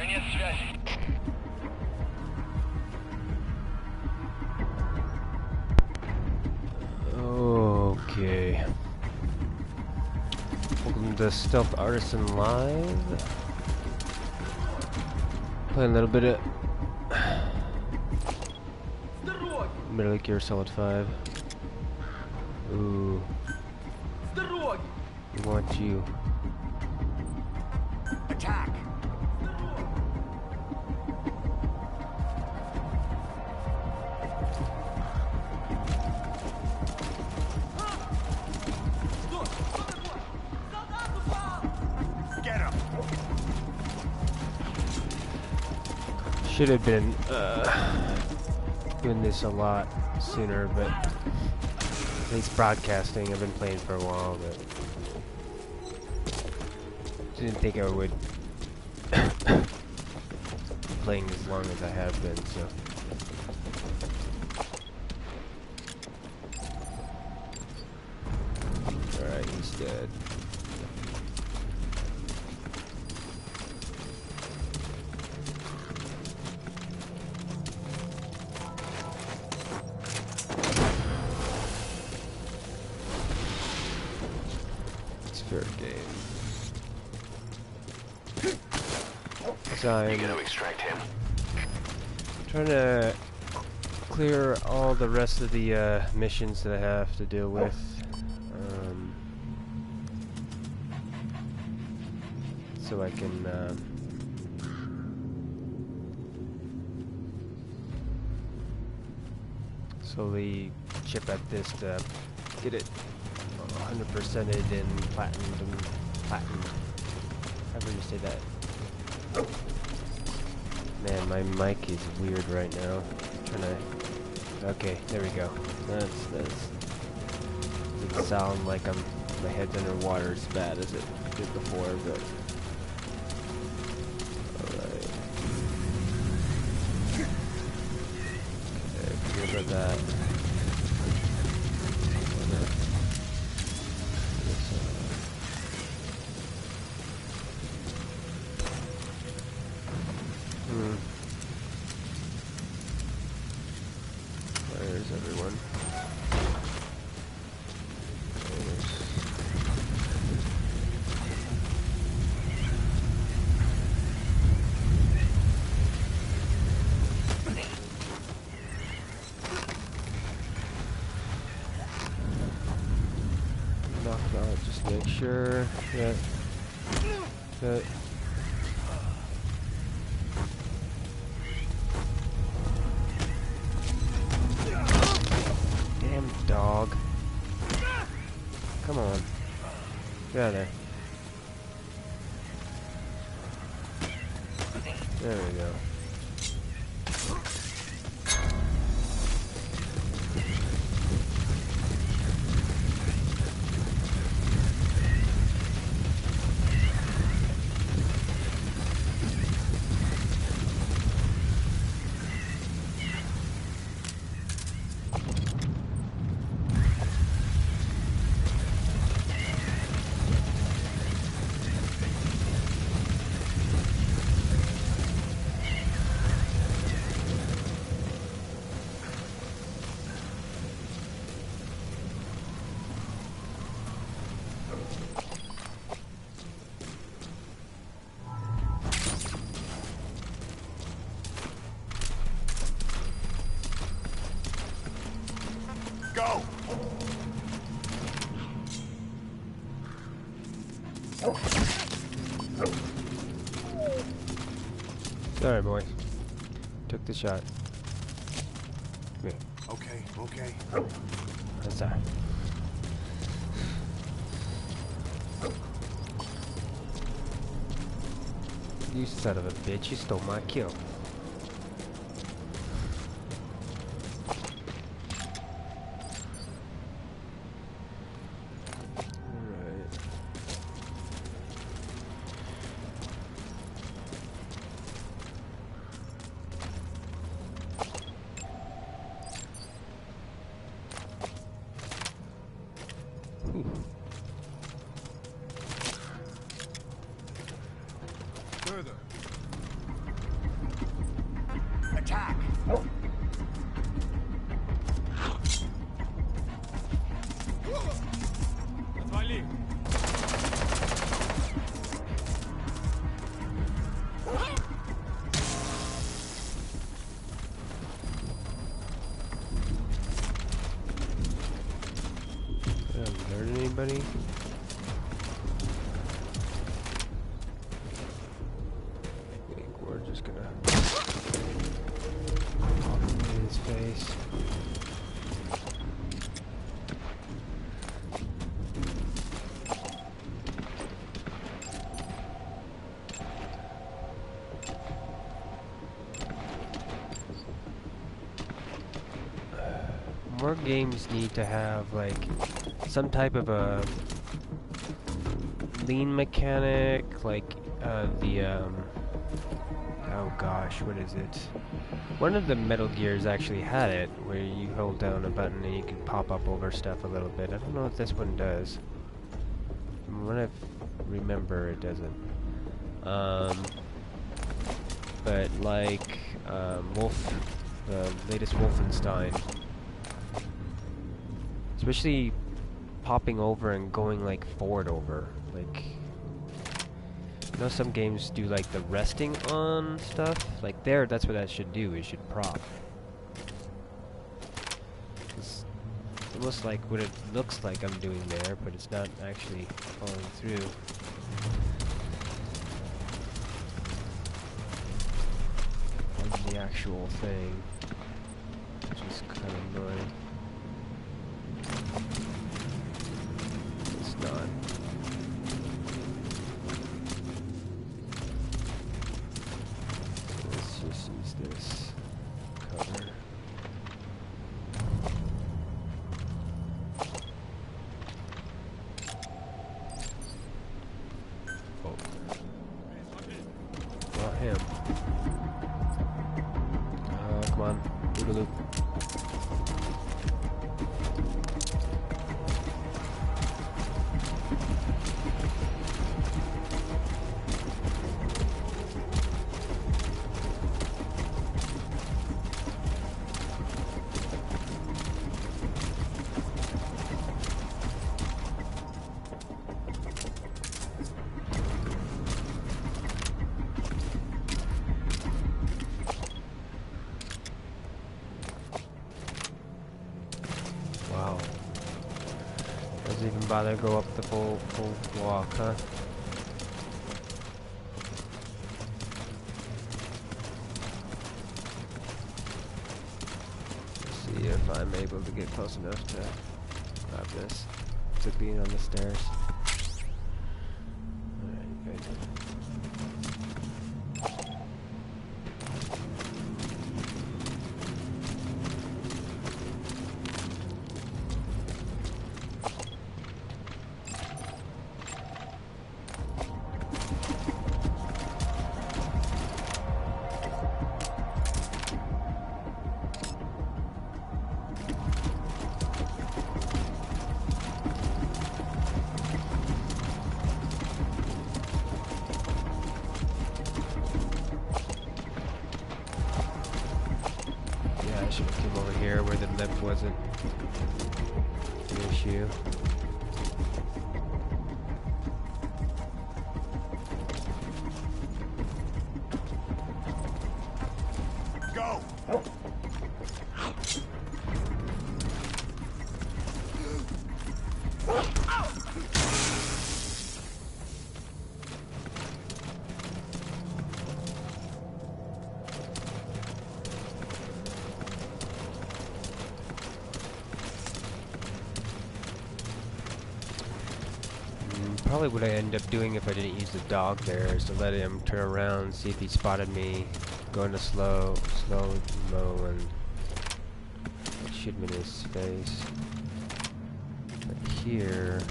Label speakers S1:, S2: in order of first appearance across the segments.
S1: Конец связи.
S2: Okay. Welcome to Stealth Artisan Live. Playing a little bit of Metal Gear Solid 5. Ooh. We want you.
S1: Attack. Get him.
S2: Should have been doing this a lot sooner, but at least broadcasting. I've been playing for a while, but didn't think I would playing as long as I have been. So all right, he's dead. I'm
S1: gonna extract him.
S2: Trying to clear all the rest of the missions that I have to deal with. So I can slowly chip at this to get it 100%ed and platinum. However you say that. Man, my mic is weird right now. I'm trying to. Okay, there we go. That's. It doesn't sound like my head's underwater as bad as it did before, but. Alright. Okay, forget about that. Where's everyone? Knock out, just make sure that damn dog. Come on. Get out of there. There we go.
S1: Go.
S2: Sorry, boy. Took the shot. Come here.
S1: Okay.
S2: That's alright. You son of a bitch, you stole my kill.
S1: Further.
S2: maybe? I think we're just gonna pop in his face. More games need to have like some type of a lean mechanic, like oh gosh, what is it? One of the Metal Gears actually had it, where you hold down a button and you can pop up over stuff a little bit. I don't know if this one does. From what I remember, it doesn't. But like the latest Wolfenstein. Especially popping over and going like forward over. Like, you know, some games do like the resting on stuff. Like there, that's what that should do. It should prop. It's almost like what it looks like I'm doing there, but it's not actually following through. On the actual thing, which is kind of annoying. It's not. So let's just use this cover. Oh. Not him. Oh, come on. Boogaloo. Wow. Doesn't even bother to go up the full walk, huh? Let's see if I'm able to get close enough to grab this. To being on the stairs. Alright, good. I should have come over here where the lip wasn't the issue.
S1: Go!
S2: Probably what I end up doing if I didn't use the dog there is to let him turn around, see if he spotted me, go into slow mo, and shoot him in his face. But here,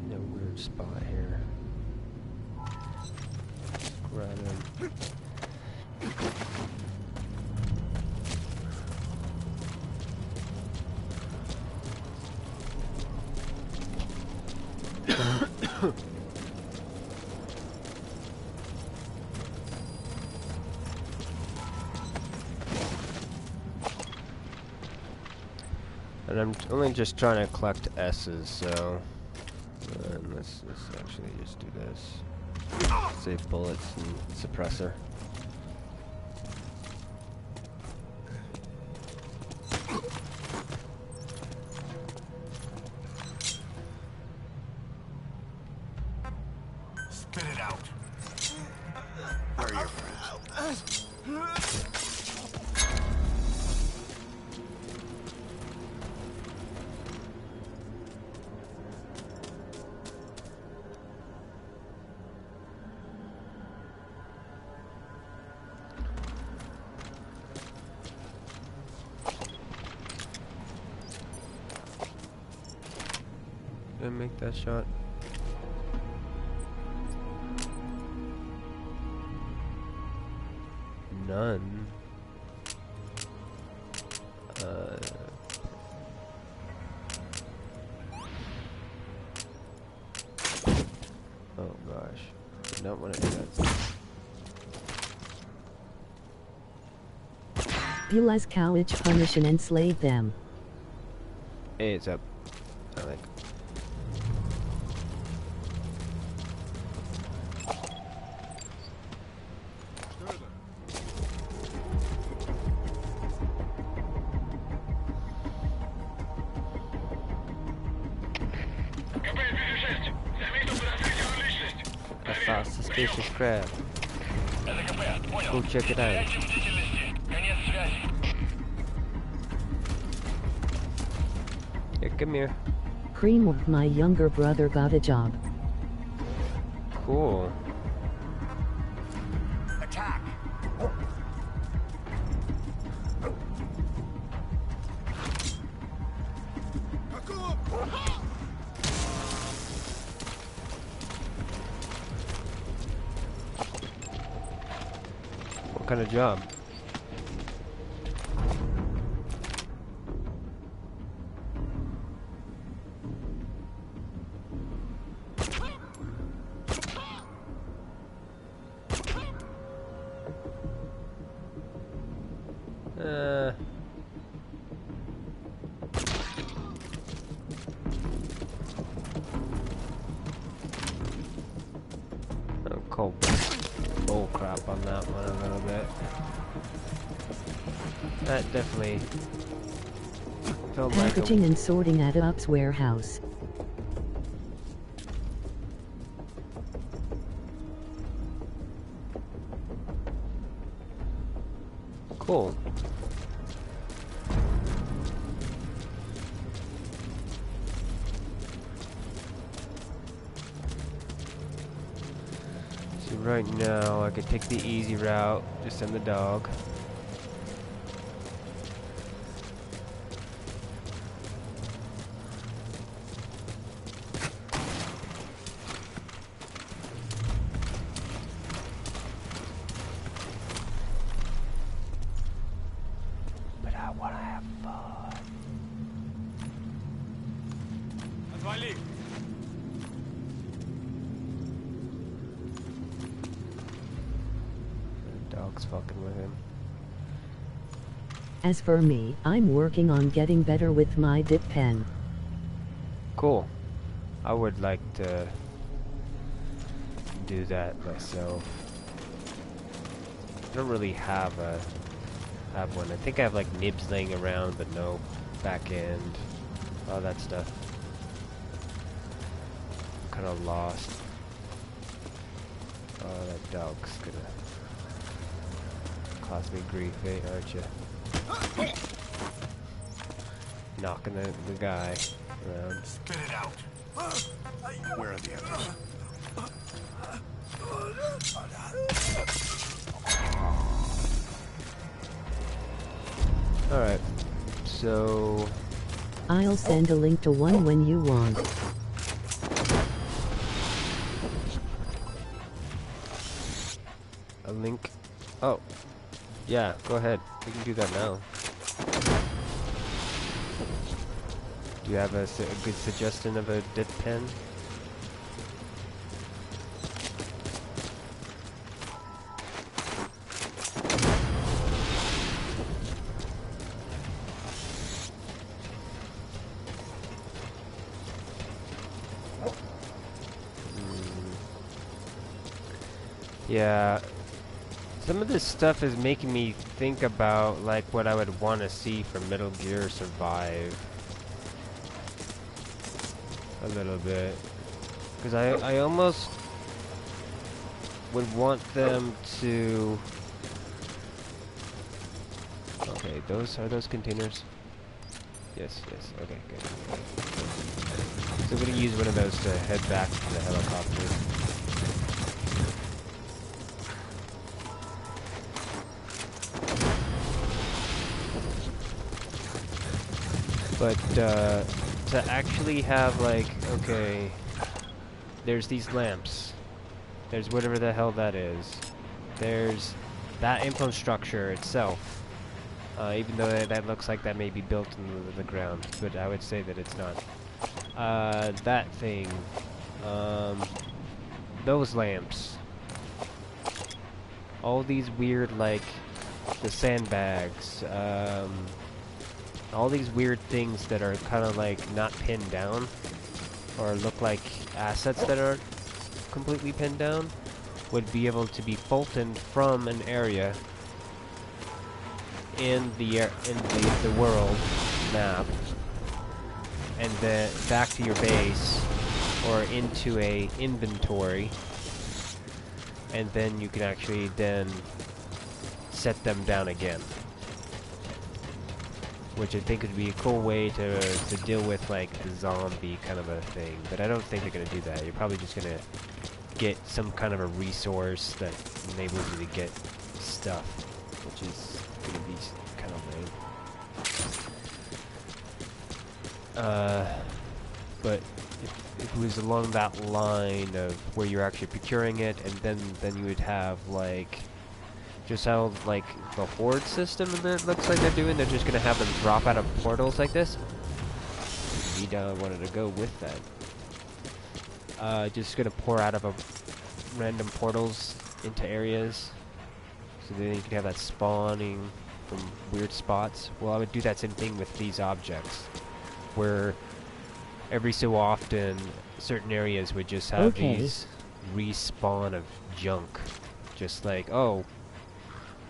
S2: no weird spot here. Grab him. And I'm only just trying to collect S's, so let's actually just do this. Save bullets and suppressor.
S1: Spit it out. Where are your friends?
S2: Didn't make that shot. None. Oh gosh. Did not want to do that.
S3: Beulah's cowage punish and enslave them.
S2: Hey, it's up. I like. I saw a suspicious crab. Go check it out. Yeah, come here.
S3: Cream, my younger brother got a job.
S2: Cool.
S1: Attack.
S2: What kind of job? I'll call bull crap on that one a little bit. That definitely felt like
S3: Packaging and sorting at Up's warehouse.
S2: cool. Right now, I could take the easy route, just send the dog. But I want to have fun. Dog's fucking with him.
S3: As for me, I'm working on getting better with my dip pen.
S2: Cool. I would like to do that myself. I don't really have one. I think I have like nibs laying around, but no back end, all that stuff. Kind of lost. Oh, that dog's gonna cause me grief, aren't you? Knocking the guy around.
S1: Spit it out. Where are the others?
S2: Alright, so...
S3: I'll send a link to one when you want.
S2: A link? Oh. Yeah, go ahead. We can do that now. Do you have a good suggestion of a dip pen? Yeah. Some of this stuff is making me think about like what I would want to see for Metal Gear Survive a little bit, because I almost would want them to... Okay, are those containers? Yes, yes, okay, good. So I'm gonna use one of those to head back to the helicopter. But, to actually have, like, okay, there's these lamps. There's whatever the hell that is. There's that infrastructure itself. Even though that looks like that may be built into the ground, but I would say that it's not. That thing. Those lamps. All these weird, like, the sandbags, all these weird things that are kind of like not pinned down, or look like assets that aren't completely pinned down, would be able to be Fultoned from an area in the world map, and then back to your base or into a inventory, and then you can actually then set them down again, which I think would be a cool way to deal with like the zombie kind of a thing. But I don't think they're gonna do that. You're probably just gonna get some kind of a resource that enables you to get stuff, which is gonna be kind of lame. But if it was along that line of where you're actually procuring it, and then you would have like just how like the horde system that looks like they're doing. They're just gonna have them drop out of portals like this. Indeed, I wanted to go with that. Just gonna pour out of random portals into areas, so then you can have that spawning from weird spots. Well, I would do that same thing with these objects, where every so often certain areas would just have these respawn of junk, just like, oh,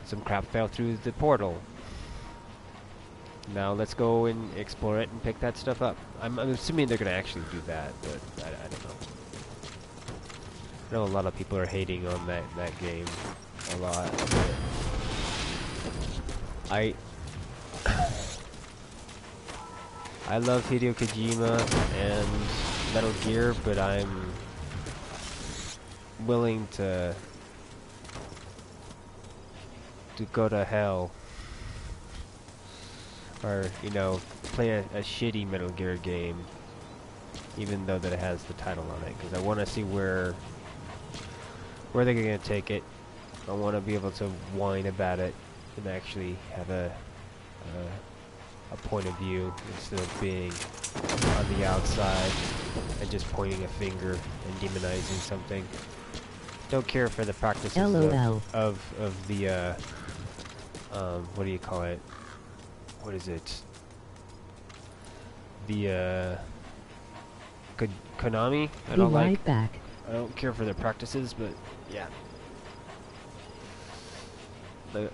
S2: some crap fell through the portal. Now let's go and explore it and pick that stuff up. I'm assuming they're gonna actually do that, but I don't know. I know a lot of people are hating on that game a lot. I love Hideo Kojima and Metal Gear, but I'm willing to go to hell, or you know, play a shitty Metal Gear game, even though that it has the title on it, because I want to see where they're gonna take it. I want to be able to whine about it and actually have a point of view instead of being on the outside and just pointing a finger and demonizing something. Don't care for the practices of the what do you call it? What is it? The Konami? I don't like.
S3: Right back.
S2: I don't care for their practices, but yeah. What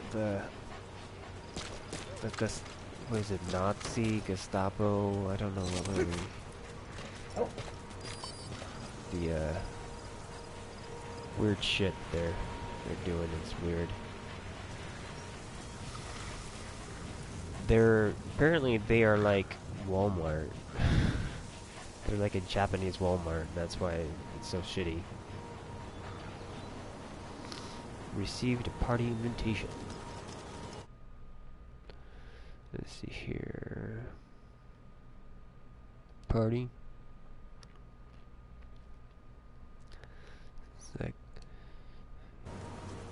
S2: is it? Nazi, Gestapo? I don't know what the weird shit they're doing is weird. Apparently they are like Walmart. They're like a Japanese Walmart, and that's why it's so shitty. Received a party invitation. Let's see here. Party. Sec.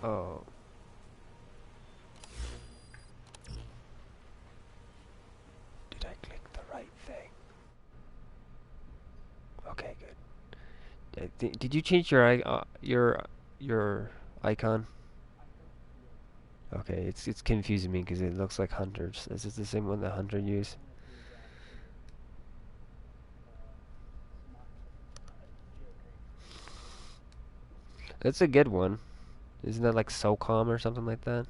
S2: Oh. Did I click the right thing? Okay, good. Did you change your icon? Okay, it's confusing me because it looks like Hunter's. Is this the same one that Hunter used? That's a good one. Isn't that like SOCOM or something like that?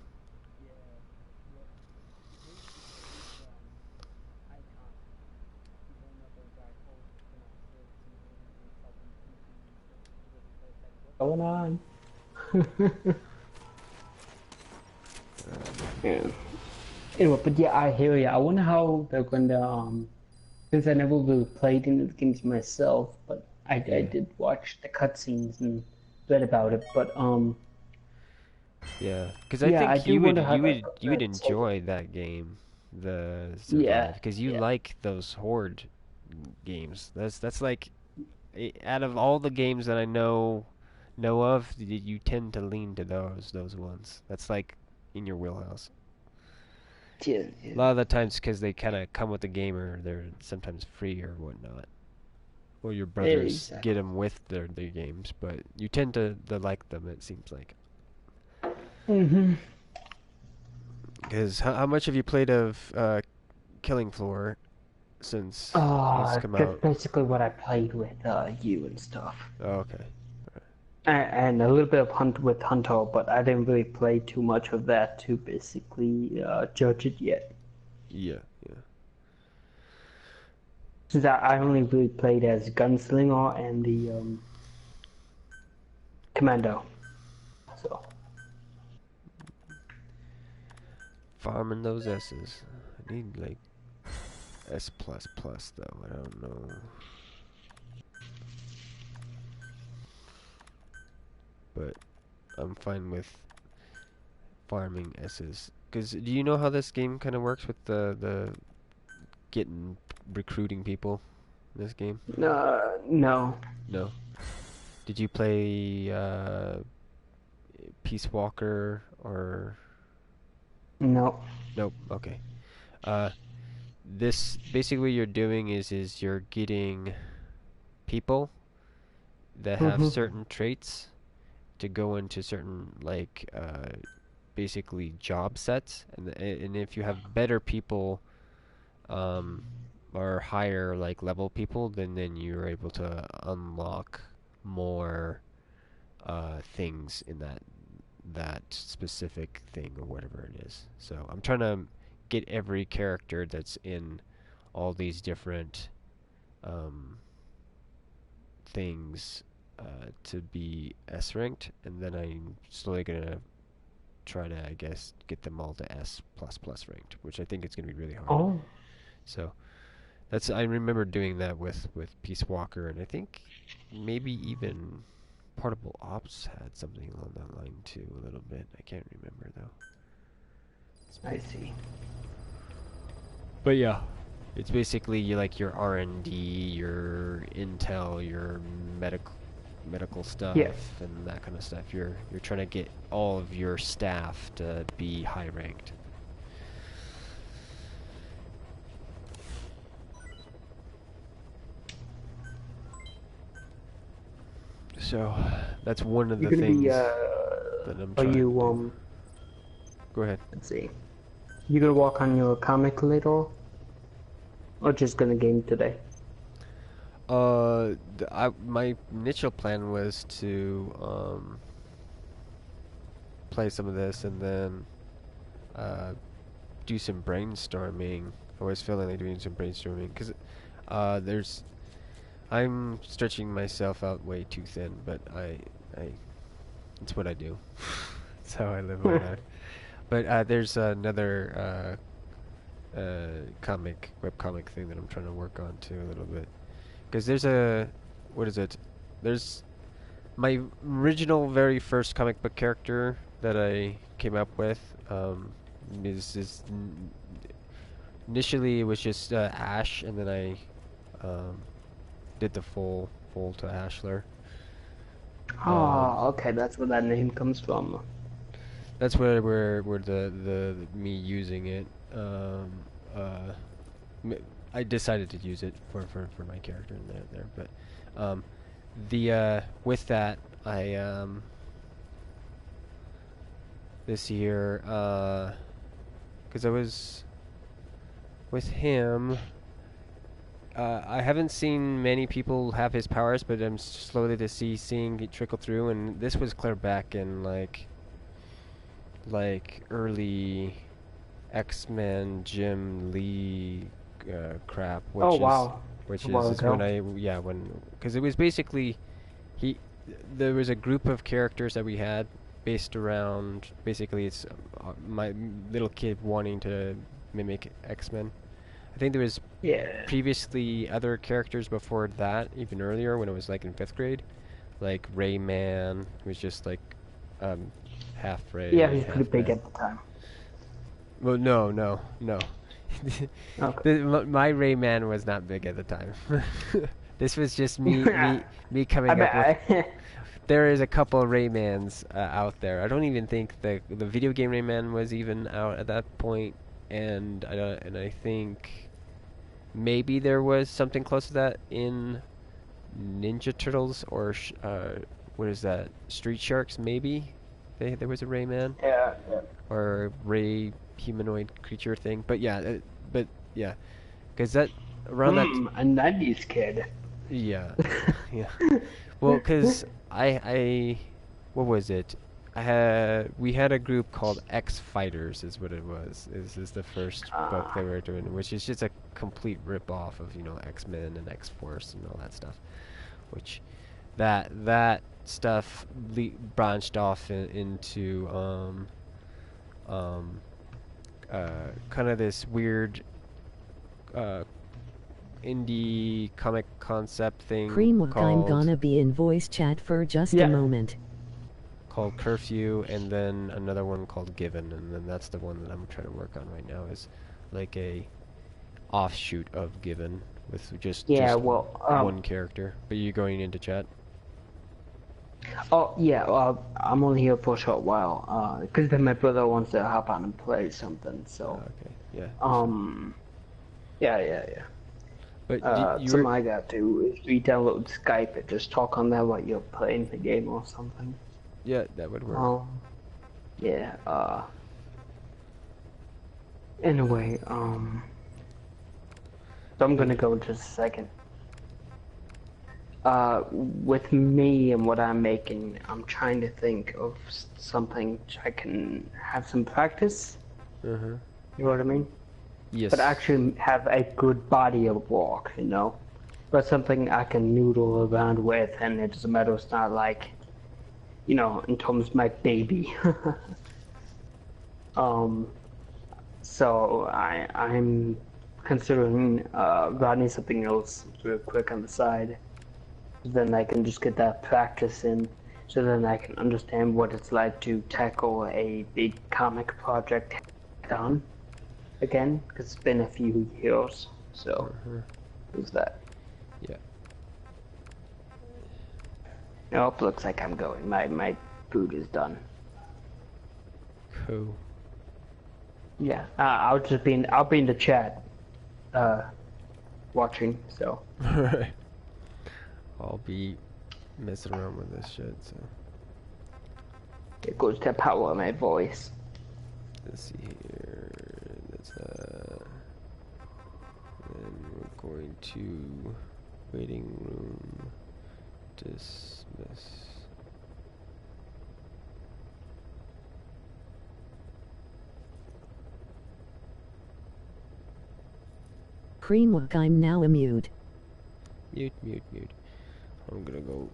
S4: Going on. Yeah. Anyway, but yeah, I hear you. I wonder how they're going to since I never really played any of the games myself, but I did watch the cutscenes and read about it. But
S2: Yeah, because I
S4: yeah, I
S2: think
S4: do wonder how that
S2: you would
S4: that's all.
S2: enjoy that game, the
S4: Yeah,
S2: Survive, because you
S4: yeah,
S2: like those horde games. That's like out of all the games that I know of, you tend to lean to those ones. That's like in your wheelhouse.
S4: yeah,
S2: A
S4: yeah.
S2: lot of the times, because they kind of come with the game, or they're sometimes free or whatnot, or your brothers get
S4: Exactly.
S2: them with their games. But you tend to like them. It seems like.
S4: Mm-hmm.
S2: Because how much have you played of Killing Floor since it's come
S4: That's
S2: out?
S4: basically what I played with you and stuff.
S2: Oh, okay.
S4: And a little bit of Hunt with Hunter, but I didn't really play too much of that to basically judge it yet.
S2: Yeah, yeah.
S4: Since I only really played as Gunslinger and the Commando. So,
S2: Farming those S's. I need like S plus plus though. I don't know. But I'm fine with farming S's. Cause do you know how this game kind of works with the getting recruiting people in this game?
S4: no.
S2: No. Did you play Peace Walker or?
S4: No.
S2: Nope. Okay. Uh, this basically what you're doing is you're getting people that have
S4: Mm-hmm.
S2: certain traits to go into certain like basically job sets, and if you have better people um, or higher like level people, then you're able to unlock more things in that specific thing or whatever it is. So I'm trying to get every character that's in all these different um, things to be S ranked, and then I'm slowly gonna try to, I guess, get them all to S plus plus ranked, which I think is gonna be really hard.
S4: Oh.
S2: So that's I remember doing that with Peace Walker, and I think maybe even Portable Ops had something along that line too, a little bit. I can't remember though.
S4: I see.
S2: But yeah, it's basically like your R&D, your intel, your medical stuff,
S4: Yeah.
S2: and that kind of stuff. You're trying to get all of your staff to be high ranked. So that's one of
S4: You're
S2: the
S4: gonna be
S2: things that I'm
S4: are
S2: trying to
S4: you
S2: do. Go ahead.
S4: let's see. You gonna walk on your comic later? Or just gonna game today?
S2: My initial plan was to play some of this and then uh, do some brainstorming. I was feeling like doing some brainstorming because I'm stretching myself out way too thin, but I it's what I do. It's how I live my life. But there's another webcomic thing that I'm trying to work on too a little bit. Because what is it? There's my original very first comic book character that I came up with. Is initially it was just Ash, and then I did the full to ASHLER.
S4: Ah, okay, that's where that name comes from.
S2: That's where the me using it. Uh, I decided to use it for my character in there, but the with that I this year because I was with him. I haven't seen many people have his powers, but I'm slowly to seeing it trickle through, and this was clear back in like early X-Men Jim Lee crap,
S4: Oh wow. It's
S2: which
S4: a while
S2: is when
S4: ago.
S2: because it was basically he there was a group of characters that we had based around, basically it's my little kid wanting to mimic X-Men. I think there was
S4: Yeah.
S2: previously other characters before that, even earlier when it was like in 5th grade, like Rayman, who was just like half Ray,
S4: Yeah, he's
S2: half
S4: pretty big
S2: man.
S4: at the time.
S2: Well, no.
S4: Okay.
S2: My Rayman was not big at the time. This was just me coming up with. There is a couple of Raymans out there. I don't even think the video game Rayman was even out at that point, and I think maybe there was something close to that in Ninja Turtles or what is that? Street Sharks maybe. There was a Rayman
S4: Yeah.
S2: or Ray humanoid creature thing. But yeah, because that around that.
S4: A 90s kid.
S2: Yeah, yeah. Well, because what was it? We had a group called X Fighters, is what it was. Is the first book they were doing, which is just a complete rip off of X-Men and X-Force and all that stuff. Which that stuff branched off into kind of this weird indie comic concept thing
S3: I'm
S2: called
S3: gonna be in voice chat for just a moment.
S2: called Curfew, and then another one called Given, and then that's the one that I'm trying to work on right now, is like a offshoot of Given with just one character. But you're going into chat?
S4: Oh yeah, I'm only here for a short while, because then my brother wants to hop on and play something. So.
S2: Okay. Yeah.
S4: Yeah.
S2: But
S4: something I got to is we download Skype and just talk on there while you're playing the game or something.
S2: Yeah, that would work.
S4: Yeah. Anyway, so I'm gonna go in just a second. With me and what I'm making, I'm trying to think of something I can have some practice. You know what I mean?
S2: Yes.
S4: But actually have a good body of work, But something I can noodle around with, and it doesn't matter, it's not like, in terms of my baby. So I'm considering writing something else real quick on the side. Then I can just get that practice in, so then I can understand what it's like to tackle a big comic project done again, because it's been a few years. So, who's that?
S2: Yeah.
S4: Nope, looks like I'm going. My food is done.
S2: Cool.
S4: Yeah, I'll be in the chat, watching. So.
S2: Alright. I'll be messing around with this shit. So.
S4: It goes to power my voice.
S2: Let's see here. That's and we're going to waiting room. Dismiss.
S3: I'm now a mute.
S2: Mute. I'm gonna go.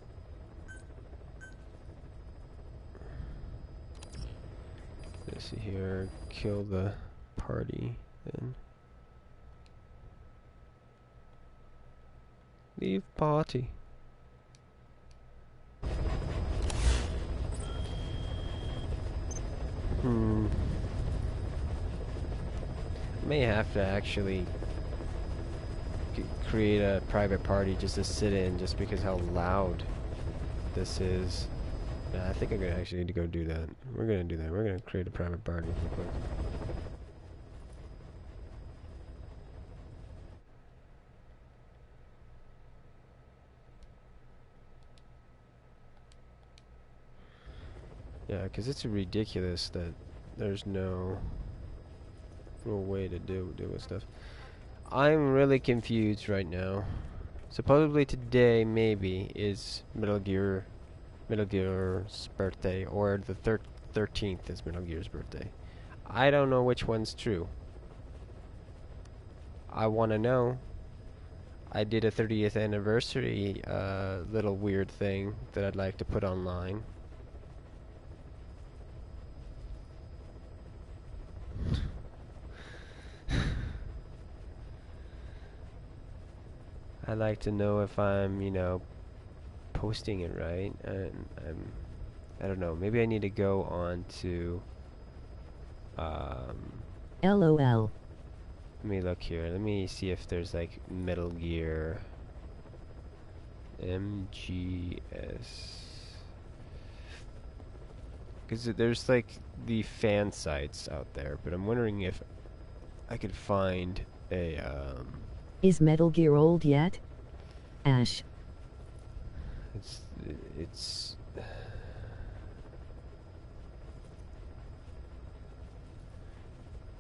S2: Let's see here. Kill the party then. Leave party. May have to actually create a private party just to sit in, just because how loud this is. Yeah, I think I'm gonna actually need to go do that. We're gonna do that. We're gonna create a private party real quick. Yeah, because it's ridiculous that there's no way to deal with stuff. I'm really confused right now. Supposedly today, maybe, is Metal Gear's birthday, or the 13th is Metal Gear's birthday. I don't know which one's true. I want to know. I did a 30th anniversary little weird thing that I'd like to put online. I'd like to know if I'm, you know, posting it right, and I don't know. Maybe I need to go on to.
S3: LOL.
S2: Let me look here. Let me see if there's like Metal Gear MGS. Because there's like the fan sites out there, but I'm wondering if I could find a
S3: Is Metal Gear old yet? Ash.
S2: it's it's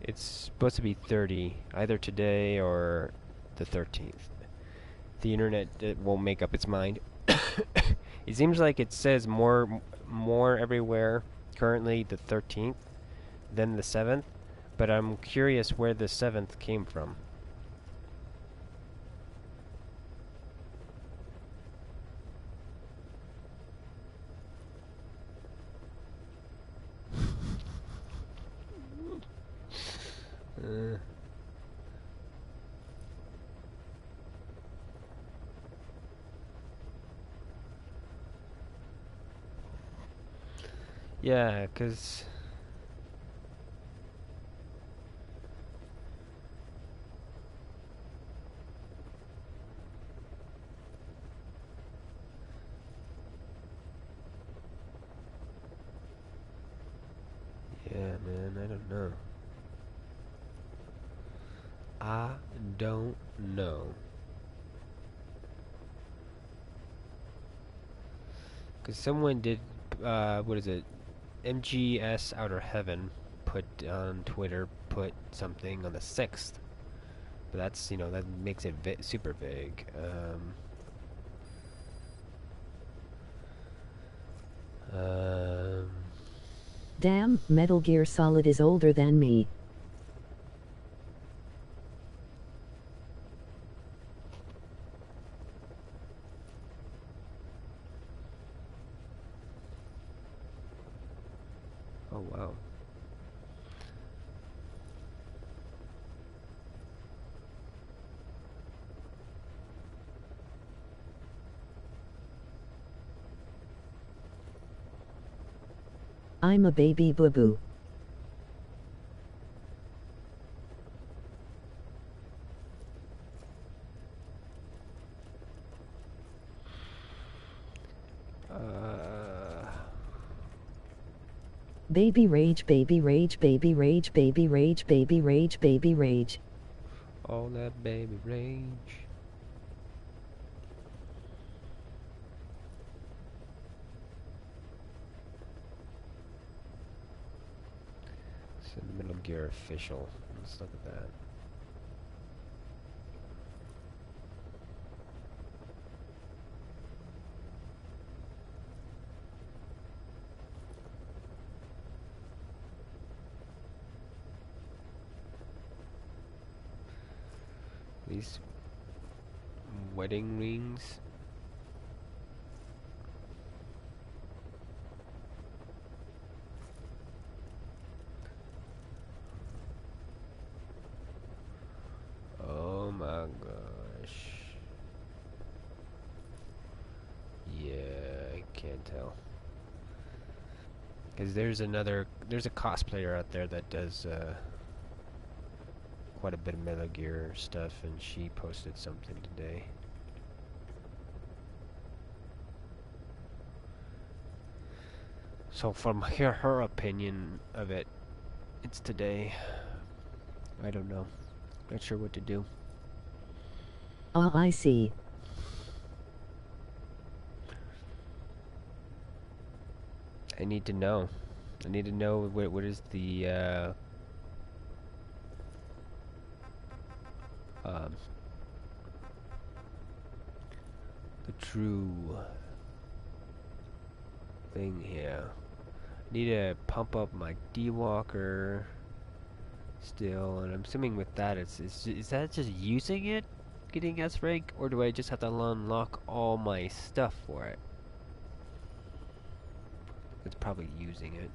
S2: it's supposed to be 30 either today or the 13th. The internet won't make up its mind. It seems like it says more everywhere currently the 13th than the 7th, but I'm curious where the 7th came from. Yeah, 'cause yeah, man, I don't know. I don't know. 'Cause someone did what is it? MGS Outer Heaven put on Twitter put something on the 6th. But that's, you know, that makes it super vague.
S3: Damn, Metal Gear Solid is older than me.
S2: Oh, wow.
S3: I'm a baby boo-boo. Baby rage, baby rage, baby rage, baby rage, baby rage, baby rage.
S2: All that baby rage. So Metal Gear official. Let's look at that. These wedding rings. Oh my gosh. Yeah, I can't tell. Because there's a cosplayer out there that does quite a bit of Metal Gear stuff, and she posted something today. So from her opinion of it, it's today. I don't know. Not sure what to do.
S3: Oh, I see.
S2: I need to know. I need to know what is the true thing here. I need to pump up my D-Walker still, and I'm assuming with that is that just using it, getting S rank, or do I just have to unlock all my stuff for it? It's probably using it.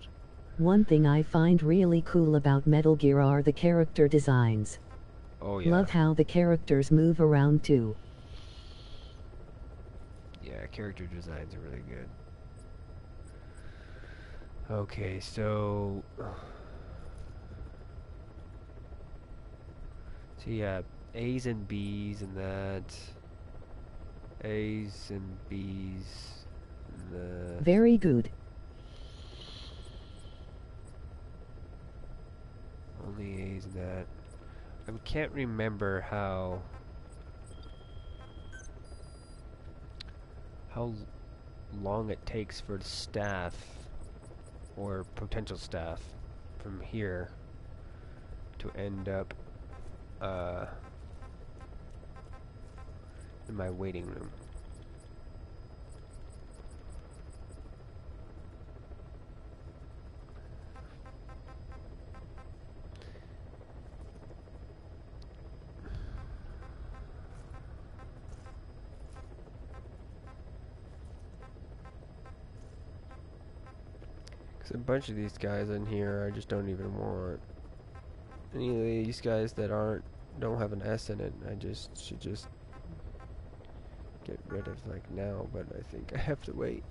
S3: One thing I find really cool about Metal Gear are the character designs.
S2: Oh yeah.
S3: Love how the characters move around too.
S2: Yeah, character designs are really good. Okay, so yeah, A's and B's and that. A's and B's and that.
S3: Very good.
S2: Only A's and that. I can't remember how long it takes for the staff or potential staff from here to end up in my waiting room. Because a bunch of these guys in here I just don't even want. Any of these guys that don't have an S in it, I should just get rid of like now, but I think I have to wait.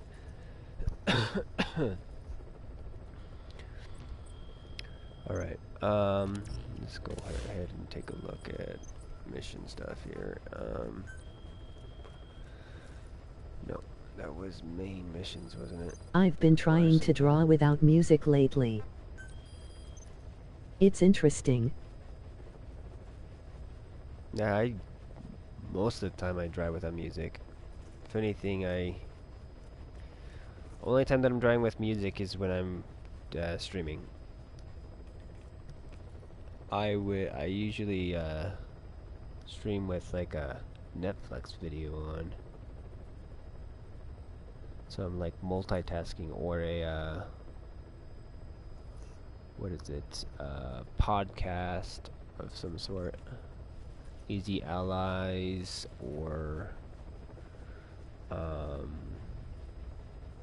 S2: Alright, let's go ahead and take a look at mission stuff here. No, that was main missions, wasn't it?
S3: I've been trying to draw without music lately. It's interesting.
S2: Yeah, most of the time I drive without music. If anything, only time that I'm driving with music is when I'm streaming. I usually stream with like a Netflix video on, so I'm like multitasking, or a what is it? Podcast of some sort. Easy Allies or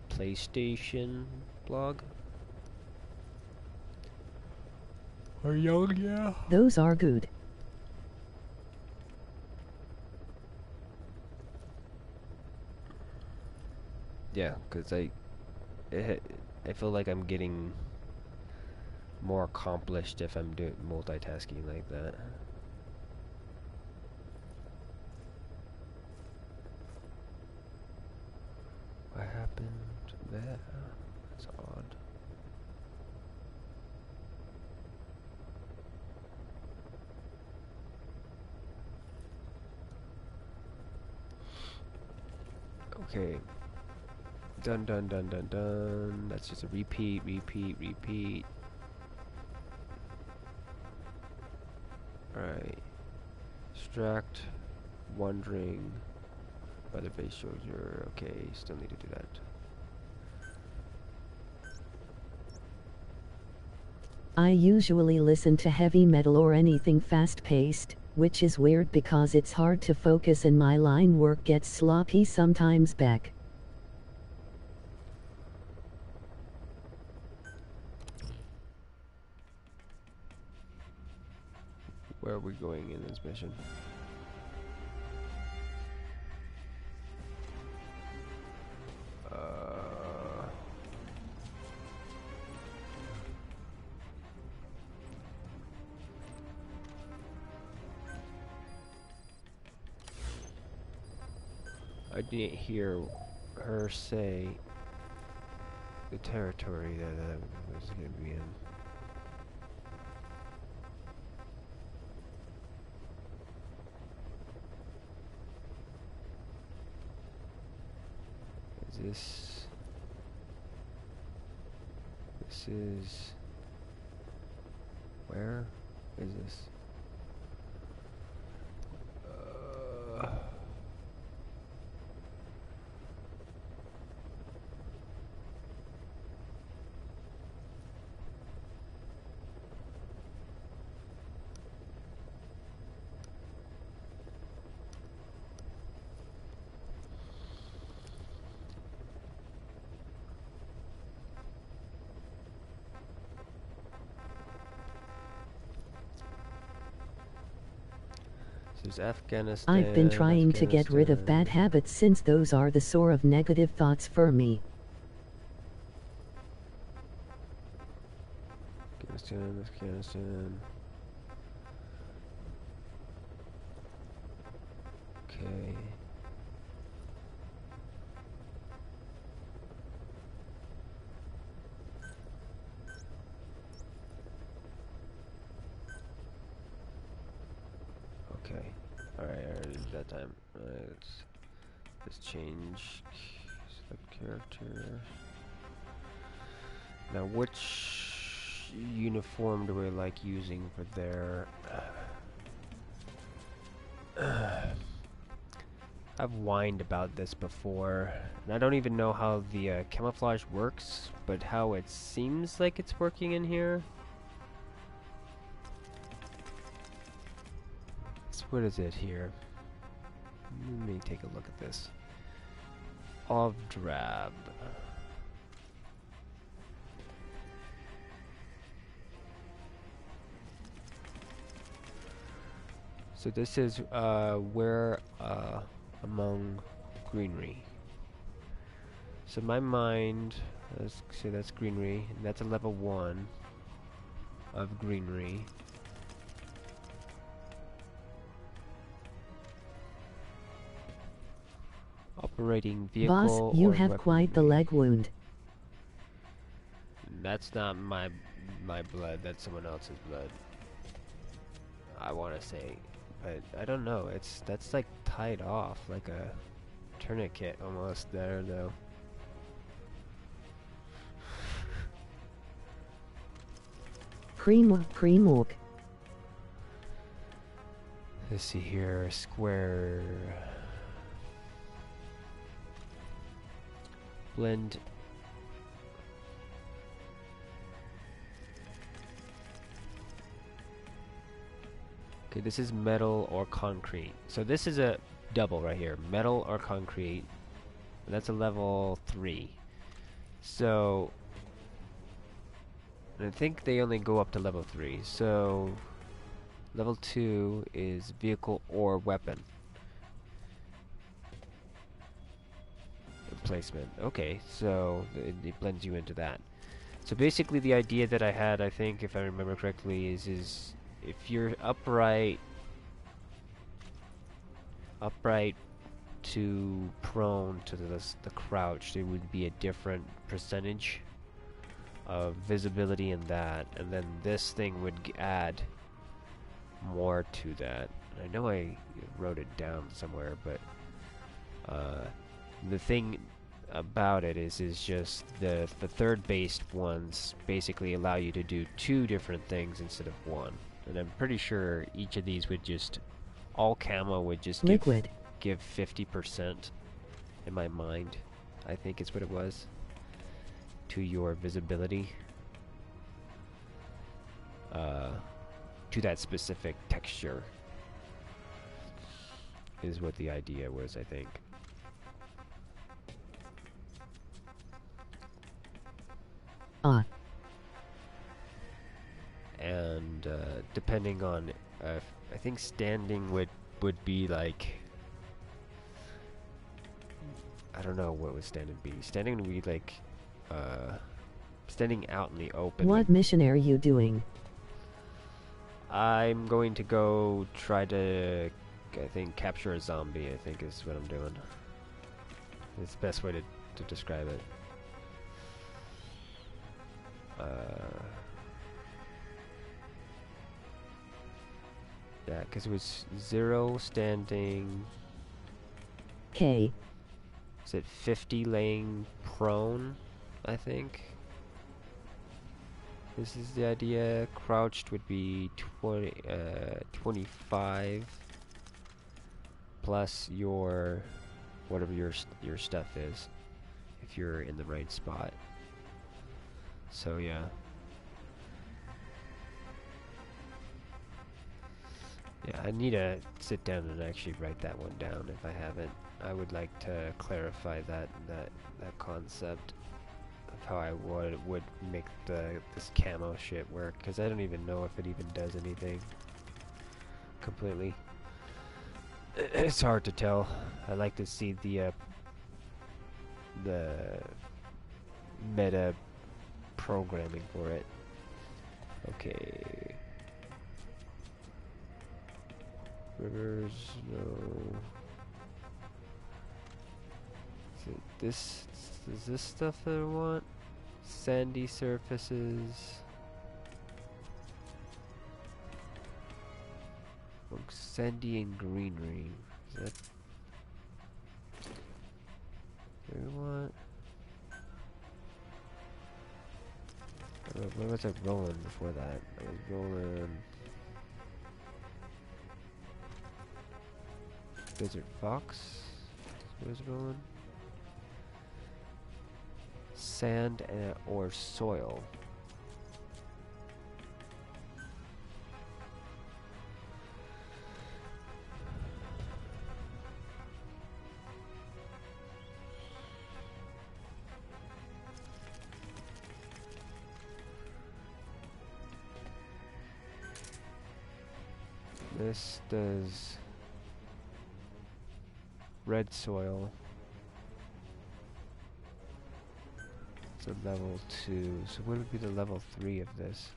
S2: PlayStation blog. Or Young, yeah.
S3: Those are good.
S2: Yeah, because I feel like I'm getting more accomplished if I'm doing multitasking like that. What happened there? That's odd. Okay. Dun dun dun dun dun. That's just a repeat. Alright. Extract. Wondering. Other base soldier. Okay, still need to do that.
S3: I usually listen to heavy metal or anything fast-paced, which is weird because it's hard to focus and my line work gets sloppy sometimes back.
S2: Where are we going in this mission? I didn't hear her say the territory that I was going to be in. Is this is, where is this? There's Afghanistan.
S3: I've been trying to get rid of bad habits since those are the source of negative thoughts for me.
S2: Afghanistan. Okay. Okay. Alright, I already did that time. Let's change select character. Now which uniform do I like using for their I've whined about this before, and I don't even know how the camouflage works, but how it seems like it's working in here. So what is it here? Let me take a look at this. Of drab. So this is where among greenery. So my mind, let's say that's greenery, and that's a level 1 of greenery. Operating vehicle.
S3: Boss, you
S2: or
S3: have quite the leg wound.
S2: That's not my blood, that's someone else's blood. I want to say, but I don't know. That's like tied off like a tourniquet almost there though.
S3: Primo.
S2: Let's see here, square. Blend. Okay, this is metal or concrete. So this is a double right here, metal or concrete. And that's a level 3. So and I think they only go up to level 3. So level 2 is vehicle or weapon. Placement. Okay, so it blends you into that. So basically the idea that I had, I think if I remember correctly, is if you're upright to prone to the crouch, there would be a different percentage of visibility in that, and then this thing would add more to that. I know I wrote it down somewhere, but the thing about it is just the third based ones basically allow you to do 2 different things instead of 1. And I'm pretty sure each of these would just, all camo would just give 50% in my mind, I think is what it was, to your visibility, to that specific texture is what the idea was, I think. And depending on, I think standing would be like, I don't know what would standing be. Standing would be like, standing out in the open.
S3: What mission are you doing?
S2: I'm going to go try to, I think, capture a zombie, I think is what I'm doing. It's the best way to describe it. Yeah, because it was 0 standing.
S3: K.
S2: Is it 50 laying prone, I think? This is the idea. Crouched would be 25 plus your whatever your stuff is, if you're in the right spot. So yeah. Yeah, I need to sit down and actually write that one down if I haven't. I would like to clarify that concept of how I would make this camo shit work, because I don't even know if it even does anything completely. It's hard to tell. I like to see the meta programming for it. Okay. Rivers, no. So this is this stuff that I want? Sandy surfaces. Oh, sandy and greenery. Is that what we want? What was I rolling before that? I was rolling Desert Fox. What was I rolling? Sand or soil. This does red soil. It's a level 2. So what would be the level 3 of this?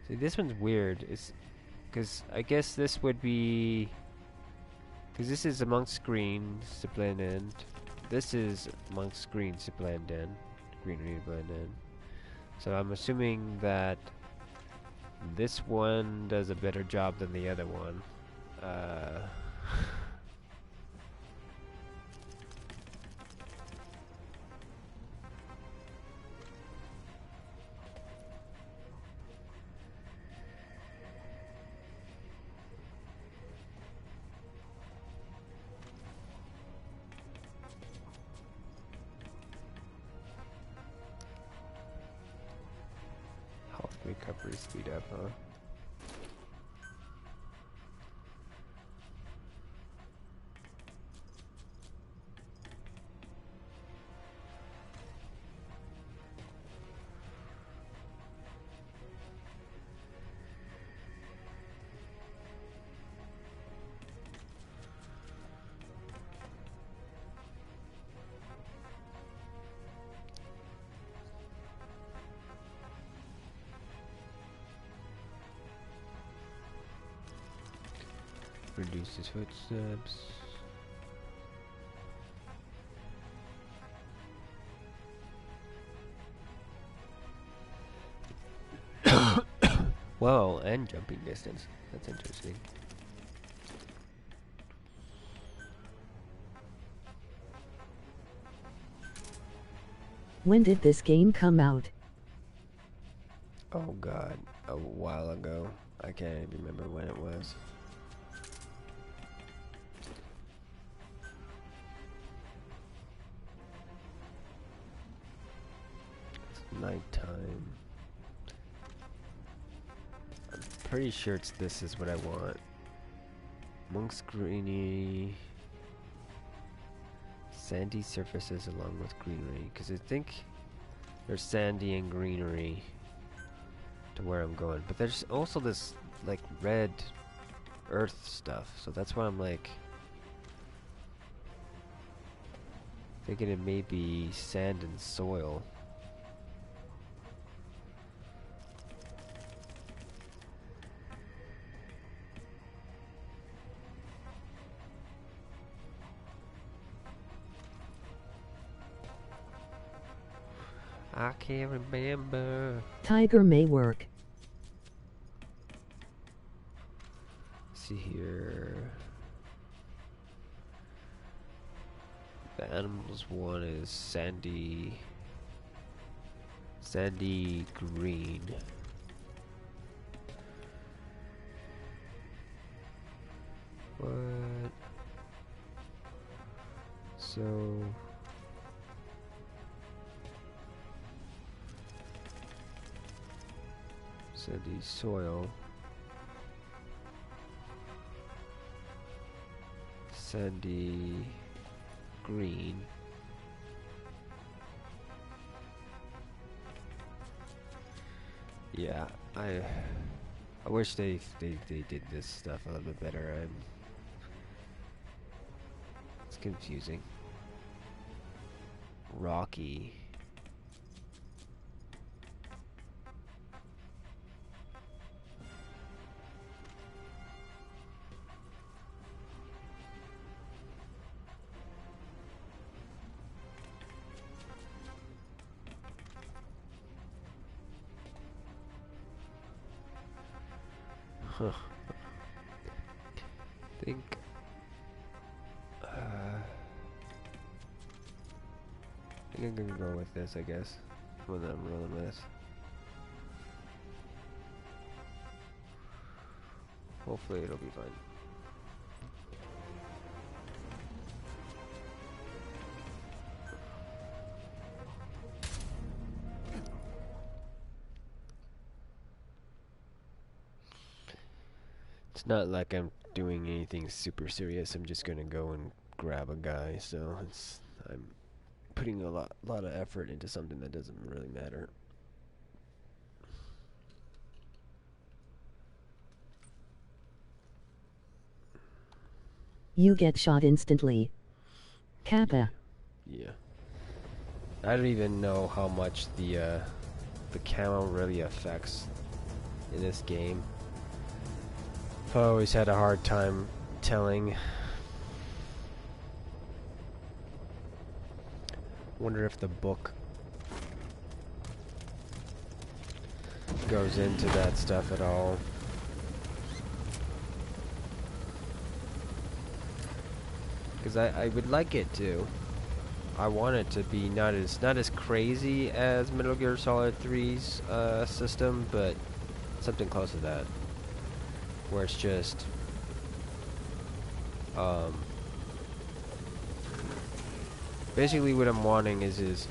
S2: See, this one's weird. It's because I guess this would be, because this is amongst greens to blend in. This is amongst greens to blend in. Greenery to blend in. So I'm assuming that this one does a better job than the other one. Health recovery speed up, huh? Reduce his footsteps. Whoa, and jumping distance. That's interesting.
S3: When did this game come out?
S2: Oh god, a while ago. I can't even remember when it was. It's nighttime. I'm pretty sure this is what I want. Monk's greeny, sandy surfaces along with greenery, because I think there's sandy and greenery to where I'm going, but there's also this like red earth stuff, so that's why I'm like thinking it may be sand and soil. I can't remember.
S3: Tiger may work.
S2: See here. The animals one is sandy green. What? So sandy soil. sandy green. Yeah, I wish they did this stuff a little bit better. It's confusing. Rocky. Huh. Think. I think I'm gonna go with this, I guess. When I'm rolling this. Hopefully it'll be fine. It's not like I'm doing anything super serious. I'm just gonna go and grab a guy, so I'm putting a lot of effort into something that doesn't really matter.
S3: You get shot instantly. Kappa.
S2: Yeah. I don't even know how much the camo really affects in this game. I've always had a hard time telling. Wonder if the book goes into that stuff at all. Because I would like it to. I want it to be not as crazy as Metal Gear Solid 3's system, but something close to that. Where it's just basically what I'm wanting is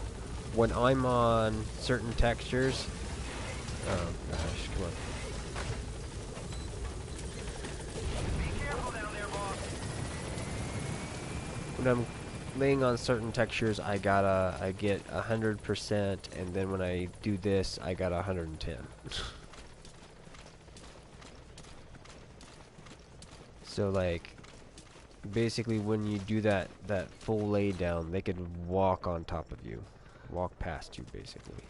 S2: when I'm on certain textures. Oh gosh, come on. When I'm laying on certain textures, I get 100%, and then when I do this, I got 110. So like, basically when you do that full lay down, they could walk on top of you, walk past you basically.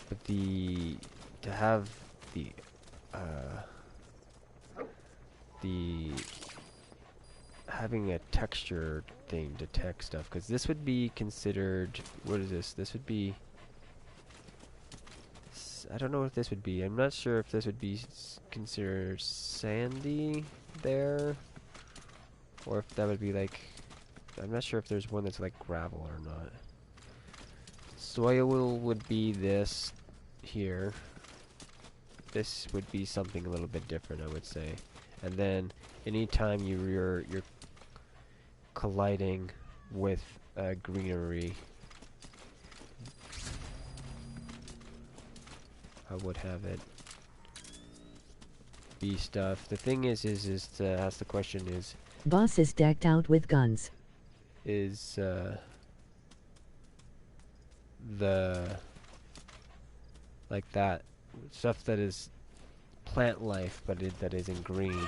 S2: But to have the having a texture thing detect stuff, because this would be considered, what is this? This would be, I don't know what this would be. I'm not sure if this would be considered sandy there, or if that would be like, I'm not sure if there's one that's like gravel or not. Soil would be this here. This would be something a little bit different, I would say. And then anytime you're colliding with greenery, I would have it be stuff. The thing is to ask the question
S3: Boss is decked out with guns.
S2: Is the like that stuff that is plant life, but that is in green,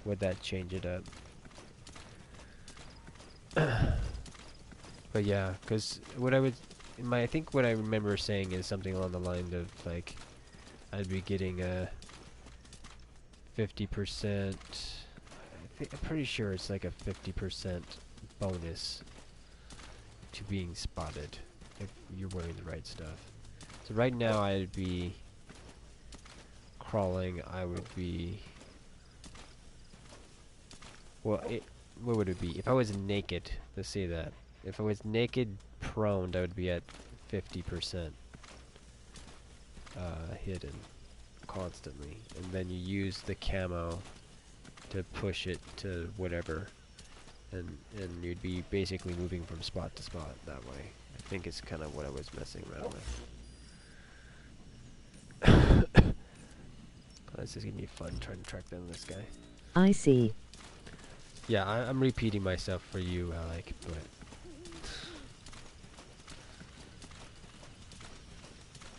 S2: would that change it up? But yeah, because what I would, I think what I remember saying is something along the line of like, I'd be getting a 50%. I'm pretty sure it's like a 50% bonus to being spotted if you're wearing the right stuff. So right now I'd be crawling. I would be, well, what would it be? If I was naked, let's say that. If I was naked prone, I would be at 50% hidden constantly. And then you use the camo to push it to whatever. And you'd be basically moving from spot to spot that way. I think it's kind of what I was messing around with. This is gonna be fun trying to track down this guy.
S3: I see.
S2: Yeah, I'm repeating myself for you, Alec, but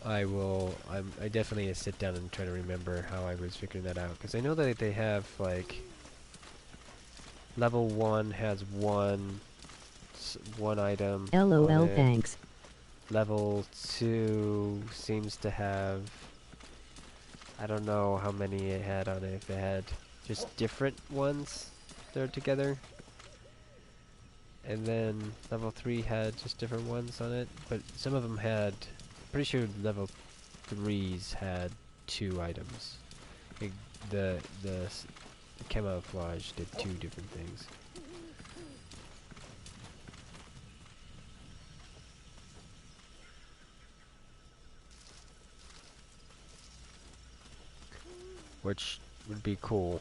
S2: I definitely sit down and try to remember how I was figuring that out, because I know that they have, like, level 1 has one item on
S3: LOL
S2: it.
S3: thanks.
S2: Level 2 seems to have, I don't know how many it had on it, if it had just different ones that are together. And then level 3 had just different ones on it, but some of them had, pretty sure level 3s had 2 items. Like the camouflage did 2 different things. Which would be cool,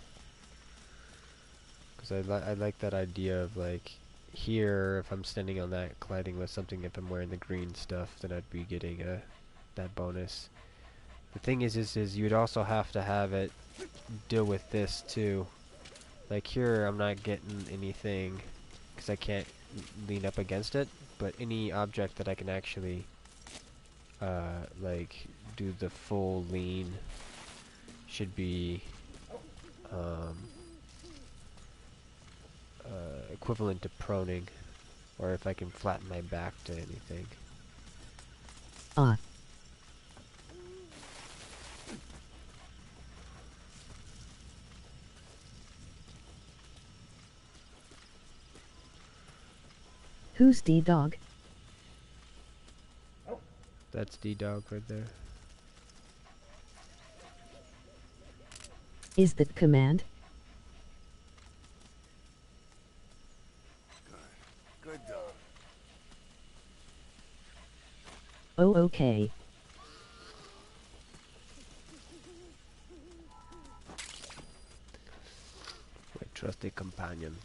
S2: because I like that idea of, like, here, if I'm standing on that colliding with something, if I'm wearing the green stuff, then I'd be getting that bonus. The thing is you'd also have to have it deal with this too. Like here, I'm not getting anything because I can't lean up against it, but any object that I can actually like do the full lean should be equivalent to proning, or if I can flatten my back to anything.
S3: Who's D-Dog?
S2: That's D-Dog right there.
S3: Is that command?
S1: Good dog.
S3: Oh, okay.
S2: My trusty companion.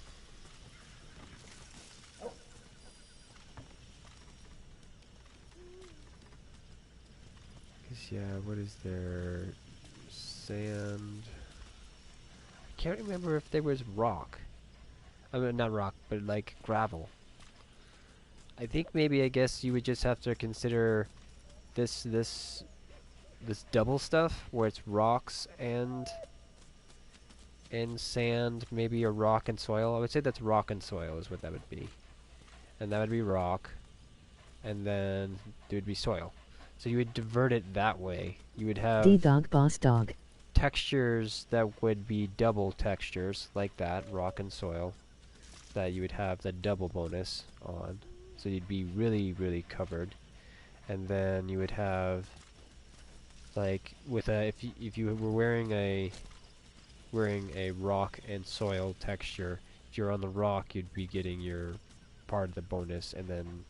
S2: Yeah, what is there? Sand. I can't remember if there was rock. I mean, not rock, but like gravel. I think maybe, I guess you would just have to consider this double stuff where it's rocks and sand, maybe a rock and soil. I would say that's rock and soil is what that would be, and that would be rock, and then there would be soil. So you would divert it that way. You would have
S3: D-Dog boss dog.
S2: textures that would be double textures, like that, rock and soil, that you would have the double bonus on. So you'd be really, really covered. And then you would have, like, with a, if you were wearing a rock and soil texture, if you're on the rock, you'd be getting your part of the bonus, and then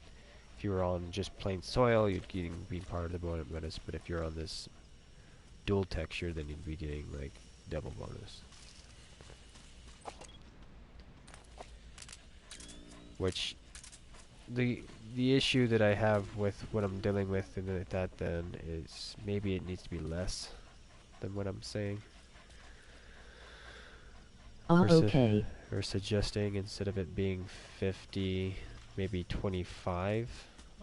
S2: if you were on just plain soil, you'd be part of the bonus, but if you're on this dual texture, then you'd be getting, like, double bonus. Which, the issue that I have with what I'm dealing with and that then is maybe it needs to be less than what I'm saying.
S3: Okay.
S2: Or suggesting, instead of it being 50, maybe 25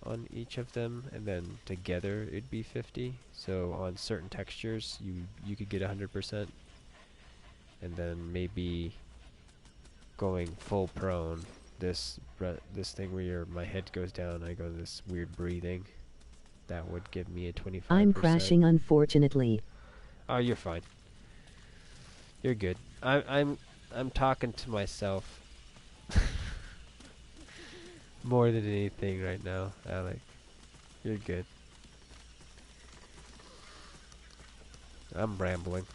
S2: on each of them, and then together it'd be 50. So on certain textures you could get 100%, and then maybe going full prone, this thing where my head goes down, I go this weird breathing, that would give me a 25%.
S3: I'm crashing, unfortunately.
S2: Oh, you're fine. You're good. I'm talking to myself more than anything right now, Alec. You're good. I'm rambling.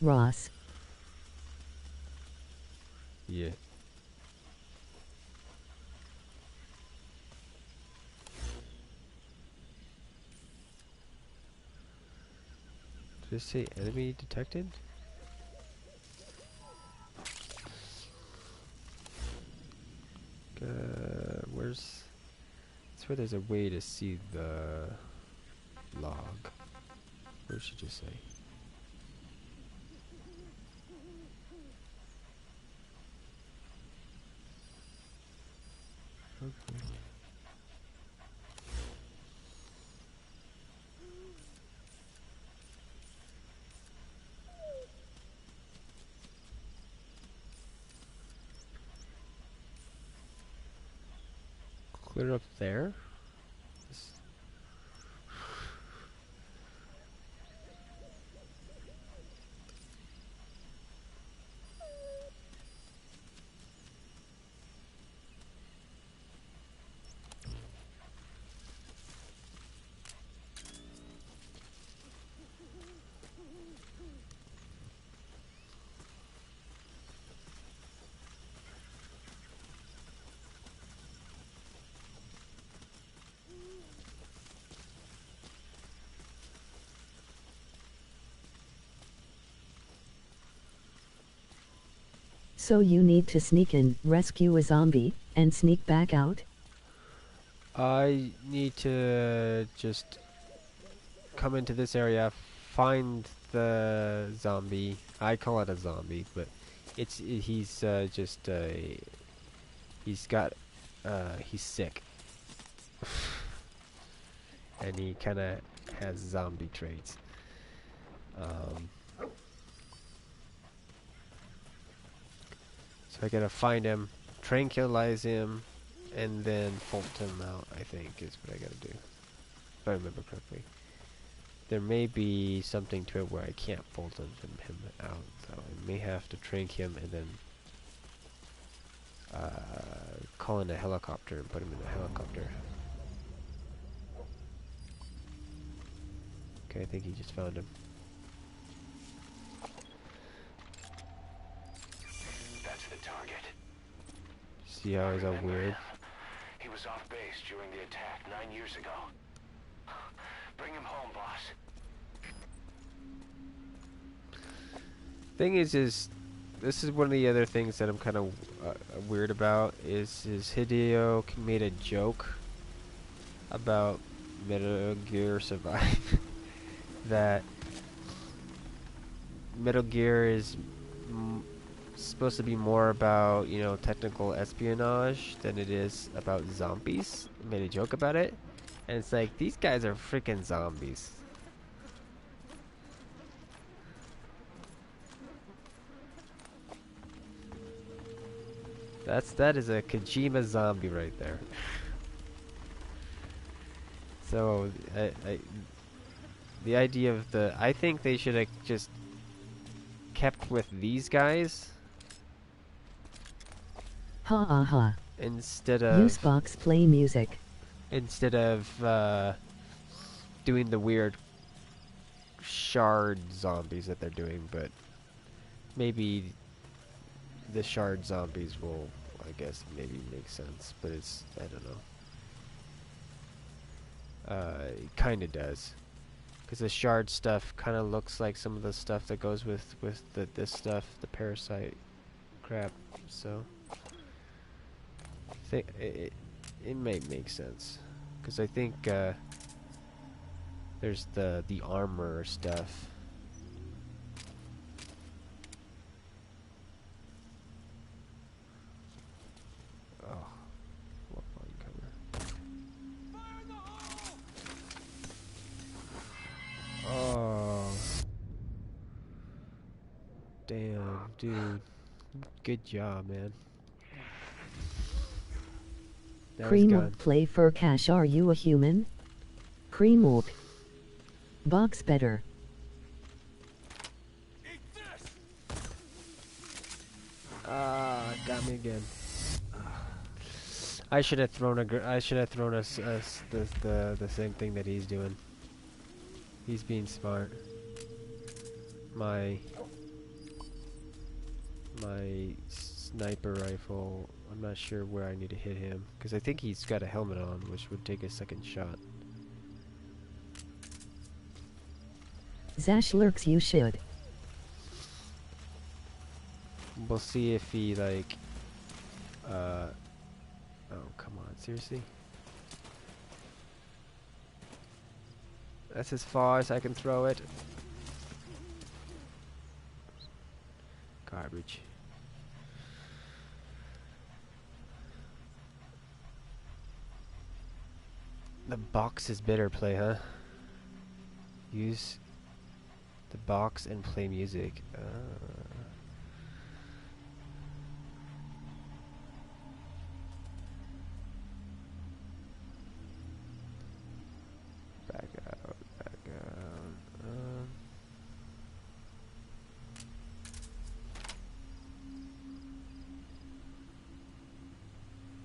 S3: Ross.
S2: Yeah. Did it say enemy detected? Where's... That's where there's a way to see the log. What did she just say? Okay. Clear up there? This-
S3: So you need to sneak in, rescue a zombie, and sneak back out?
S2: I need to just come into this area, find the zombie. I call it a zombie, but he's just he's got he's sick, and he kind of has zombie traits. So I gotta find him, tranquilize him, and then bolt him out. I think is what I gotta do, if I remember correctly. There may be something to it where I can't bolt him out, so I may have to trank him and then call in a helicopter and put him in the helicopter. Okay, I think he just found him.
S1: That's the target.
S2: See how he's all weird?
S1: He was off base during the attack 9 years ago. Bring him home, boss.
S2: Thing is this is one of the other things that I'm kind of weird about is Hideo made a joke about Metal Gear Survive that Metal Gear is supposed to be more about, you know, technical espionage than it is about zombies. He made a joke about it, and it's like, these guys are freaking zombies. That is a Kojima zombie right there. So the idea of I think they should have just kept with these guys
S3: Ha ha ha.
S2: instead of
S3: Usebox play music.
S2: doing the weird shard zombies that they're doing, but maybe the shard zombies will, I guess, maybe make sense, but it's, I don't know. It kind of does, because the shard stuff kind of looks like some of the stuff that goes with this stuff, the parasite crap. So it may make sense, because I think there's the armor stuff. Oh, what volume cover? Oh, damn, dude. Good job, man. Now he's gone.
S3: Creamwood play for cash. Are you a human? Creamwood. Box better.
S2: Ah, got me again. I should have thrown us the same thing that he's doing. He's being smart. My sniper rifle, I'm not sure where I need to hit him, because I think he's got a helmet on, which would take a second shot.
S3: ASHLER, you should.
S2: We'll see if he, like, oh, come on, seriously? That's as far as I can throw it. Garbage. The box is better play, huh? Use the box and play music. Back out, back out.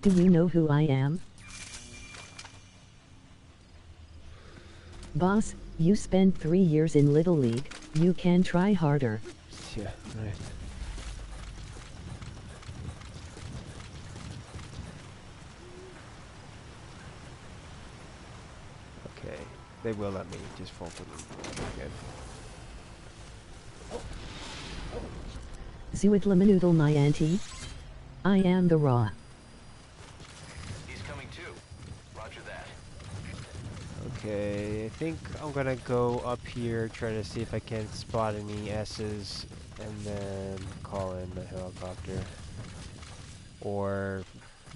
S3: Do you know who I am? Boss, you spent 3 years in Little League, you can try harder.
S2: Yeah, right. Okay, they will let me just fall for them. Good.
S3: Zuidlamenoodle my auntie. I am the raw.
S1: He's coming too. Roger that.
S2: Okay, I think I'm gonna go up here, try to see if I can spot any S's, and then call in the helicopter. Or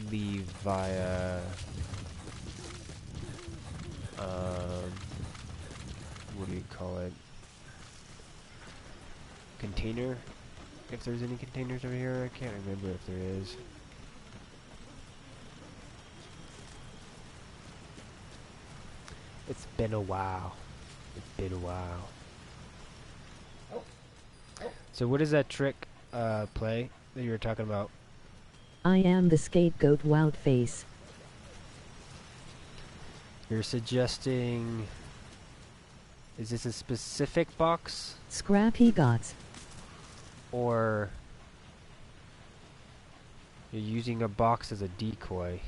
S2: leave via what do you call it? Container? If there's any containers over here, I can't remember if there is. It's been a while. It's been a while. So what is that trick play that you were talking about?
S3: I am the scapegoat wild face.
S2: You're suggesting... Is this a specific box?
S3: Scrappy gots.
S2: Or... You're using a box as a decoy?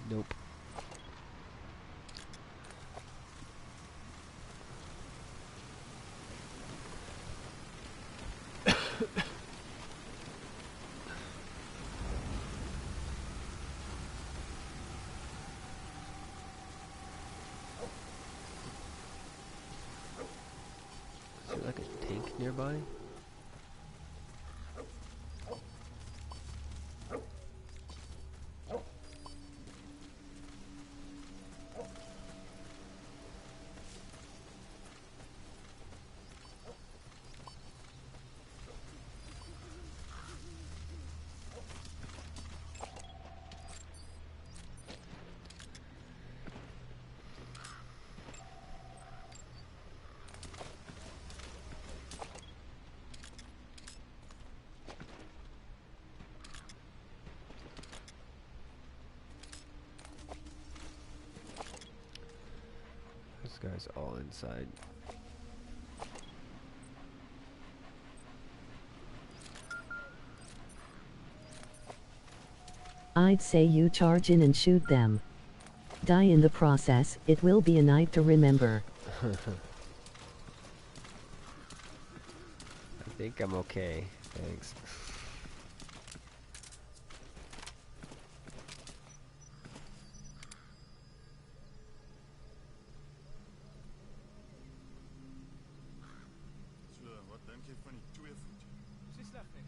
S2: Nope. Is there like a tank nearby? This guy's all inside.
S3: I'd say you charge in and shoot them. Die in the process, it will be a night to remember.
S2: I think I'm okay. Thanks.
S5: So, wat dink jy van die twee voet?
S6: Dis sleg nie.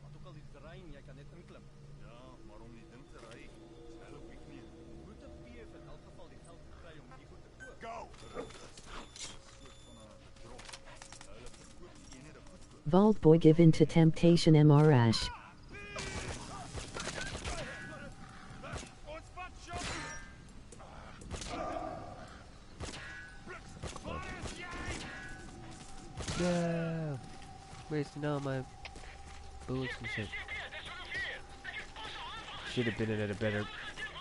S6: Want ook al die terrein, jy kan net inklim.
S5: Ja, maar om die ding te ry, is wel op die knie.
S6: Moet 'n PF in elk geval die geld kry om die goed te koop.
S5: Go! Soort van 'n drop. Hulle verkoop die eenhede goedkoop.
S3: Vault boy give in to temptation MRAsh.
S5: Ons vat shot!
S2: Yeah, wasting all my bullets and shit. Should have been in a better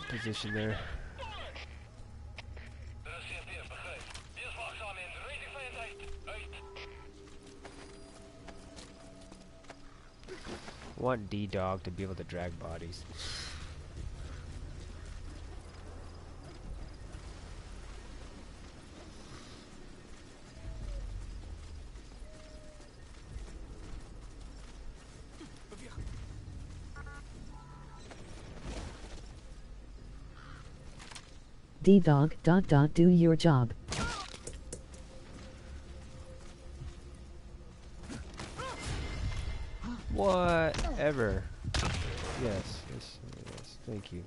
S2: position there. I want D-Dog to be able to drag bodies.
S3: D-Dog, do your job.
S2: Whatever. Yes, yes, yes, thank you.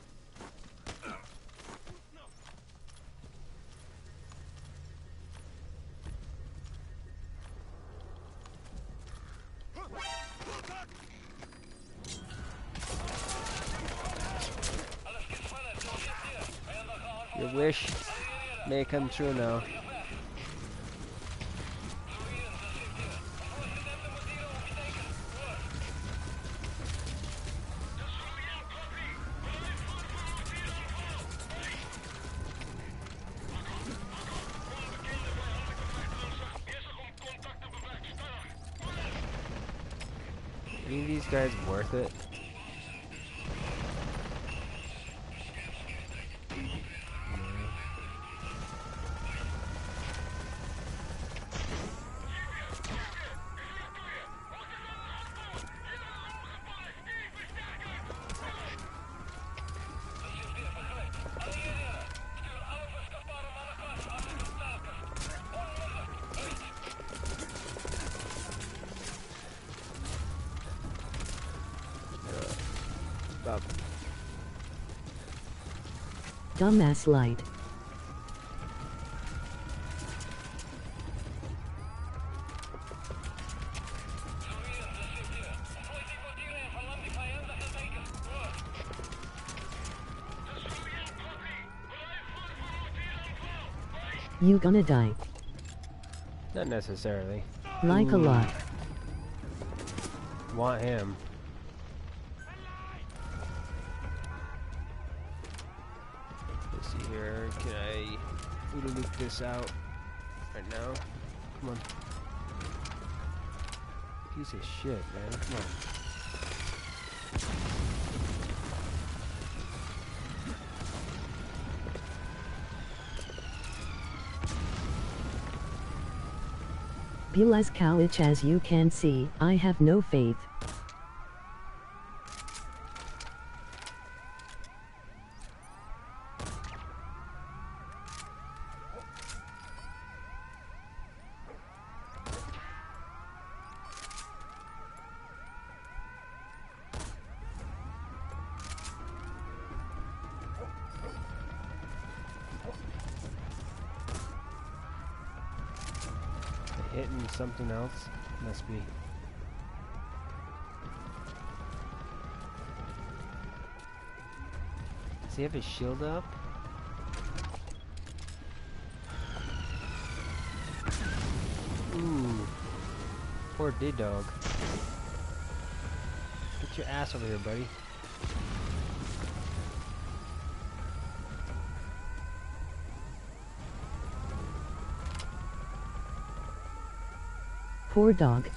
S2: Your wish may come true now. Any of these guys worth it? Stop.
S3: Dumbass light. You gonna die.
S2: Not necessarily.
S3: Like a lot.
S2: Want him. Let's see here. Can I loot this out right now? Come on. Piece of shit, man. Come on.
S3: Be as cowich as you can see, I have no faith.
S2: Hitting something else? Must be. Does he have his shield up? Ooh. Poor D-Dog. Get your ass over here, buddy.
S3: Poor dog.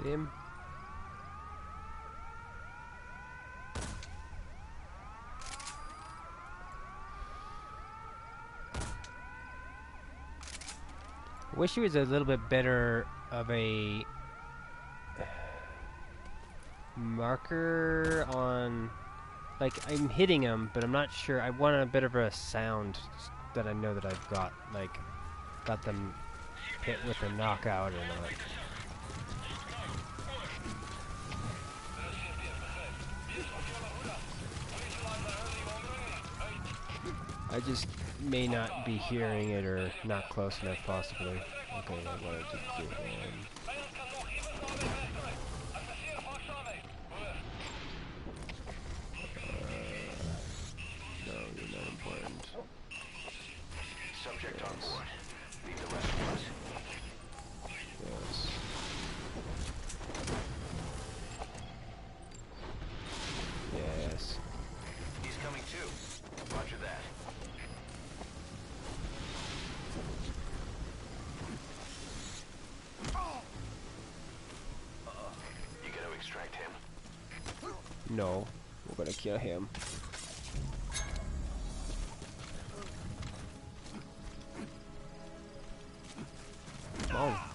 S2: Him. I wish he was a little bit better of a marker on, like, I'm hitting him, but I'm not sure. I want a bit of a sound that I know that I've got, like, got them hit with a knockout or not. I just may not be hearing it or not close enough, possibly. Okay, I wanted to get one. No, you're not important.
S1: Subject on board. Leave the rest of us.
S2: No, we're gonna kill him. Oh.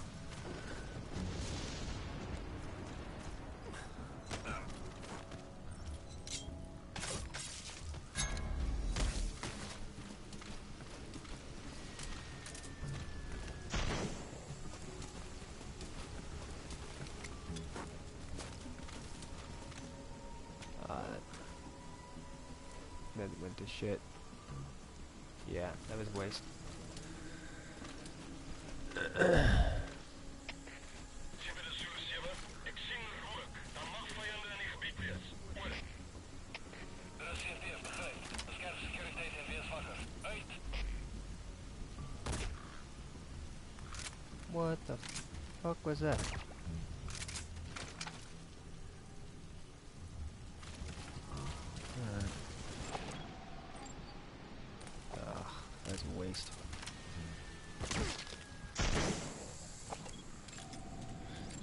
S2: That went to shit. Yeah, that was a waste. What the fuck was that? Ugh, that's a waste.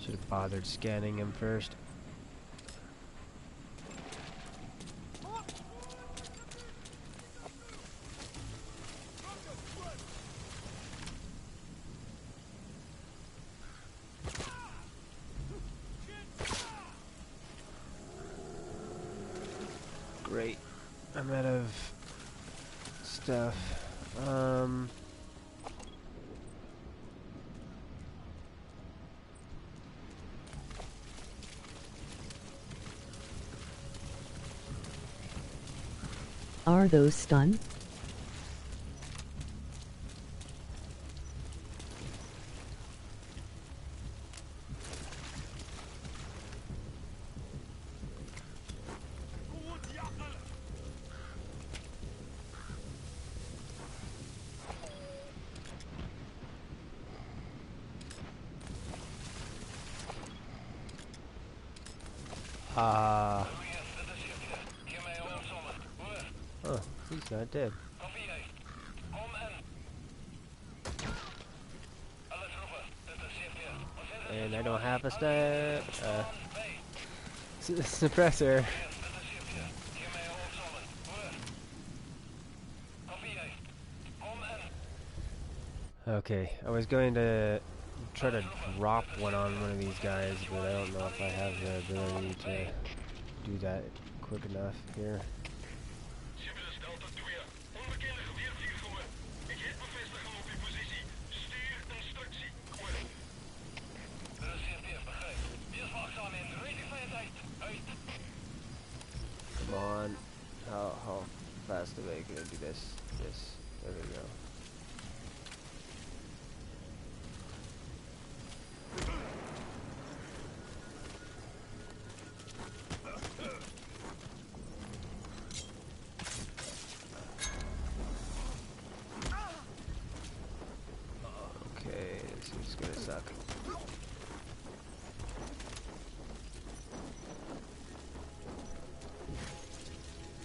S2: Should have bothered scanning him first. Great. I'm out of stuff.
S3: Are those stun?
S2: Oh, he's not dead. And I don't have a suppressor. Okay, I was going to try to drop one on one of these guys, but I don't know if I have the ability to do that quick enough here. Come on. How fast am I gonna do this? There we go. Okay, this is gonna suck.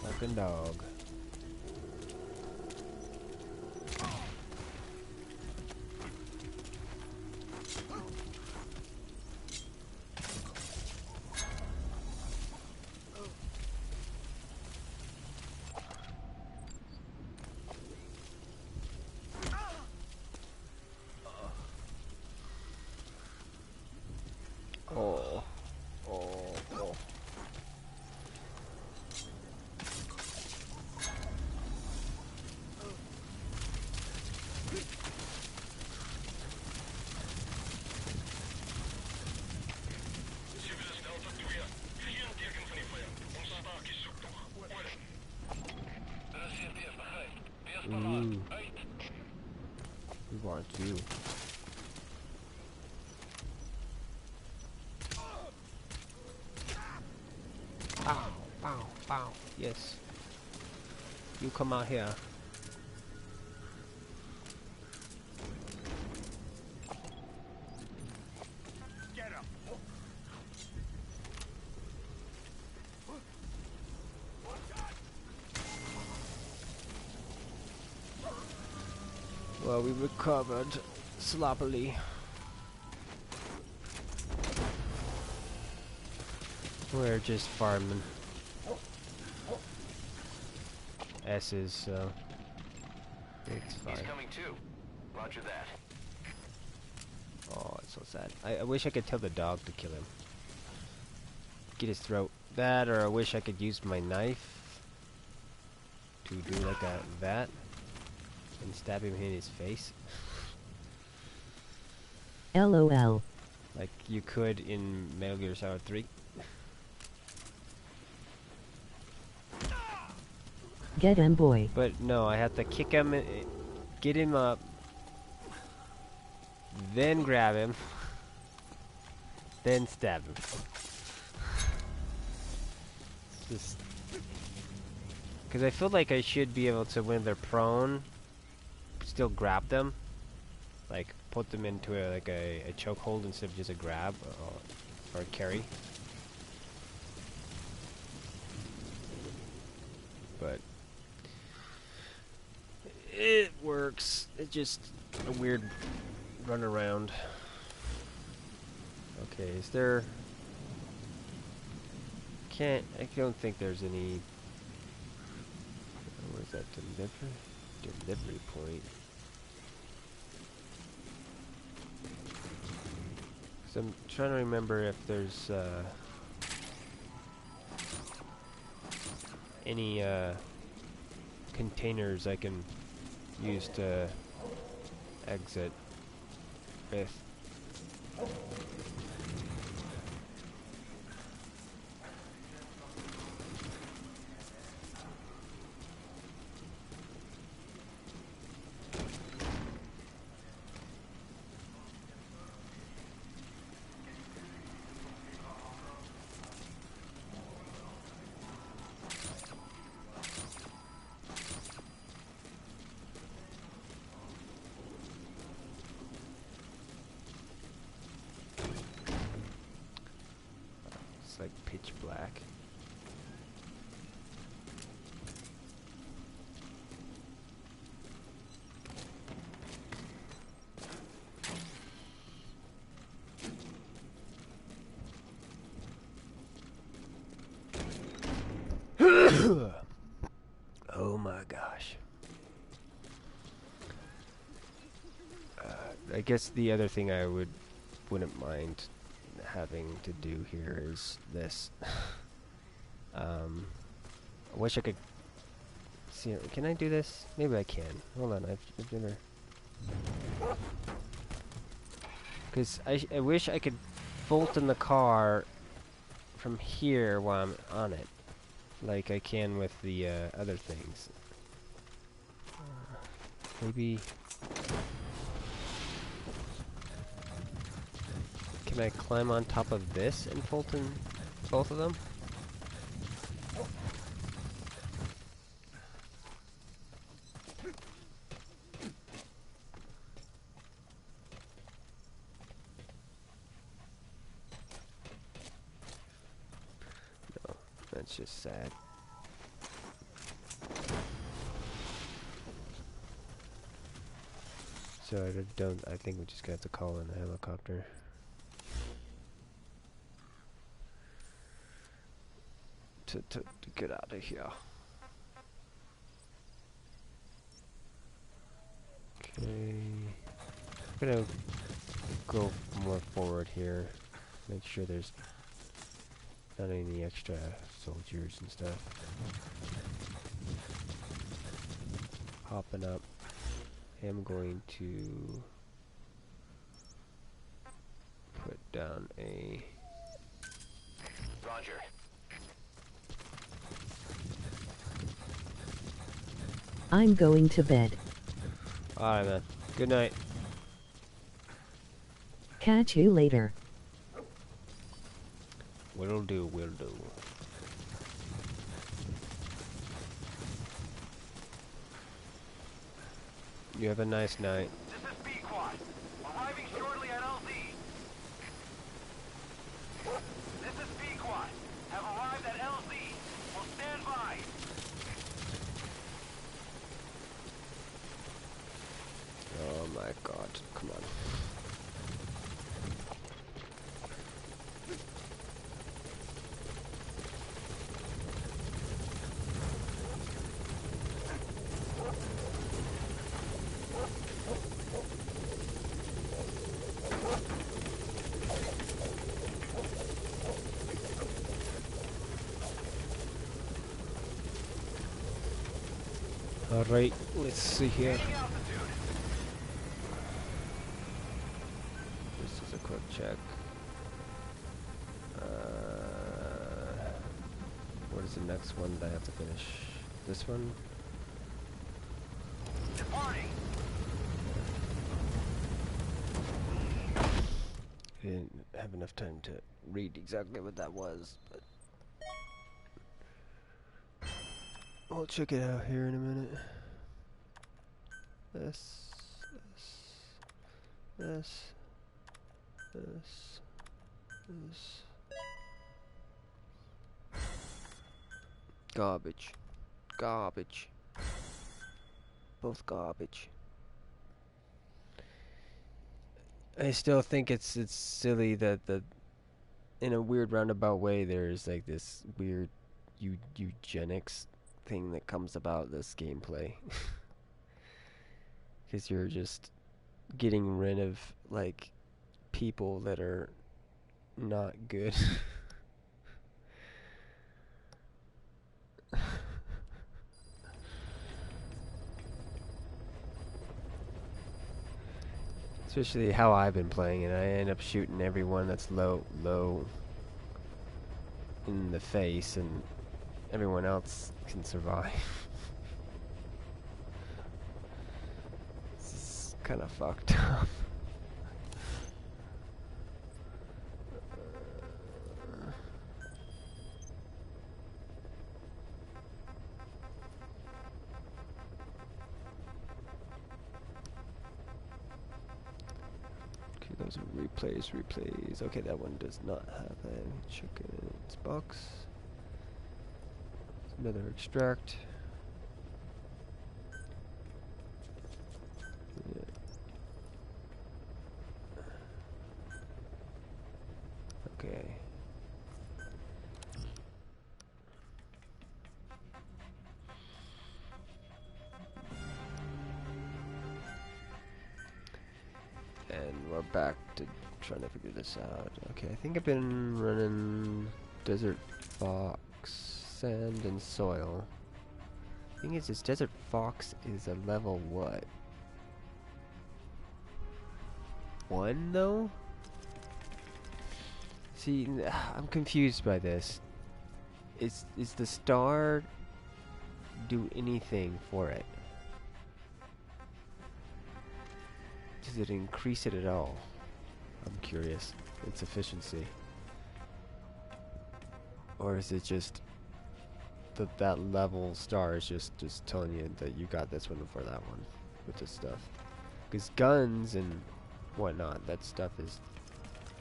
S2: Fucking dog. Oh. Ooh. We want you. Bow, bow, bow. Yes. You come out here. Well, we recovered sloppily. We're just farming. S's, so it's fine.
S1: He's coming too. Roger that.
S2: Oh, it's so sad. I wish I could tell the dog to kill him. Get his throat. That, or I wish I could use my knife to do like that and stab him in his face.
S3: LOL.
S2: Like you could in Metal Gear Solid 3.
S3: Get him, boy.
S2: But no, I have to kick him, get him up, then grab him, then stab him. Just because I feel like I should be able to, when they're prone, still grab them, like put them into a chokehold instead of just a grab or a carry. But it works. It's just a weird run around. Okay, is there? I don't think there's any. Where's that delivery point? So I'm trying to remember if there's any containers I can use to exit with. Like pitch black. Oh my gosh. I guess the other thing I wouldn't mind having to do here is this. I wish I could see. Can I do this? Maybe I can. Hold on, I've never. Because I wish I could bolt in the car from here while I'm on it, like I can with the other things. Maybe. Can I climb on top of this and Fulton both of them? No, that's just sad. So I think we just got to call in a helicopter. To get out of here. Okay. I'm gonna go more forward here. Make sure there's not any extra soldiers and stuff. Hopping up. I'm going to put down a.
S1: Roger.
S3: I'm going to bed.
S2: Alright, man. Good night.
S3: Catch you later.
S2: Will do, will do. You have a nice night.
S1: This is B-Quad. Arriving shortly at LZ. This is B-Quad. Have arrived at LZ. Will stand by.
S2: Oh my god, come on. Alright, let's see here. This is a quick check. What is the next one that I have to finish? This one? I didn't have enough time to read exactly what that was, but I'll check it out here in a minute. This. Garbage. Garbage. Both garbage. I still think it's silly that in a weird roundabout way there's like this weird eugenics thing that comes about this gameplay. Because you're just getting rid of like people that are not good. Especially how I've been playing it. I end up shooting everyone that's low in the face, and everyone else can survive. This is kind of fucked up. Those are replays. Okay, that one does not have a chicken in its box. Another extract. Yeah. Okay. And we're back to trying to figure this out. Okay, I think I've been running Desert Fox, Sand, and Soil. Thing is, this Desert Fox is a level what? 1 though? See, I'm confused by this. Is the star do anything for it? Does it increase it at all? I'm curious. Its efficiency. Or is it just that level star is just telling you that you got this one before that one with this stuff? Because guns and whatnot, that stuff is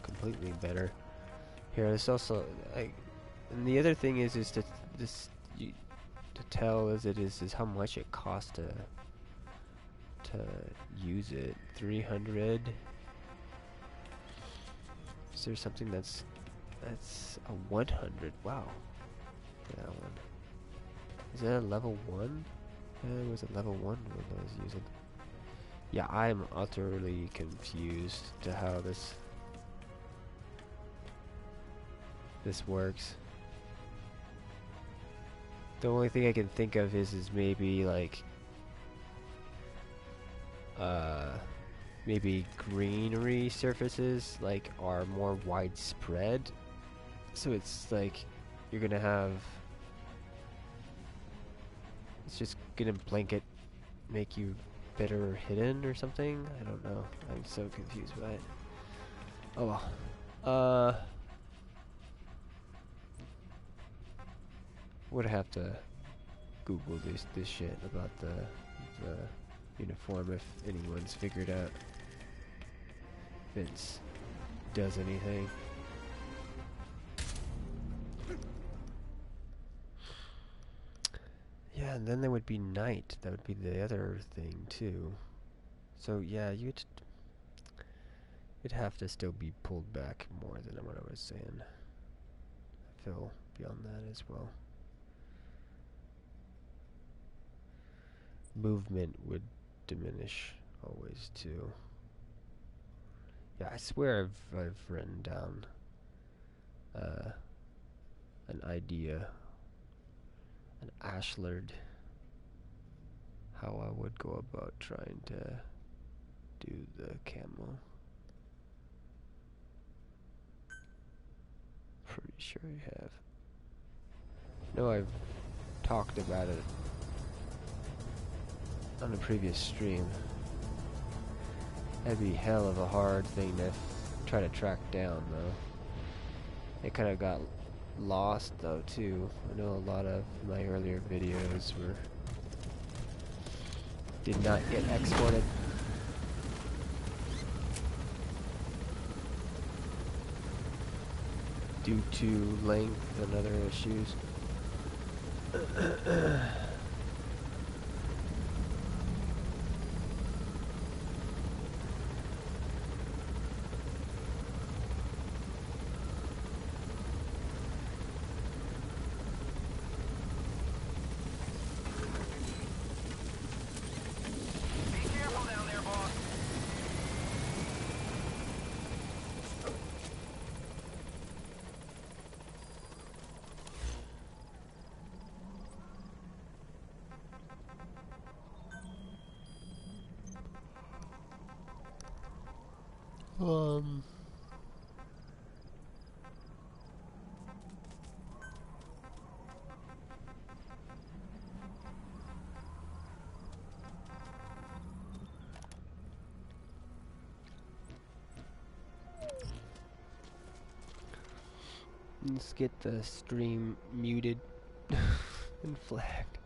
S2: completely better. Here, there's also and the other thing is to tell as it is how much it costs to use it. 300. Is there something that's a 100? Wow. That one. Is that a level 1? It was a level 1 when I was using. Yeah, I'm utterly confused to how this works. The only thing I can think of is maybe like maybe greenery surfaces like are more widespread, so it's like you're gonna have, it's just gonna blanket make you better hidden or something. I don't know, I'm so confused by it. Oh well. Would have to Google this shit about the uniform if anyone's figured out if it does anything. Yeah, and then there would be night. That would be the other thing too. So yeah, you'd have to still be pulled back more than what I was saying. I feel beyond that as well. Movement would diminish always too. Yeah, I swear I've written down an idea, an ASHLER how I would go about trying to do the camo. Pretty sure I have. No, I've talked about it on a previous stream. That'd be hell of a hard thing to try to track down, though. It kind of got lost, though, too. I know a lot of my earlier videos did not get exported. Due to length and other issues. Let's get the stream muted and flagged.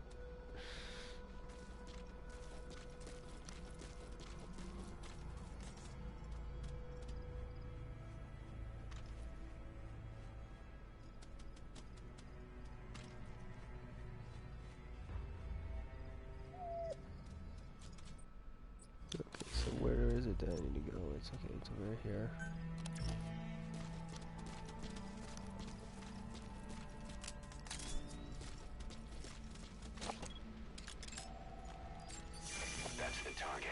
S2: Okay, so where is it that I need to go? It's okay, it's over here.
S1: That's the target.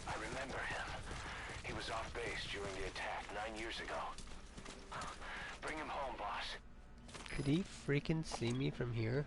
S1: I remember him. He was off base during the attack 9 years ago. Bring him home, boss.
S2: Could he freaking see me from here?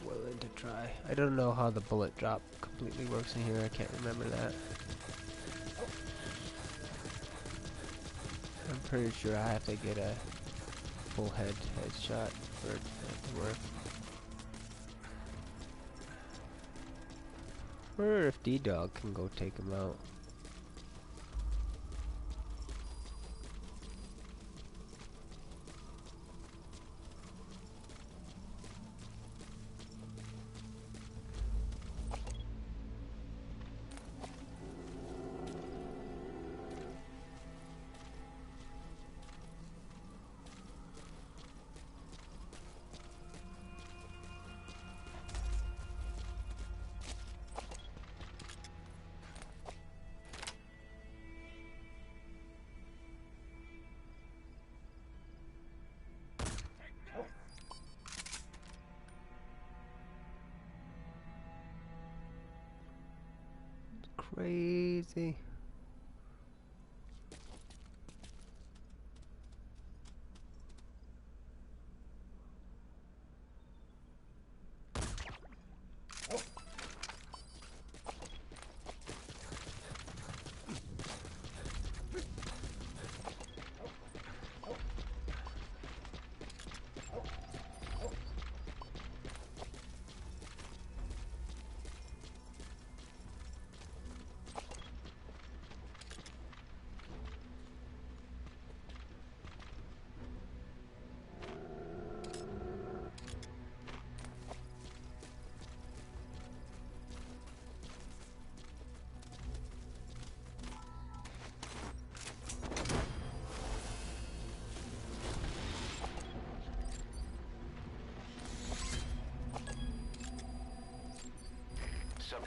S2: Willing to try. I don't know how the bullet drop completely works in here. I can't remember that. I'm pretty sure I have to get a full headshot for it to work. I wonder if D-Dog can go take him out. Crazy.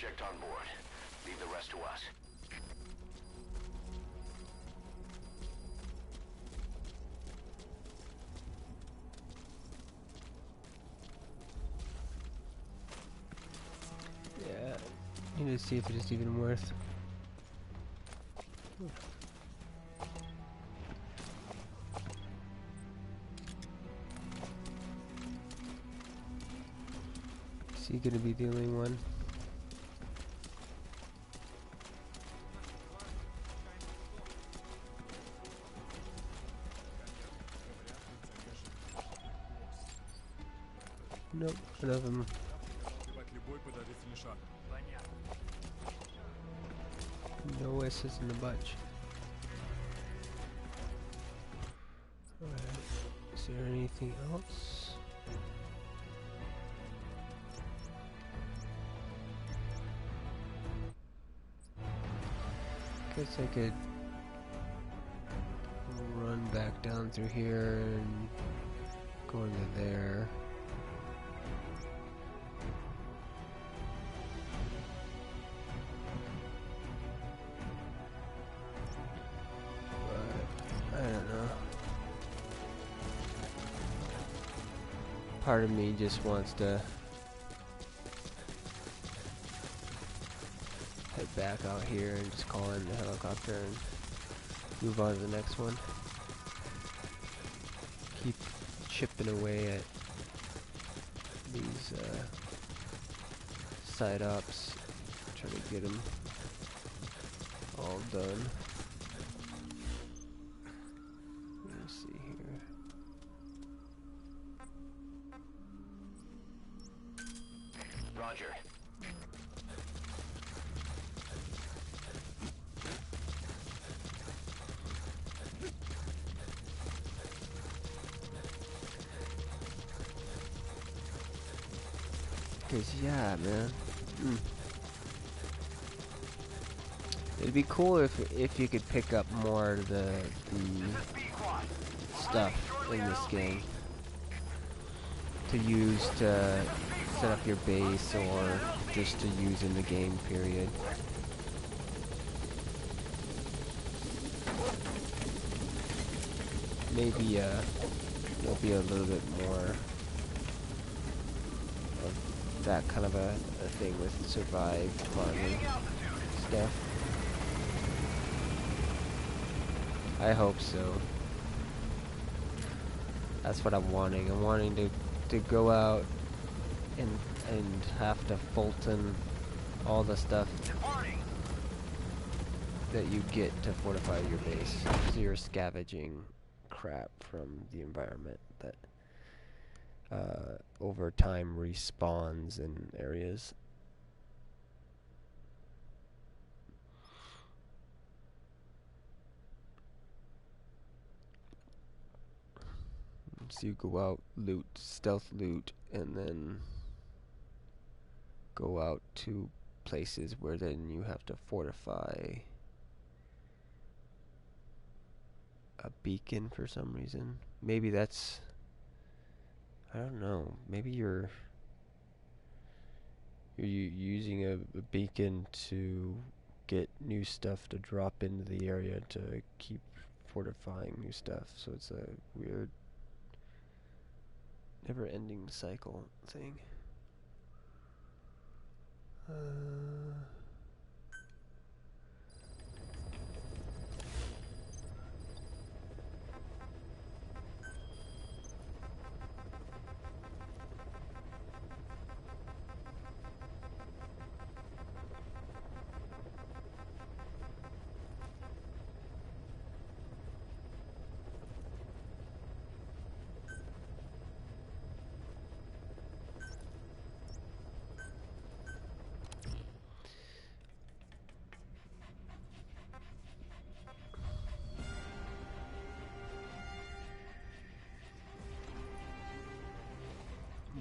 S1: subject on board. Leave the rest to us.
S2: Yeah, need to see if it is even worth. Is he gonna be the only one? Nope, none of them.
S5: Любой подозрительный шаг.
S2: No S's in the bunch. Alright, is there anything else? Guess I could run back down through here and go into there. But I don't know. Part of me just wants to head back out here and just call in the helicopter and move on to the next one. Keep chipping away at these side ups, try to get them all done. Let me see here.
S1: Roger.
S2: Cause yeah, man. It'd be cool if you could pick up more of the stuff in this game to use to set up your base or just to use in the game, period. Maybe there'll be a little bit more of that kind of a thing with survive farming stuff. I hope so. That's what I'm wanting. I'm wanting to go out and have to Fulton all the stuff that you get to fortify your base. So you're scavenging crap from the environment that over time respawns in areas. So you go out, loot, stealth loot, and then go out to places where then you have to fortify a beacon for some reason. Maybe that's, I don't know, maybe you're using a beacon to get new stuff to drop into the area to keep fortifying new stuff. So it's a weird never-ending cycle thing.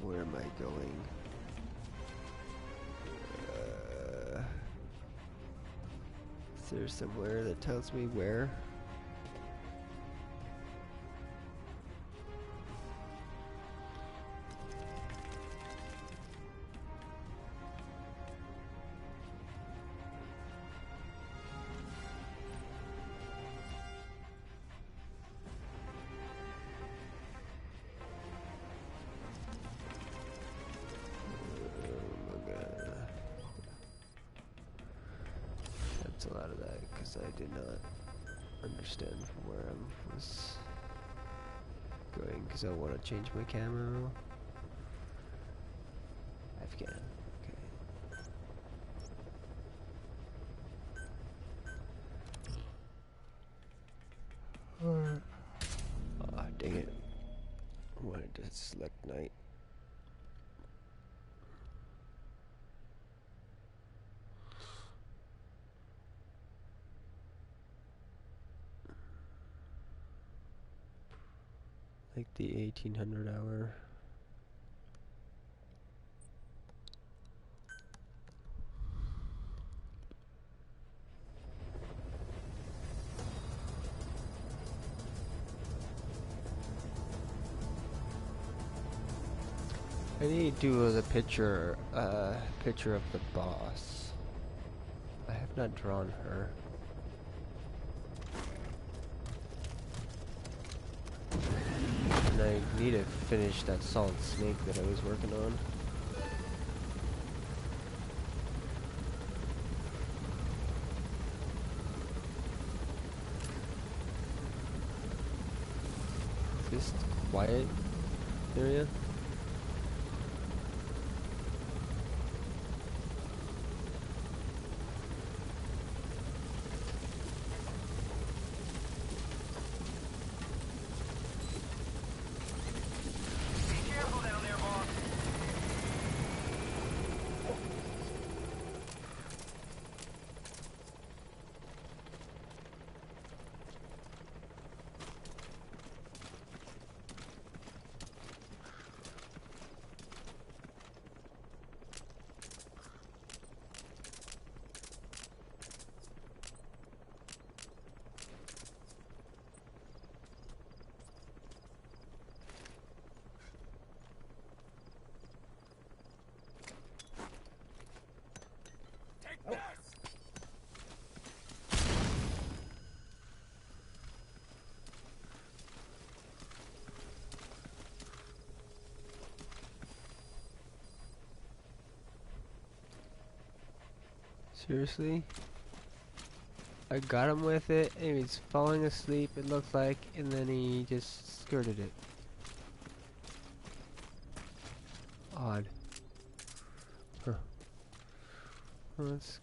S2: Where am I going? Is there somewhere that tells me where? cancel out of that because I did not understand where I was going because I want to change my camo. Afghan. Okay. Ah, dang it. I wanted to select night. Like the 1800 hour. I need to do the picture of the boss. I have not drawn her. And I need to finish that solid snake that I was working on. Is this quiet area? Seriously? I got him with it, and he's falling asleep, it looks like, and then he just skirted it. Odd. Huh. Well, it's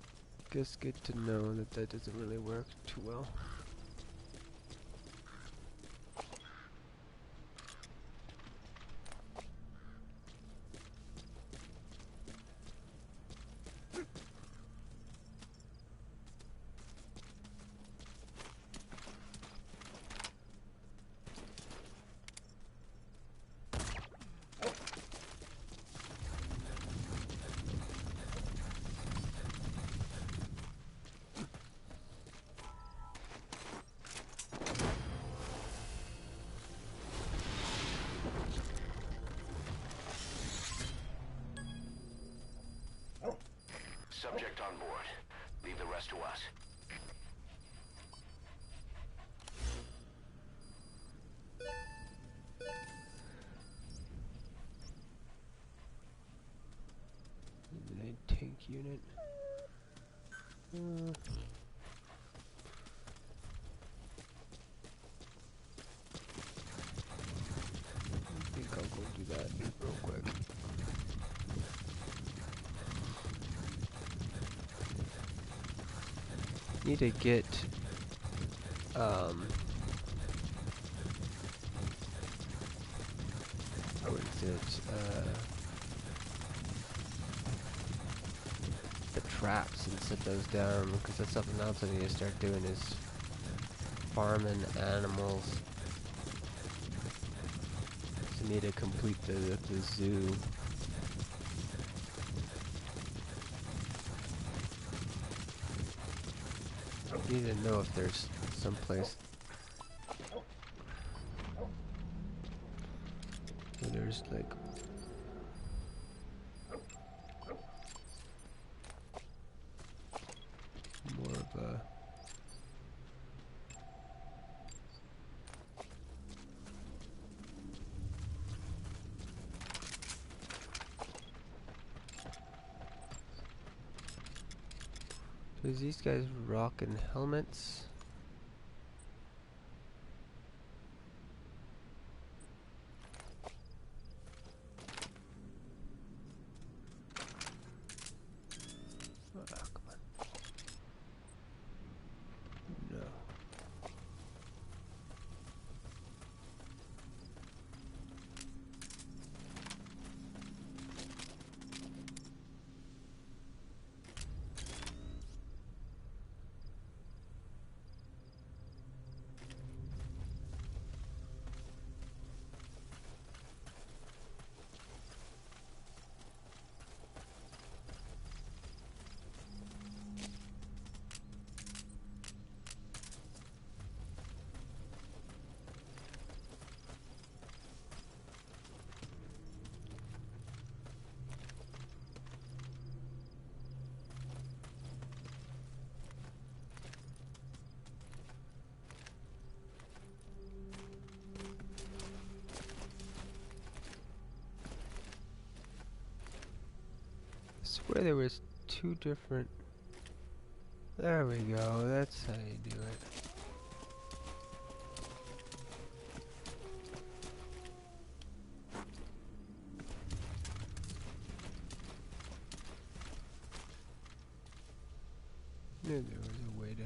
S2: just good to know that that doesn't really work too well.
S1: Subject on board. Leave the rest to us.
S2: The tank unit. I think I'll go do that real quick. Need to get what is it? The traps and set those down because that's something else I need to start doing is farming animals. So I need to complete the zoo. I need to know if there's some place where there's like more of a Is these guys rocking helmets? Oh, come on. No. I swear there was two different... There we go, that's how you do it. Knew there was a way to...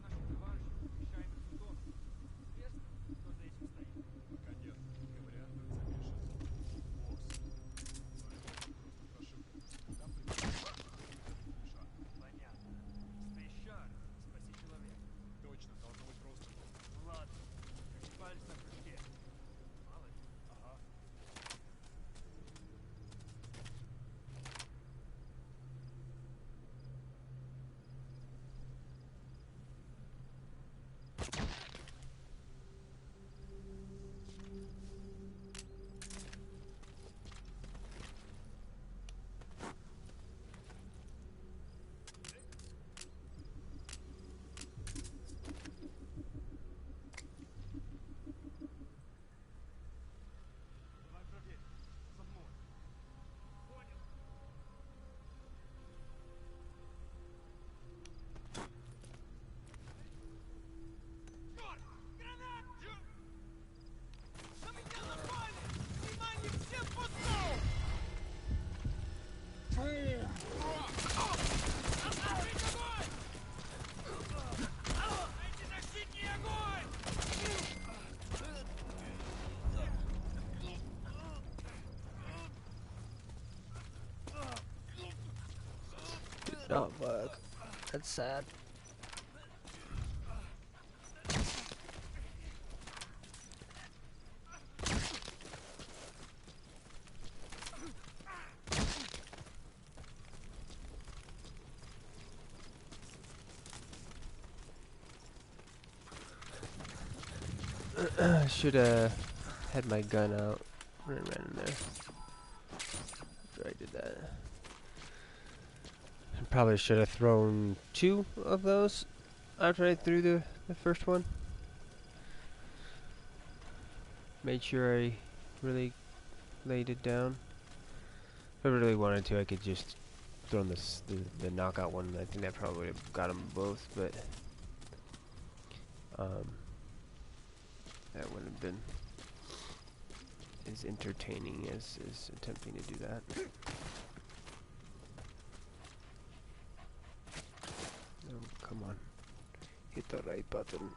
S6: Нашим товарищам посвящаем эту зону. Известно, кто за этим стоит?
S5: Пока нет. Говорят, мы замешаны. Босс. Но это просто прошивка. Там мешат.
S6: Понятно. Спейшар, спаси человека.
S5: Точно, должно быть просто.
S6: Ладно, как палец на крючке. Мало ли.
S5: Ага.
S6: Давай проверим. За мной. Понял. Черт! Гранат! На меня напали! Внимание всем постов! Открыть огонь! Антизащитный огонь!
S2: Oh, fuck. That's sad. Should have had my gun out when I ran in there. After I did that. I probably should have thrown 2 of those after I threw the first one. Made sure I really laid it down. If I really wanted to, I could just throw in the knockout one. I think that probably would have got them both, but that wouldn't have been as entertaining as attempting to do that. Oh, come on. Hit the right button.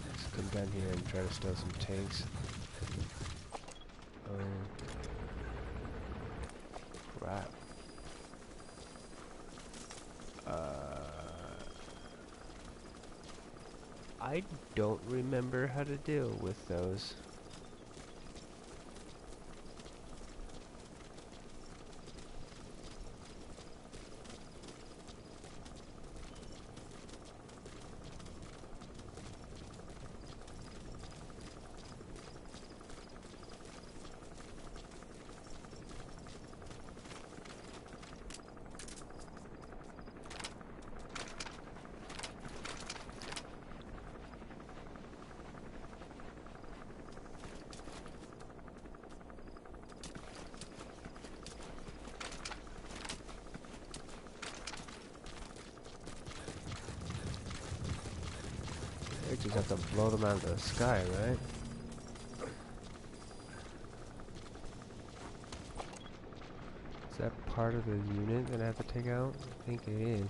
S2: Let's come down here and try to steal some tanks. Oh. Crap. I don't remember how to deal with those. I just have to blow them out of the sky, right? Is that part of the unit that I have to take out? I think it is.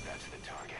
S1: That's the target.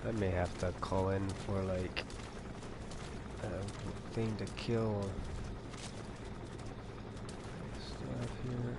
S2: I may have to call in for like a thing to kill stuff here.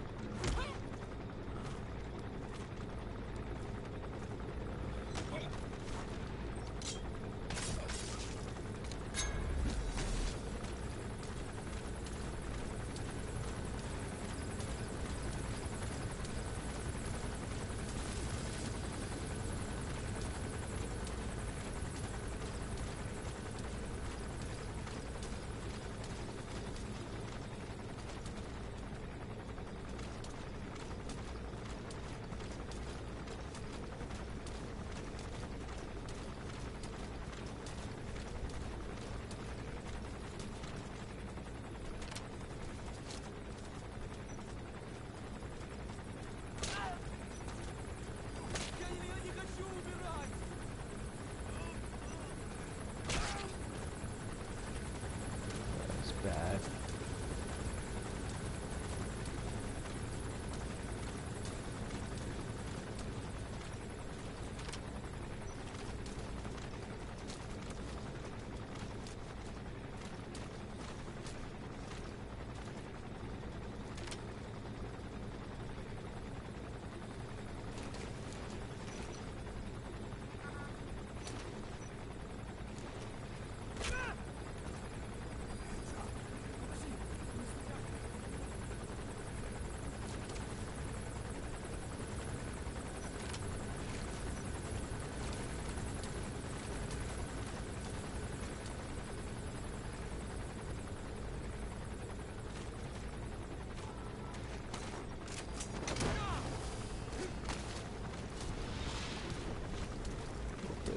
S6: Я ее не хочу убирать!
S2: That's bad.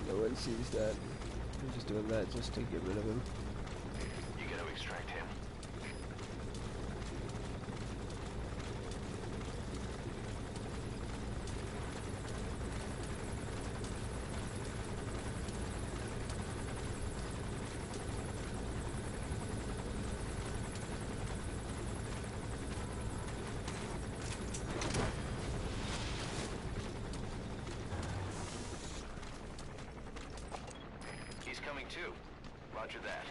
S2: No one sees that. I'm just doing that just to get rid of him.
S1: You gotta extract him. too. Roger that.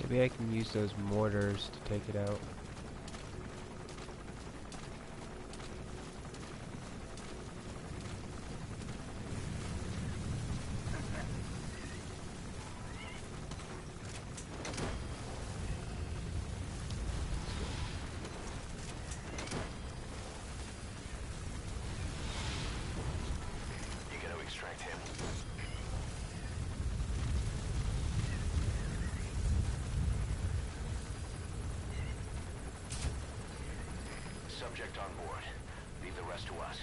S2: Maybe I can use those mortars to take it out.
S1: You gotta extract him. Subject on board. Leave the rest to us.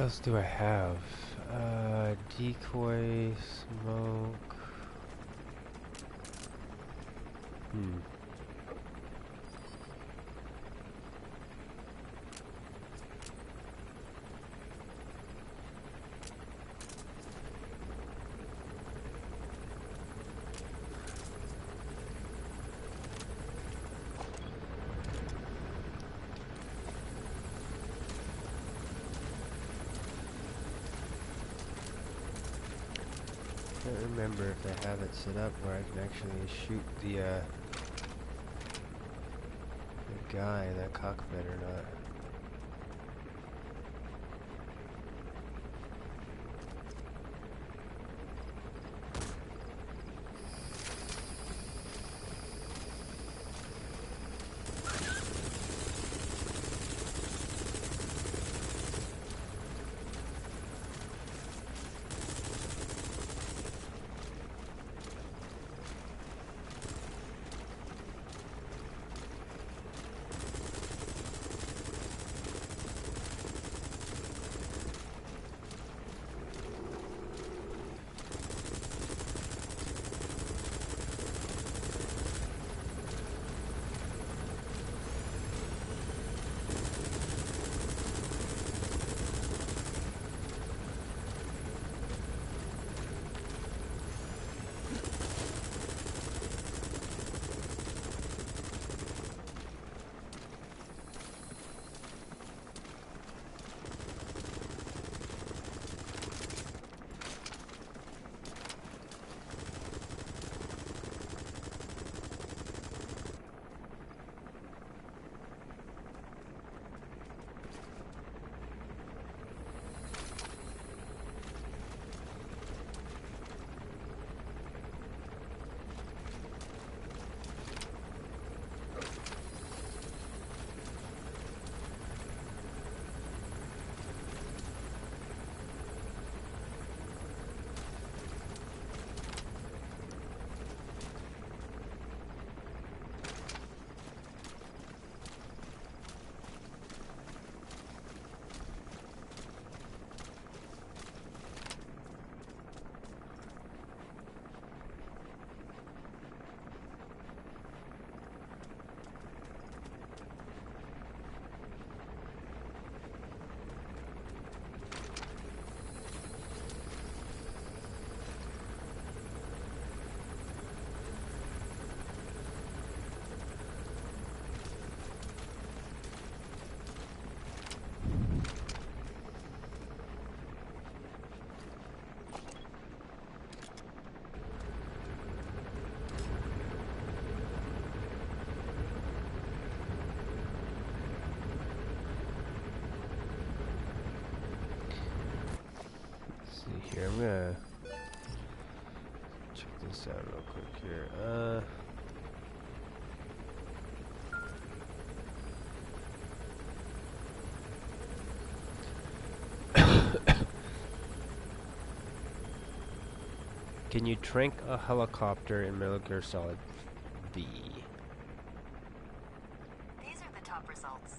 S2: else do I have? Decoy, smoke. I don't remember if they have it set up where I can actually shoot the guy in that cockpit or not. Here, I'm gonna check this out real quick here. Can you trank a helicopter in Metal Gear Solid V?
S7: These are the top results.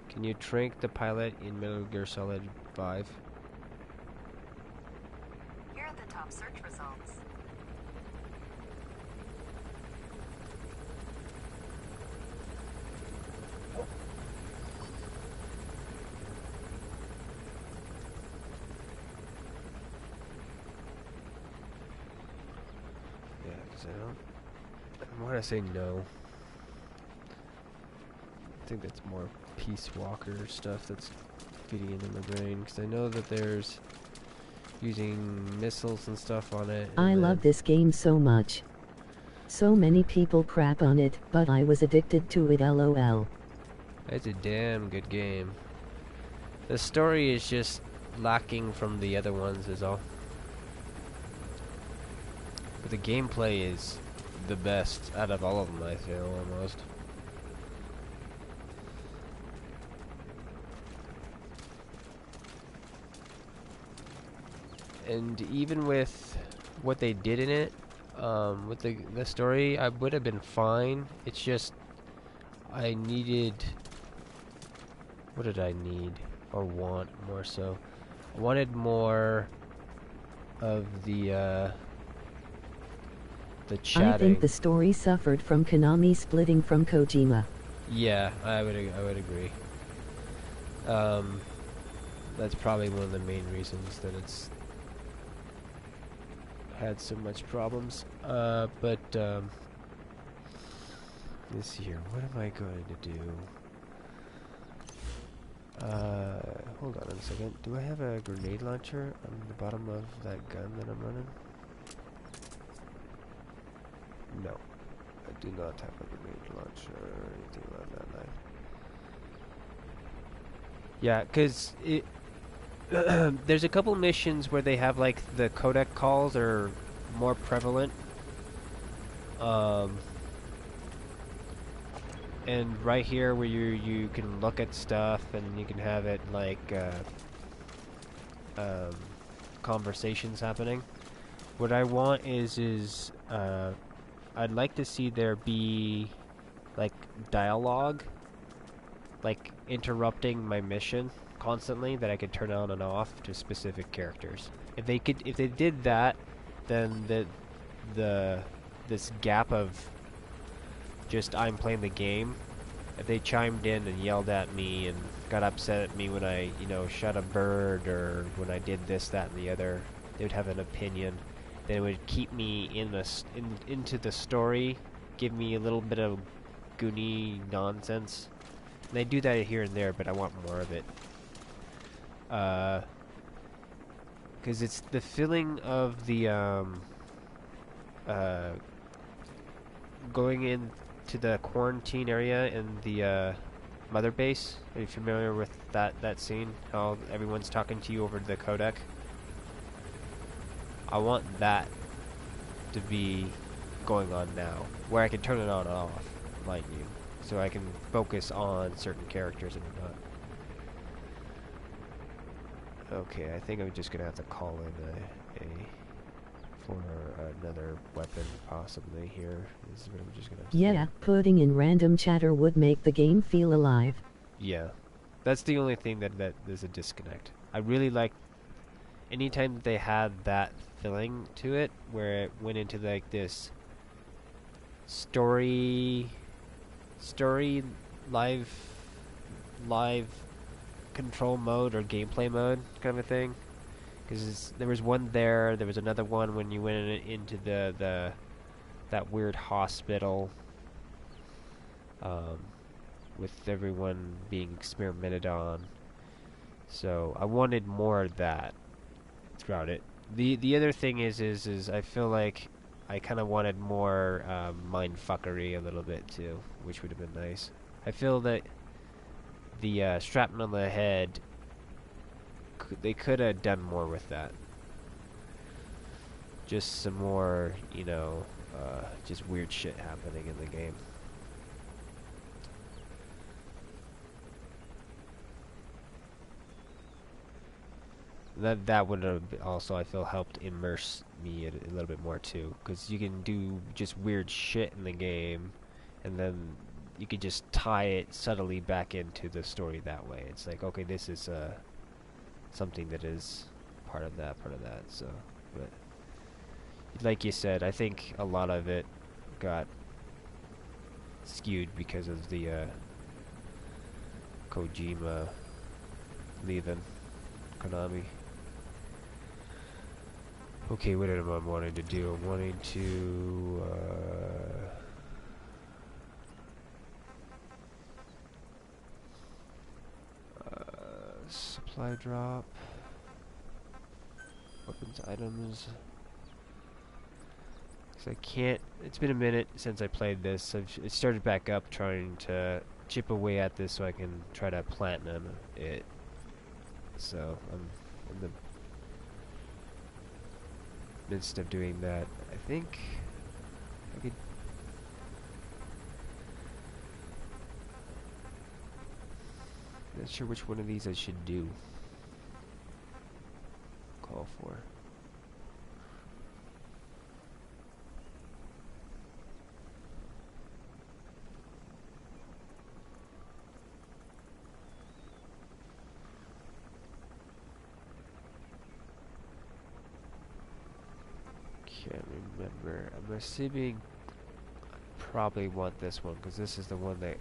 S2: Can you trank the pilot in Metal Gear Solid 5?
S7: Here are the top search results.
S2: Yeah, because I want to say no. I think that's more Peace Walker stuff that's feeding into my brain, because I know that there's using missiles and stuff on it.
S3: I love this game so much. So many people crap on it, but I was addicted to it, lol.
S2: It's a damn good game. The story is just lacking from the other ones is all. But the gameplay is the best out of all of them, I feel, almost. And even with what they did in it, with the story, I would have been fine. It's just I needed. What did I need or want more so? I wanted more of the chatting.
S3: I think the story suffered from Konami splitting from Kojima.
S2: Yeah, I would agree. That's probably one of the main reasons that it's had so much problems. But let's see here. What am I going to do? Hold on a second. Do I have a grenade launcher on the bottom of that gun that I'm running? No. I do not have a grenade launcher or anything along that line. Yeah, because it... there's a couple missions where they have, like, the codec calls are more prevalent. And right here where you can look at stuff and you can have it like conversations happening. What I want is I'd like to see there be like dialogue, like interrupting my mission constantly that I could turn on and off to specific characters. If they did that, then this gap of just I'm playing the game, if they chimed in and yelled at me and got upset at me when I, shot a bird or when I did this, that, and the other, they would have an opinion. They would keep me into the story, give me a little bit of goony nonsense. And they do that here and there, but I want more of it. Because it's the feeling of the going into the quarantine area in the mother base. Are you familiar with that scene? How everyone's talking to you over the codec? I want that to be going on now, where I can turn it on and off, mind you, so I can focus on certain characters and whatnot. Okay, I think I'm just gonna have to call in for another weapon, possibly here. This is what I'm just gonna have to
S3: Yeah,
S2: do.
S3: putting in random chatter would make the game feel alive.
S2: Yeah, that's the only thing that there's a disconnect. I really like anytime that they had that feeling to it, where it went into like this story live control mode or gameplay mode kind of a thing. Because there was one there was another one when you went into that weird hospital, with everyone being experimented on. So I wanted more of that throughout it. The other thing is I feel like I kind of wanted more mindfuckery a little bit too, which would have been nice. I feel that the shrapnel on the head, they could have done more with that. Just some more, just weird shit happening in the game. That would have also, I feel, helped immerse me a little bit more too, because you can do just weird shit in the game, and then you could just tie it subtly back into the story that way. It's like, okay, this is something that is part of that. So, but like you said, I think a lot of it got skewed because of the Kojima leaving Konami. Okay, what am I wanting to do? I'm wanting to supply drop, weapons, items. So I can't. It's been a minute since I played this. It started back up, trying to chip away at this so I can try to platinum it. So I'm in the midst of doing that. I think I could. Not sure which one of these I should do. Call for. remember. I'm assuming I probably want this one because this is the one that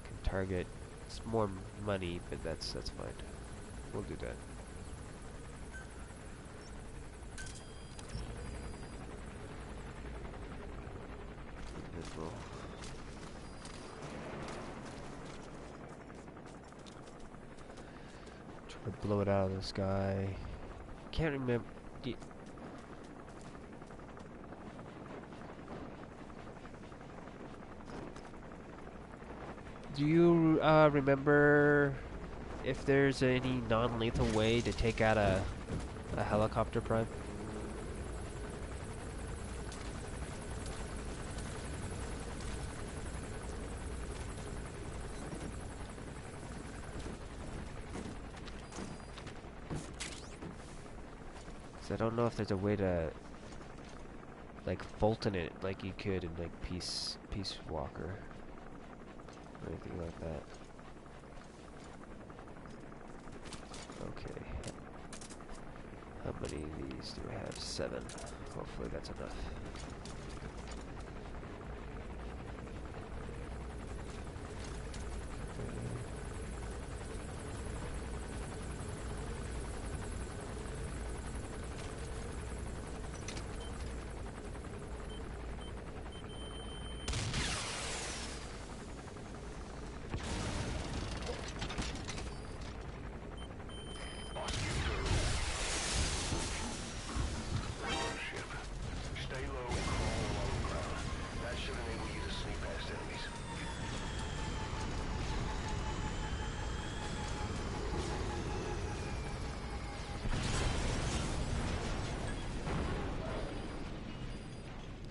S2: can target. It's more money, but that's fine. We'll do that. Invisible. Try to blow it out of the sky. Can't remember. Do you remember if there's any non-lethal way to take out a helicopter prime? I don't know if there's a way to like Fulton it like you could in like Peace Walker or anything like that. Okay. How many of these do I have? 7. Hopefully that's enough.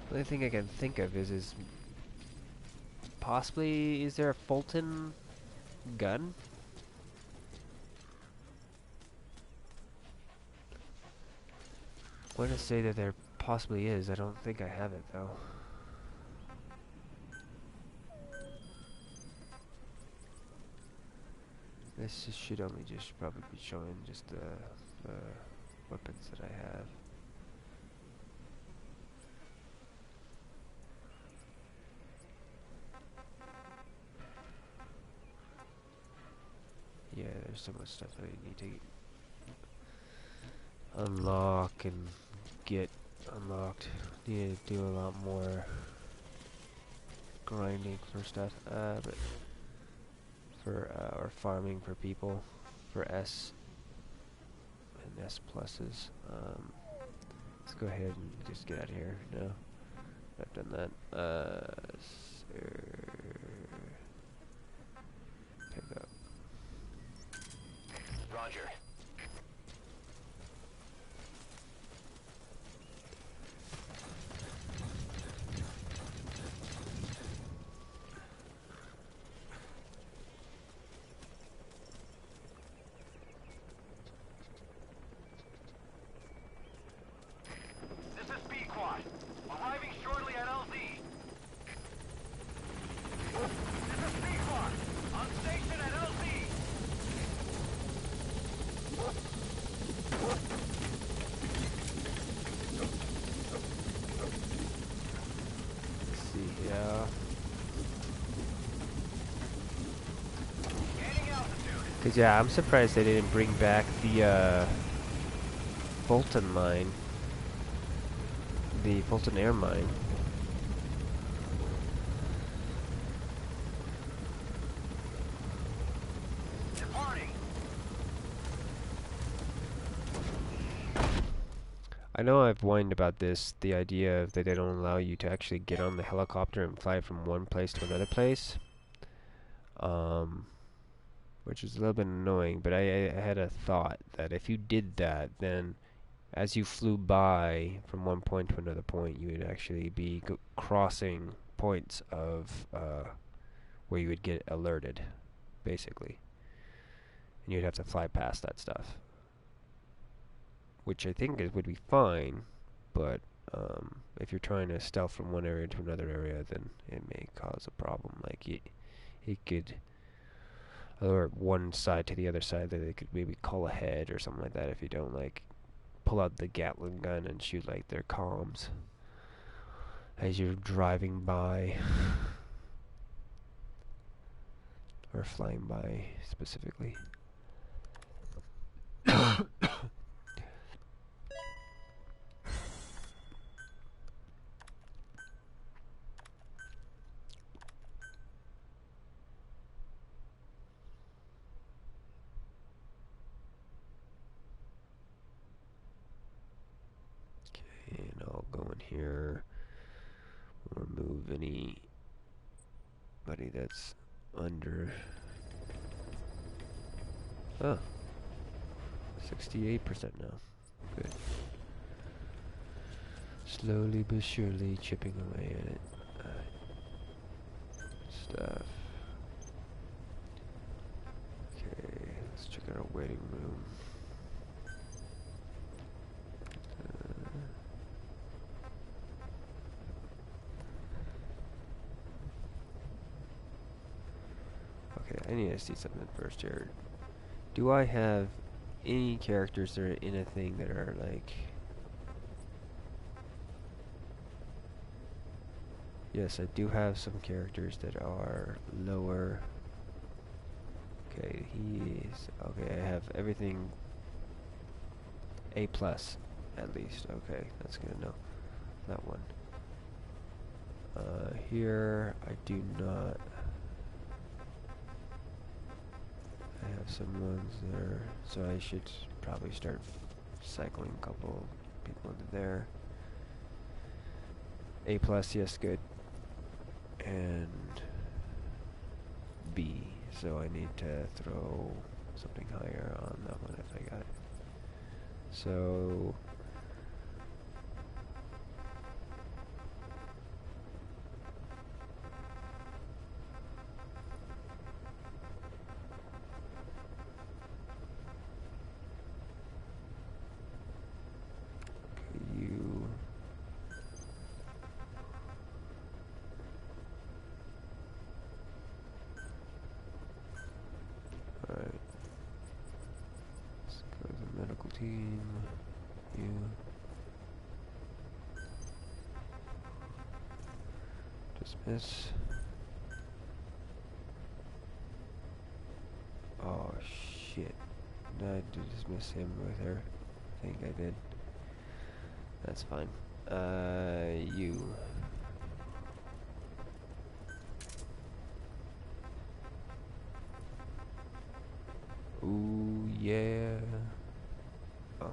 S2: The only thing I can think of is possibly, is there a Fulton gun? I want to say that there possibly is. I don't think I have it though. This should only just probably be showing just the weapons that I have. Yeah, there's so much stuff that I need to unlock and get unlocked. Need to do a lot more grinding for stuff, but for or farming for people for S and S pluses. Let's go ahead and just get out of here now. I've done that. Pick up.
S1: Roger. This is Speed Quad. Arriving shortly at LZ. This is Speed Quad. On station at LZ.
S2: Let's see here. Cause yeah, I'm surprised they didn't bring back the Fulton line, the Fulton air mine. I know I've whined about this, the idea that they don't allow you to actually get on the helicopter and fly from one place to another place. Which is a little bit annoying, but I had a thought that if you did that, then as you flew by from one point to another point, you would actually be crossing points of where you would get alerted, basically. And you'd have to fly past that stuff. Which I think would be fine, but if you're trying to stealth from one area to another area, then it may cause a problem. Like it could alert one side to the other side that they could maybe call ahead or something like that if you don't like pull out the Gatling gun and shoot like their comms as you're driving by or flying by specifically. And I'll go in here, remove anybody that's under. Oh, 68% now. Good. Slowly but surely chipping away at it. Stuff. Okay, let's check out our waiting room. Okay, I need to see something first here. Do I have any characters that are in a thing that are like... Yes, I do have some characters that are lower. Okay, he is... Okay, I have everything A+, at least. Okay, that's good to know. That one. Here, I do not... I have some ones there, so I should probably start cycling a couple people into there. A+, yes, good. And B, so I need to throw something higher on that one if I got it. So you alright. Let's go to the medical team. You dismiss. Oh shit. Did I dismiss him with her? I think I did. That's fine. You. Ooh, yeah. Oh.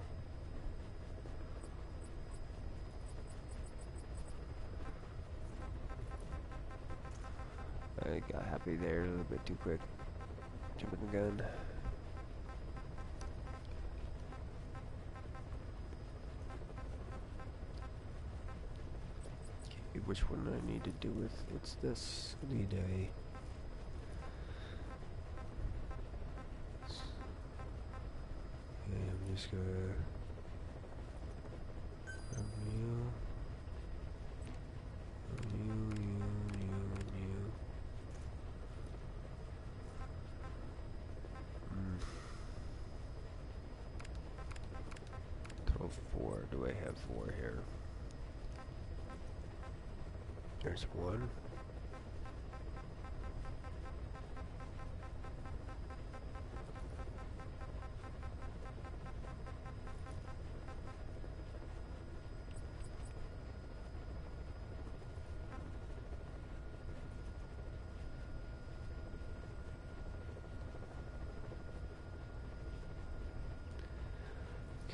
S2: I got happy there a little bit too quick. Jumping the gun. Okay, which one do I need to do with? What's this? I need a... Okay, I'm just gonna... you. Throw 4. Do I have 4 here? There's 1.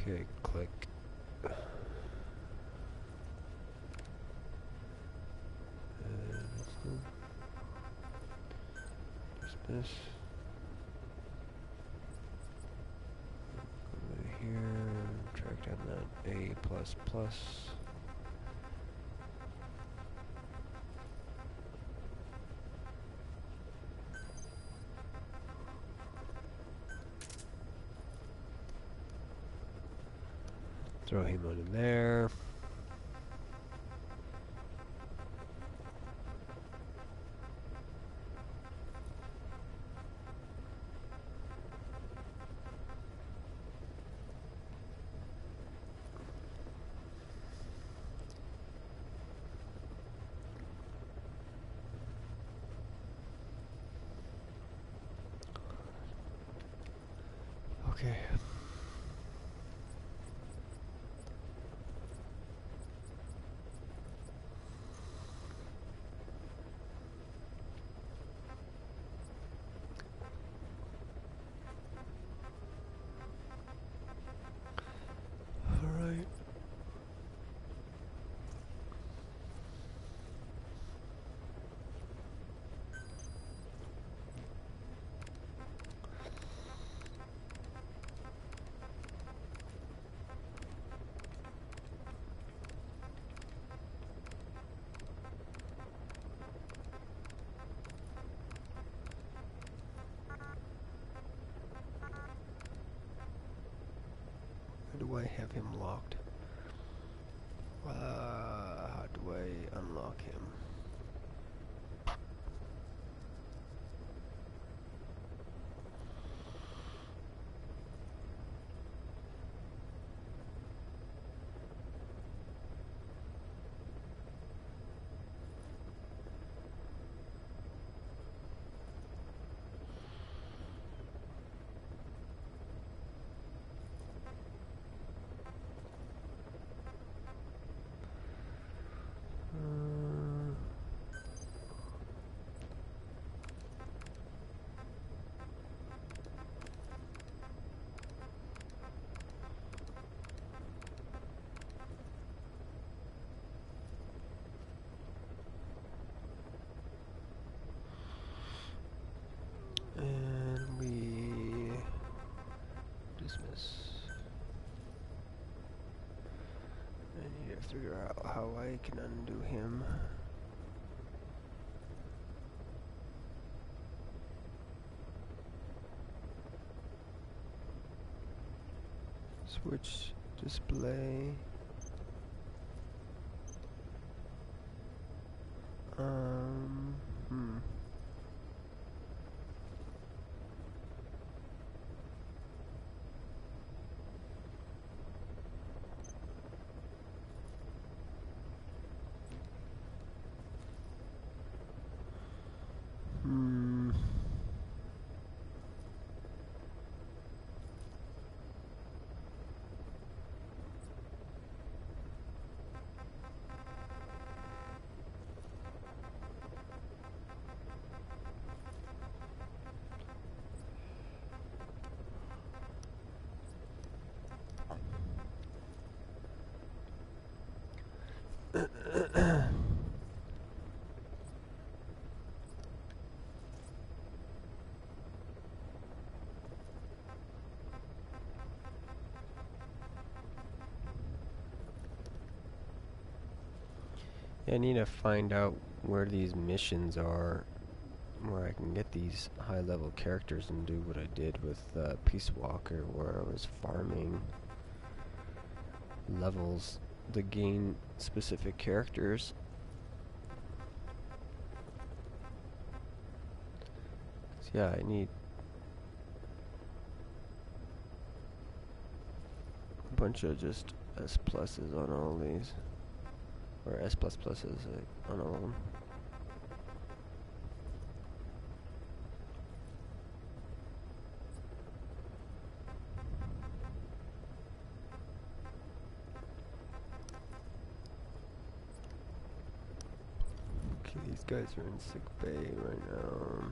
S2: Okay, click. Dismiss. Over here, track down that A++. Throw him on in there. Okay. All right. How do I have him locked? How do I unlock him? And we dismiss. I need to figure out how I can undo him. Switch display. Hmm. Hmm. I need to find out where these missions are, where I can get these high-level characters and do what I did with Peace Walker, where I was farming levels to gain specific characters. So yeah, I need a bunch of just S pluses on all these. Or S++s on all of them. Okay, these guys are in sick bay right now.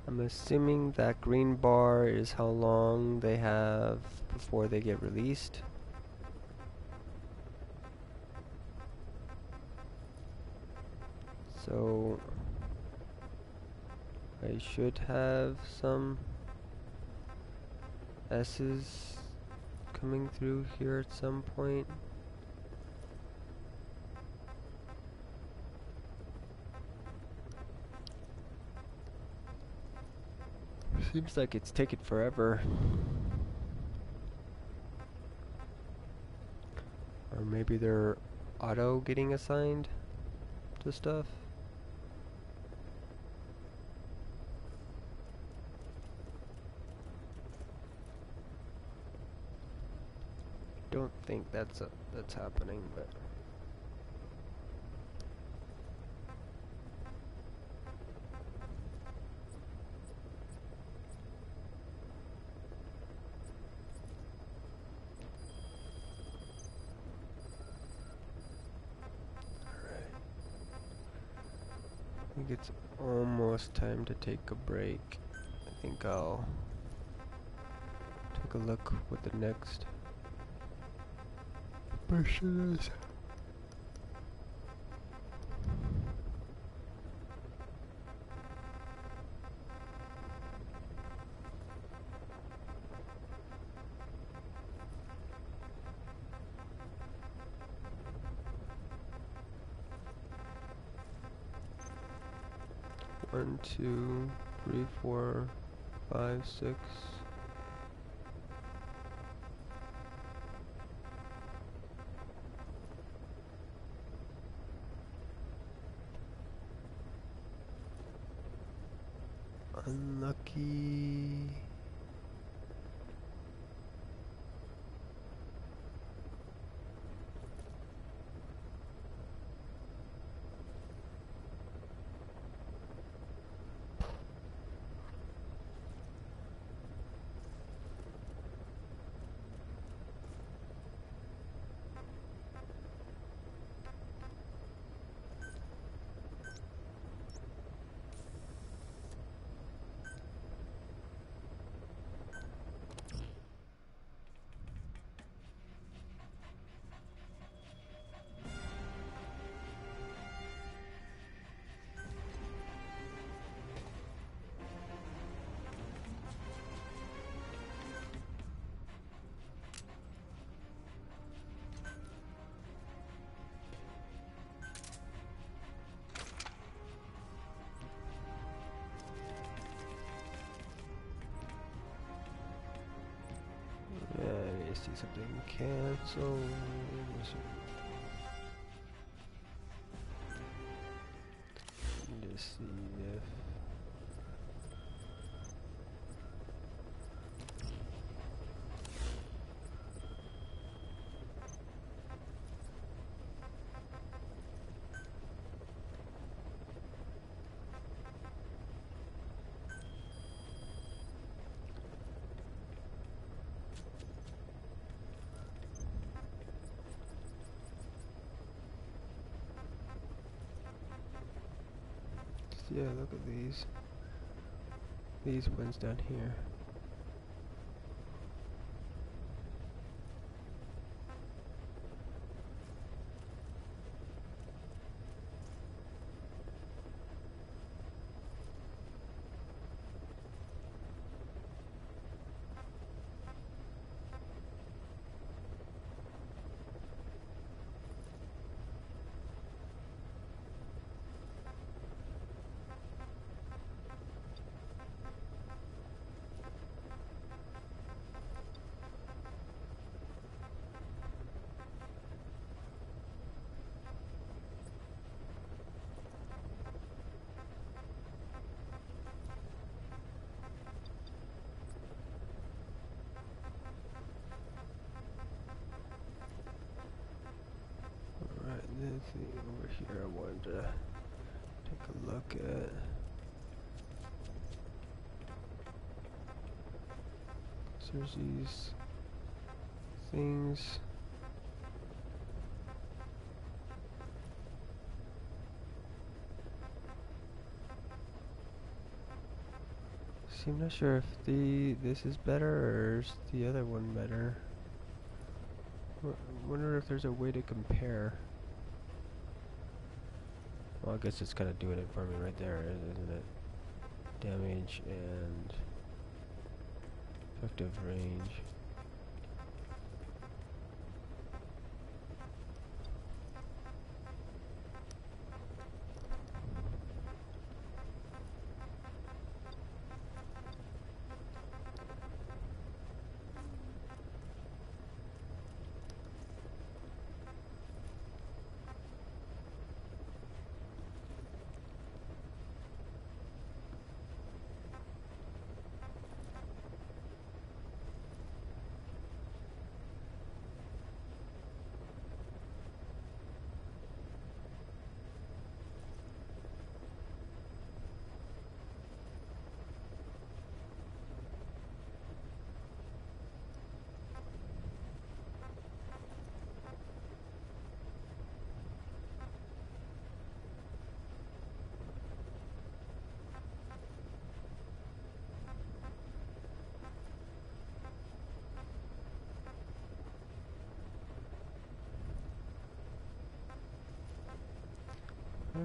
S2: I'm assuming that green bar is how long they have before they get released. So I should have some S's coming through here at some point. Seems like it's taken forever. Or maybe they're auto getting assigned to stuff. Don't think that's happening, but think it's almost time to take a break. I think I'll take a look what the next person is. One, two, three, 4, 5, 6. Unlucky. I see something cancel. Just see if yeah, look at these ones down here. This thing over here I wanted to take a look at. So there's these things. See, I'm not sure if this is better or is the other one better. I wonder if there's a way to compare. Well, I guess it's kind of doing it for me right there, isn't it? Damage and effective range.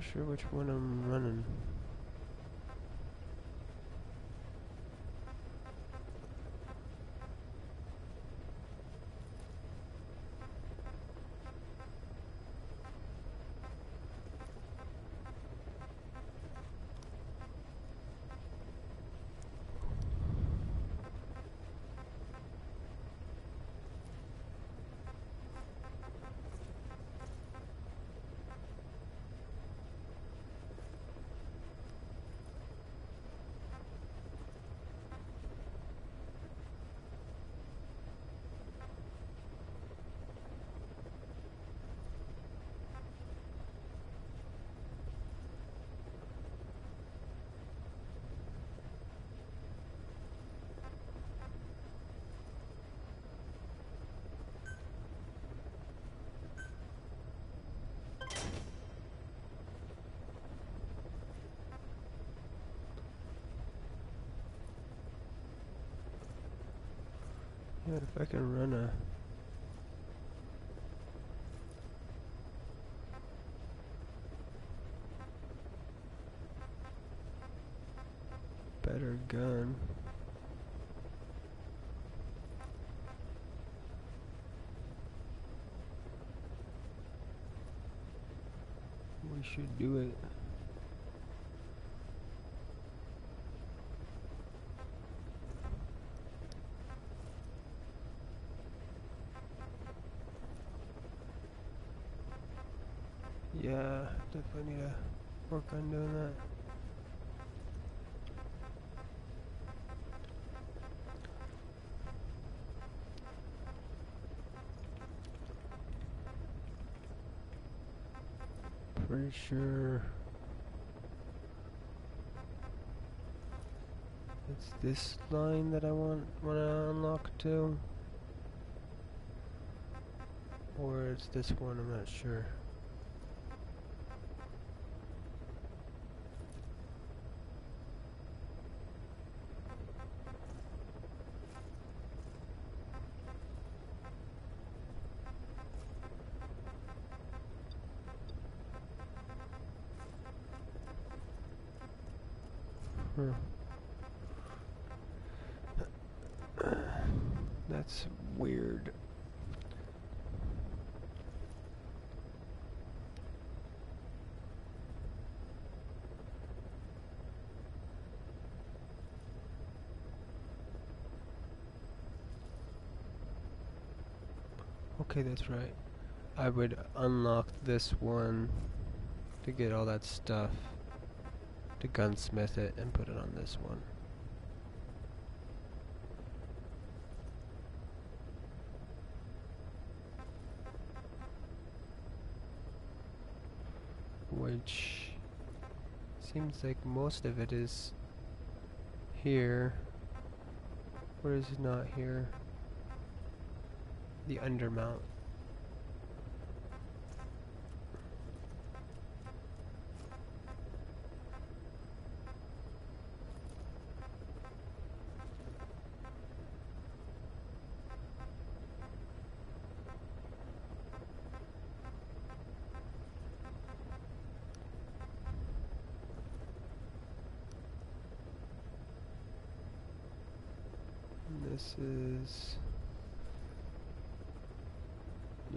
S2: not sure which one I'm running. Yeah, if I can run a better gun. We should do it. Yeah, definitely need to work on doing that. Pretty sure it's this line that I want to unlock to, or it's this one. I'm not sure. That's weird. Okay, that's right. I would unlock this one to get all that stuff, to gunsmith it and put it on this one. Which seems like most of it is here. What is not here? The undermount. This is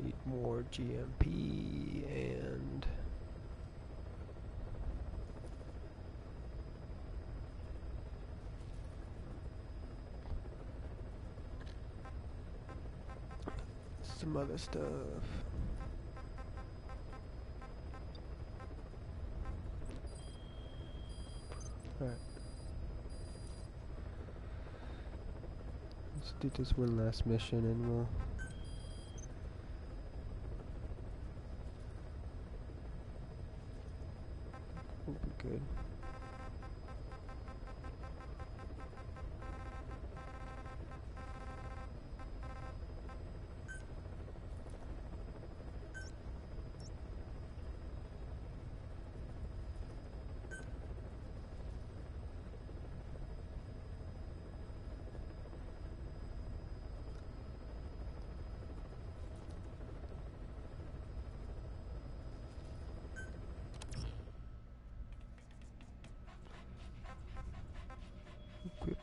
S2: need more GMP and some other stuff. Alright. Let's do this one last mission and we'll be good.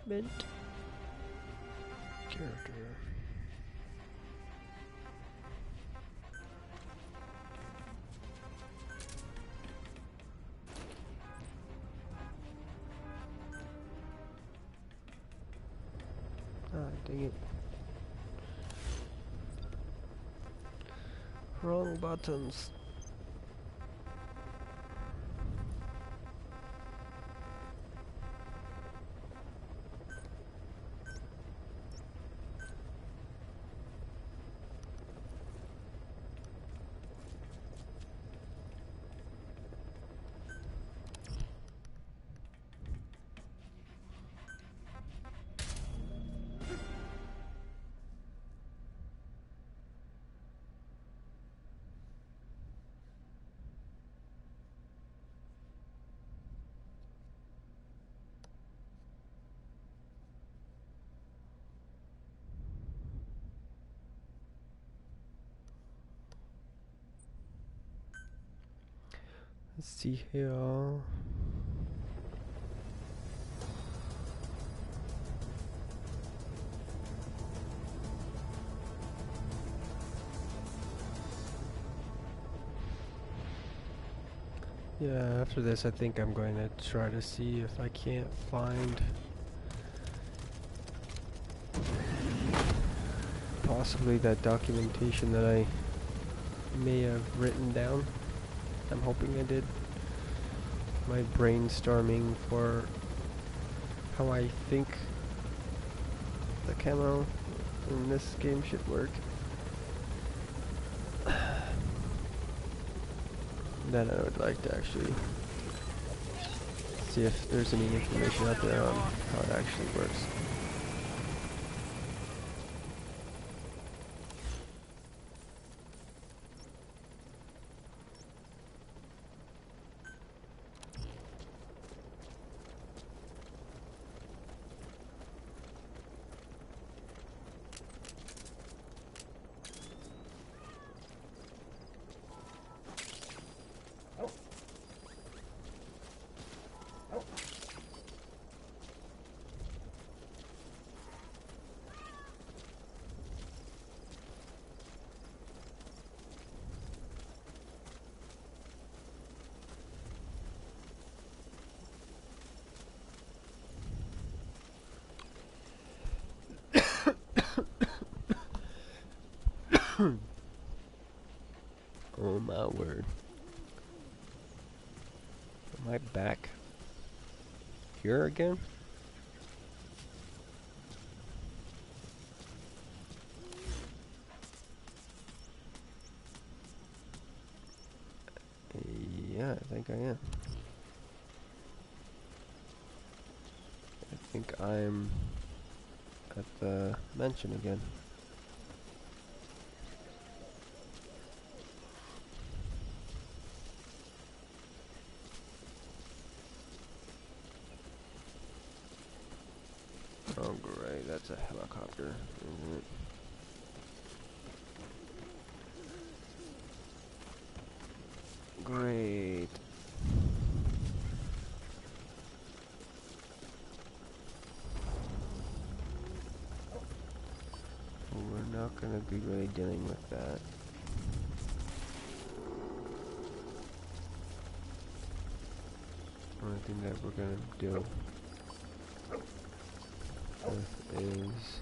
S2: equipment. Character. Ah, dang it. Wrong buttons. Let's see here. Yeah, after this I think I'm going to try to see if I can't find possibly that documentation that I may have written down. I'm hoping I did. My brainstorming for how I think the camo in this game should work. Then I would like to actually see if there's any information out there on how it actually works. Oh my word. Am I back here again? Yeah, I think I am. I think I'm at the mansion again. Oh great, that's a helicopter, isn't it? Great. Well, we're not gonna be really dealing with that. Only thing that we're gonna deal with is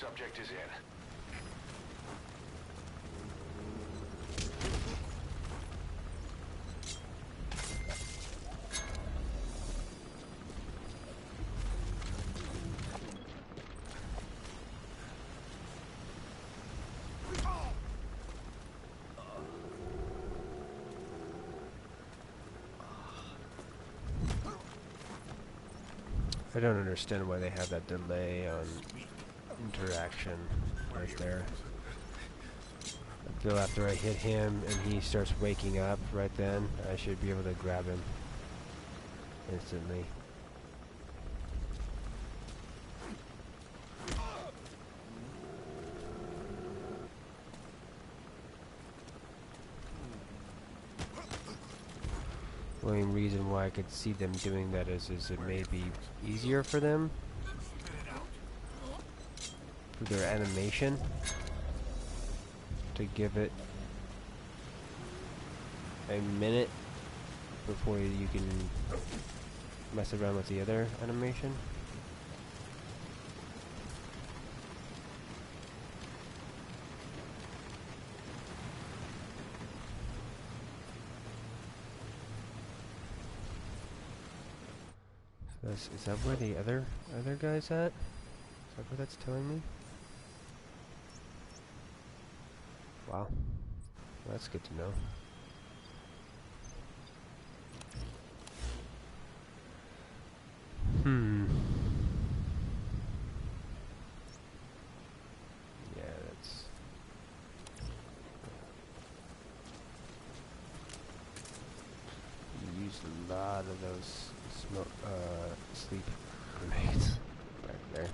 S1: Subject is in.
S2: I don't understand why they have that delay on interaction right there. I feel after I hit him and he starts waking up right then, I should be able to grab him instantly. The only reason why I could see them doing that is it may be easier for them for their animation to give it a minute before you can mess around with the other animation. Is that where the other guy's at? Is that what that's telling me? Wow. That's good to know. Yeah, that's... You used a lot of those sleep grenades back there.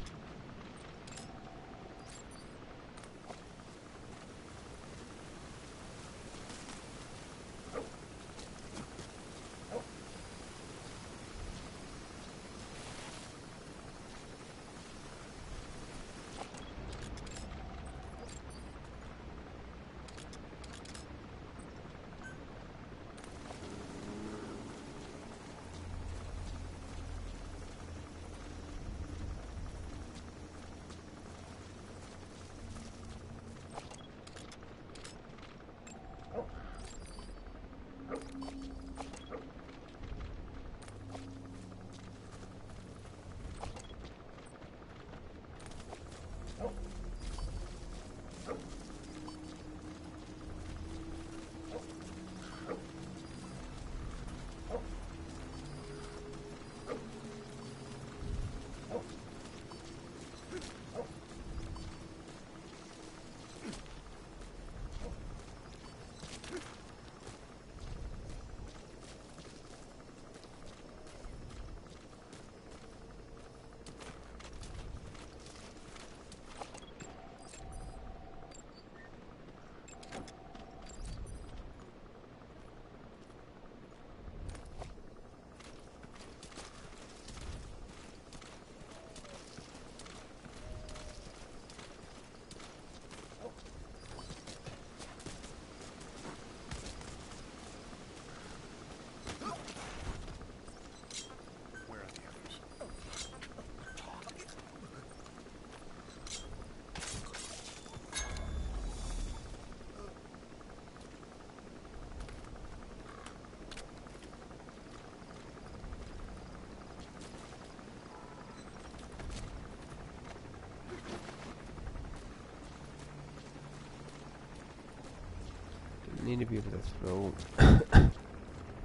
S2: Need to be able to throw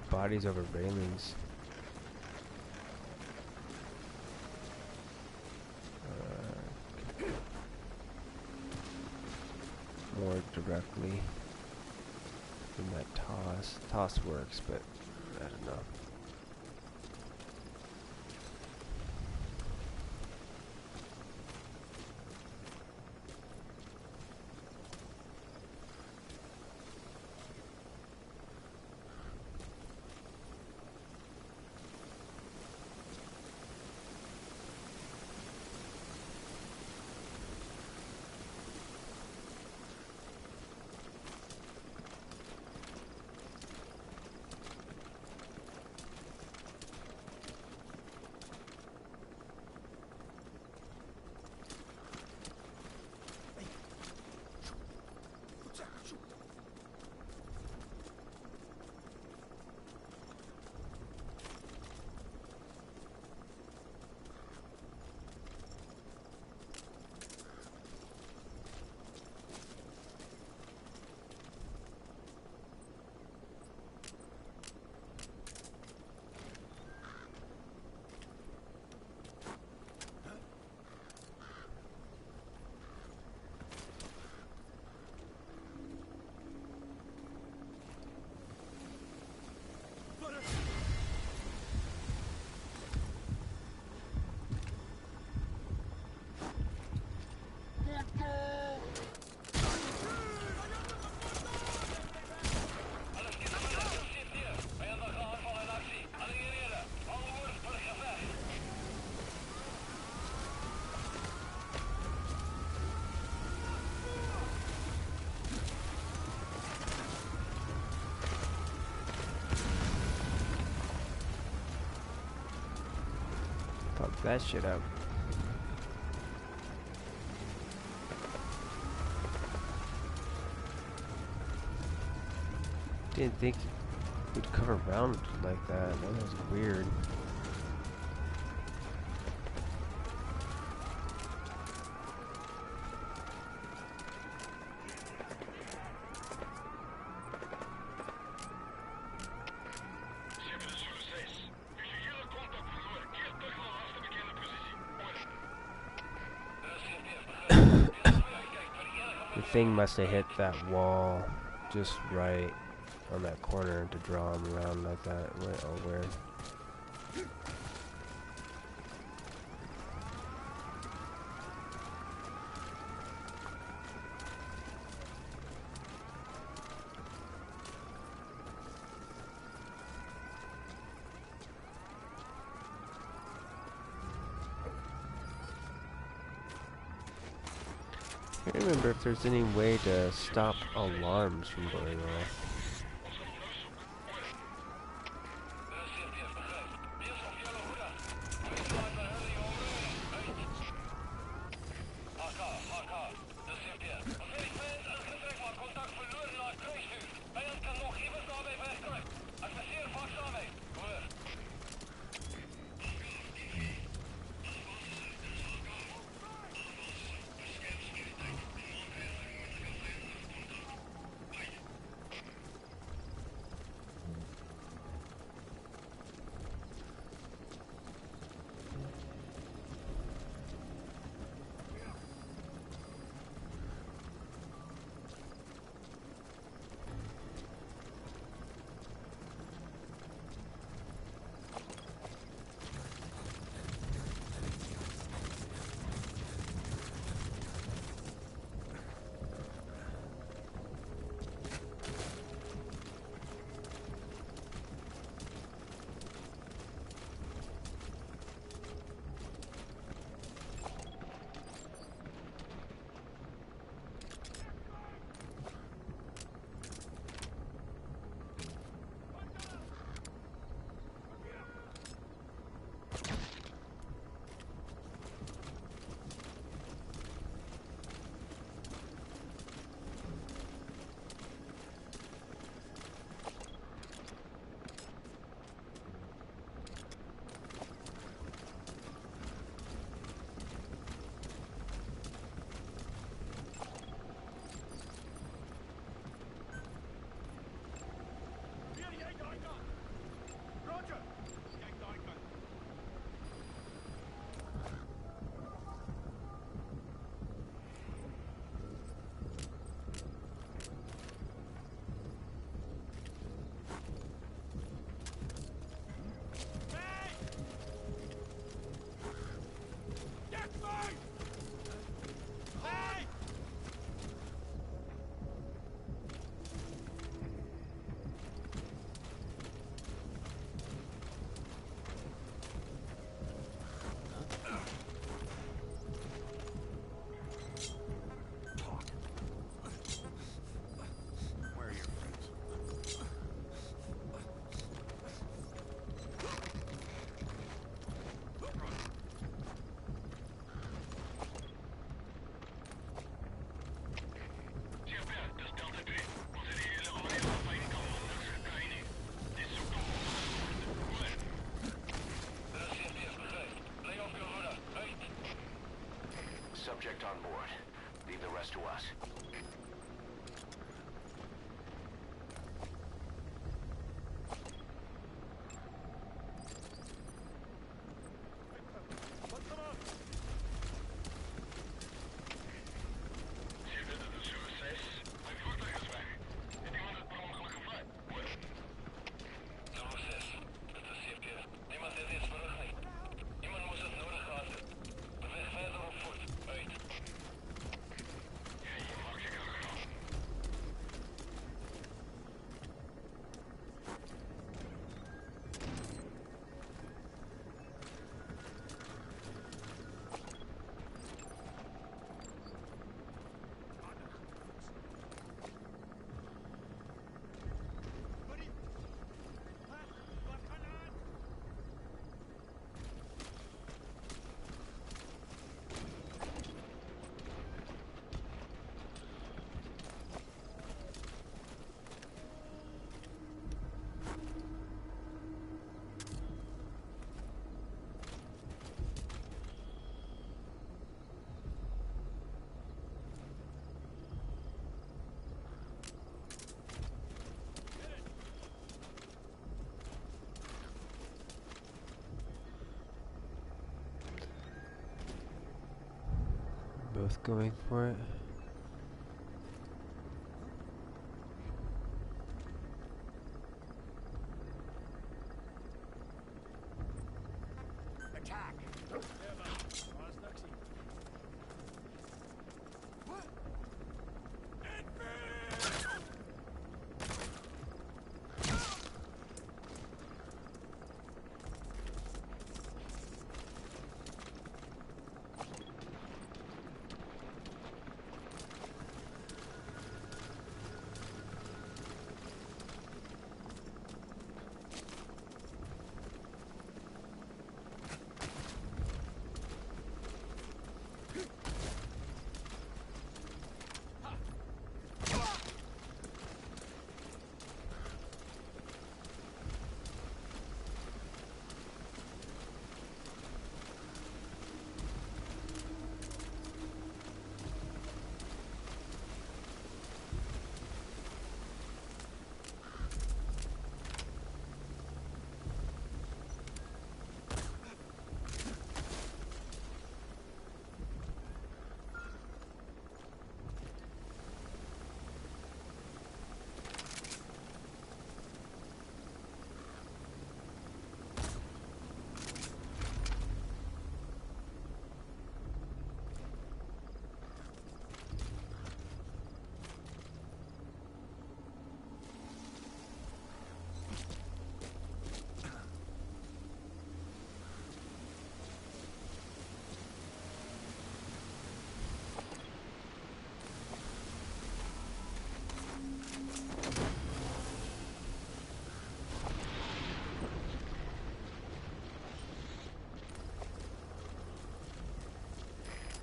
S2: bodies over railings. More directly than that toss. Toss works, but I don't know. Fuck that shit up. Didn't think we'd come around like that. That was weird. The thing must have hit that wall just right on that corner to draw him around like that. Oh, weird. I can't remember if there's any way to stop alarms from going off.
S1: Subject on board. Leave the rest to us.
S2: both going for it.
S1: Attack!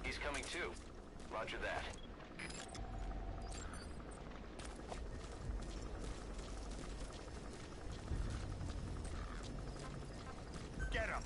S1: He's coming too. Roger that. Get him!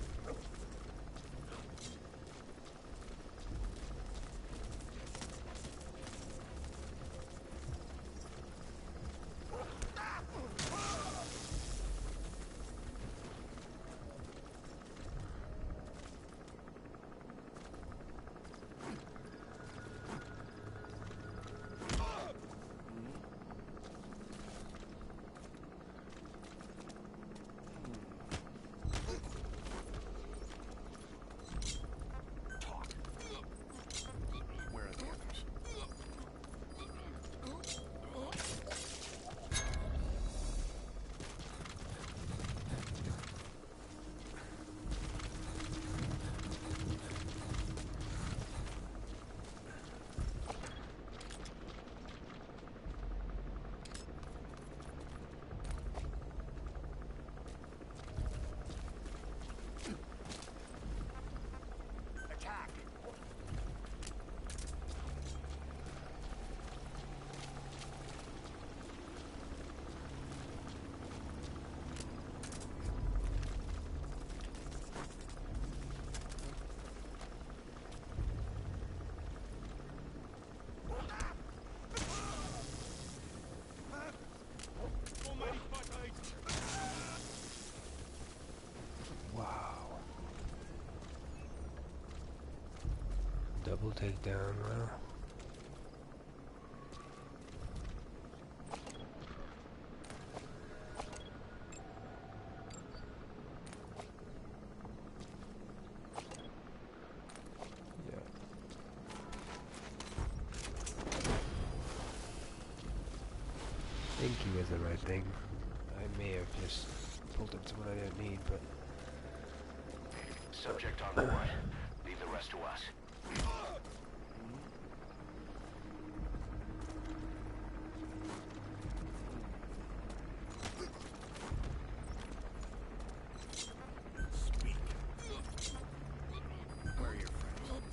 S1: Where are the others? Attack! Almighty fuck,
S2: Wow. Double takedown, wow. Yeah. I think he was the right thing. I may have just pulled up someone I didn't need, but...
S1: Subject on board. Leave the rest to us. Speak. Where are your friends?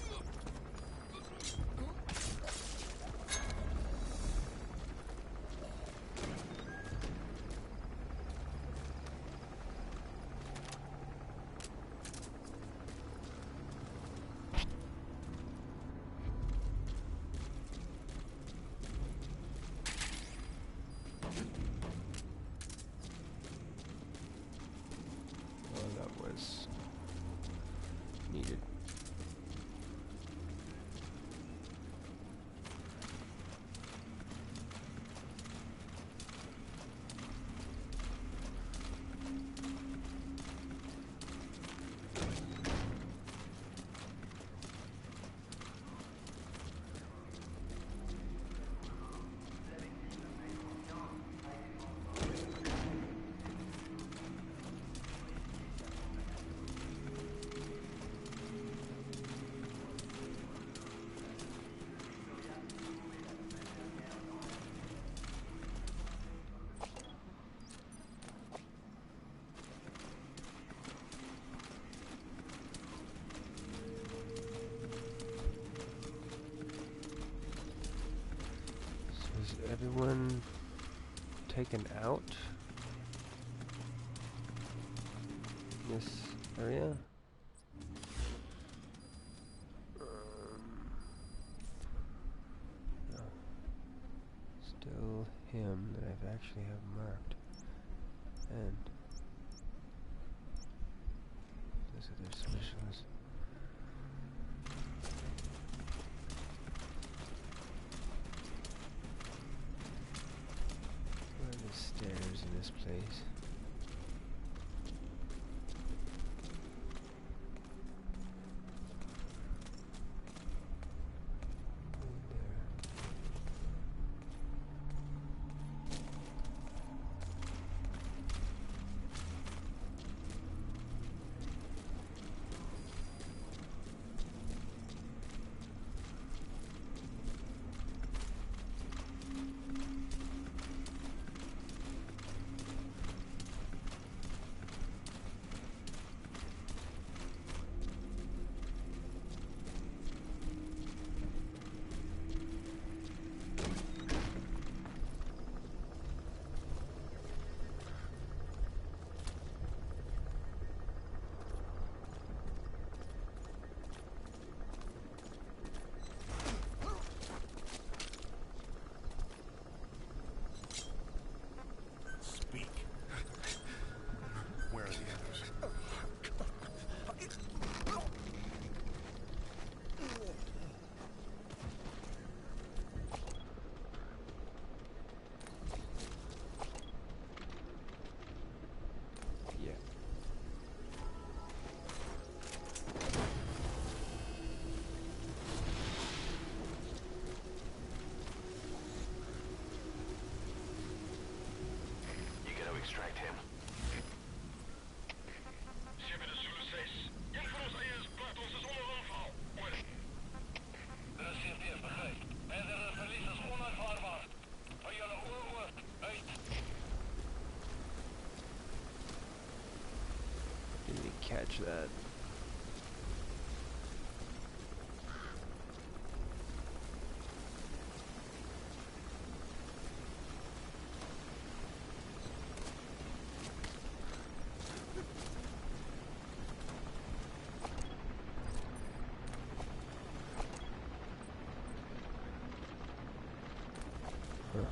S2: everyone taken out in this area? No. Still him that I've actually have marked. And those are their submissions. Where are the stairs in this place?
S5: Speak. Where are the others?
S2: Yeah.
S1: You gotta extract him.
S2: Didn't catch that. Huh.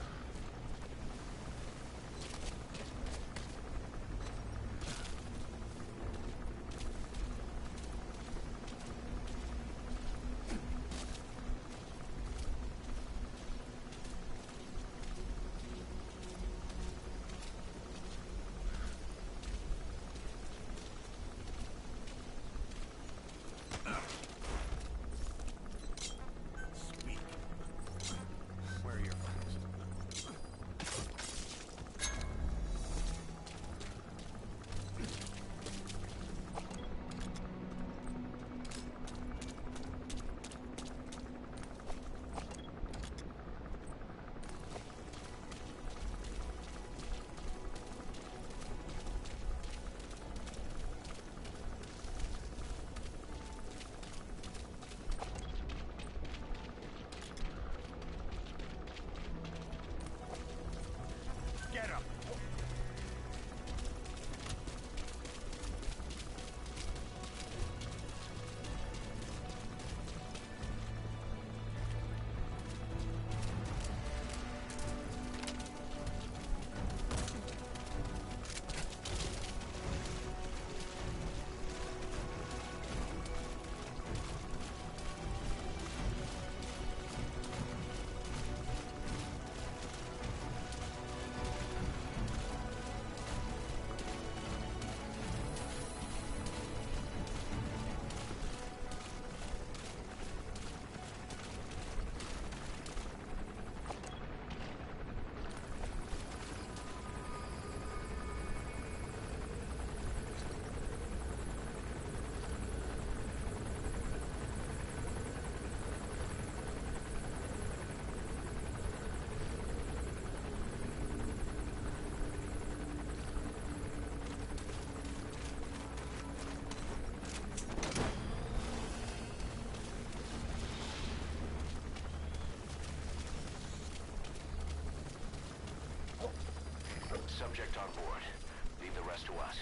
S1: Subject on board. Leave the rest to us.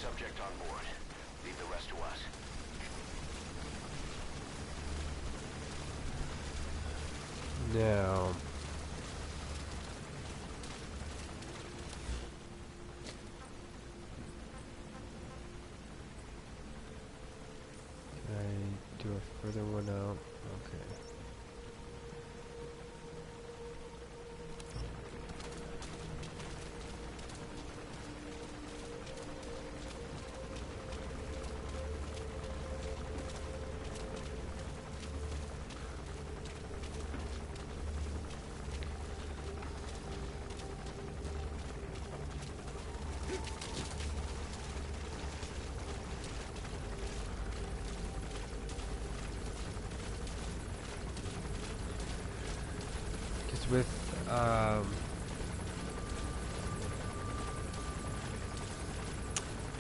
S1: Subject on board. Leave the rest to us.
S2: Now, can I do a further one out? Okay.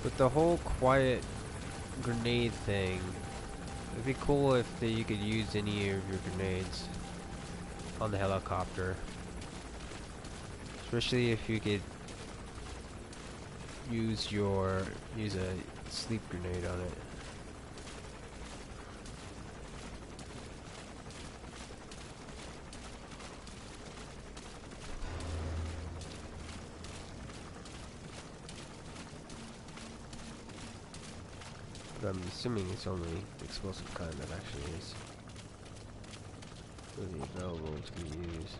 S2: With the whole quiet grenade thing, it'd be cool if you could use any of your grenades on the helicopter, especially if you could use a sleep grenade on it. But I'm assuming it's only the explosive kind that actually is really available to be used.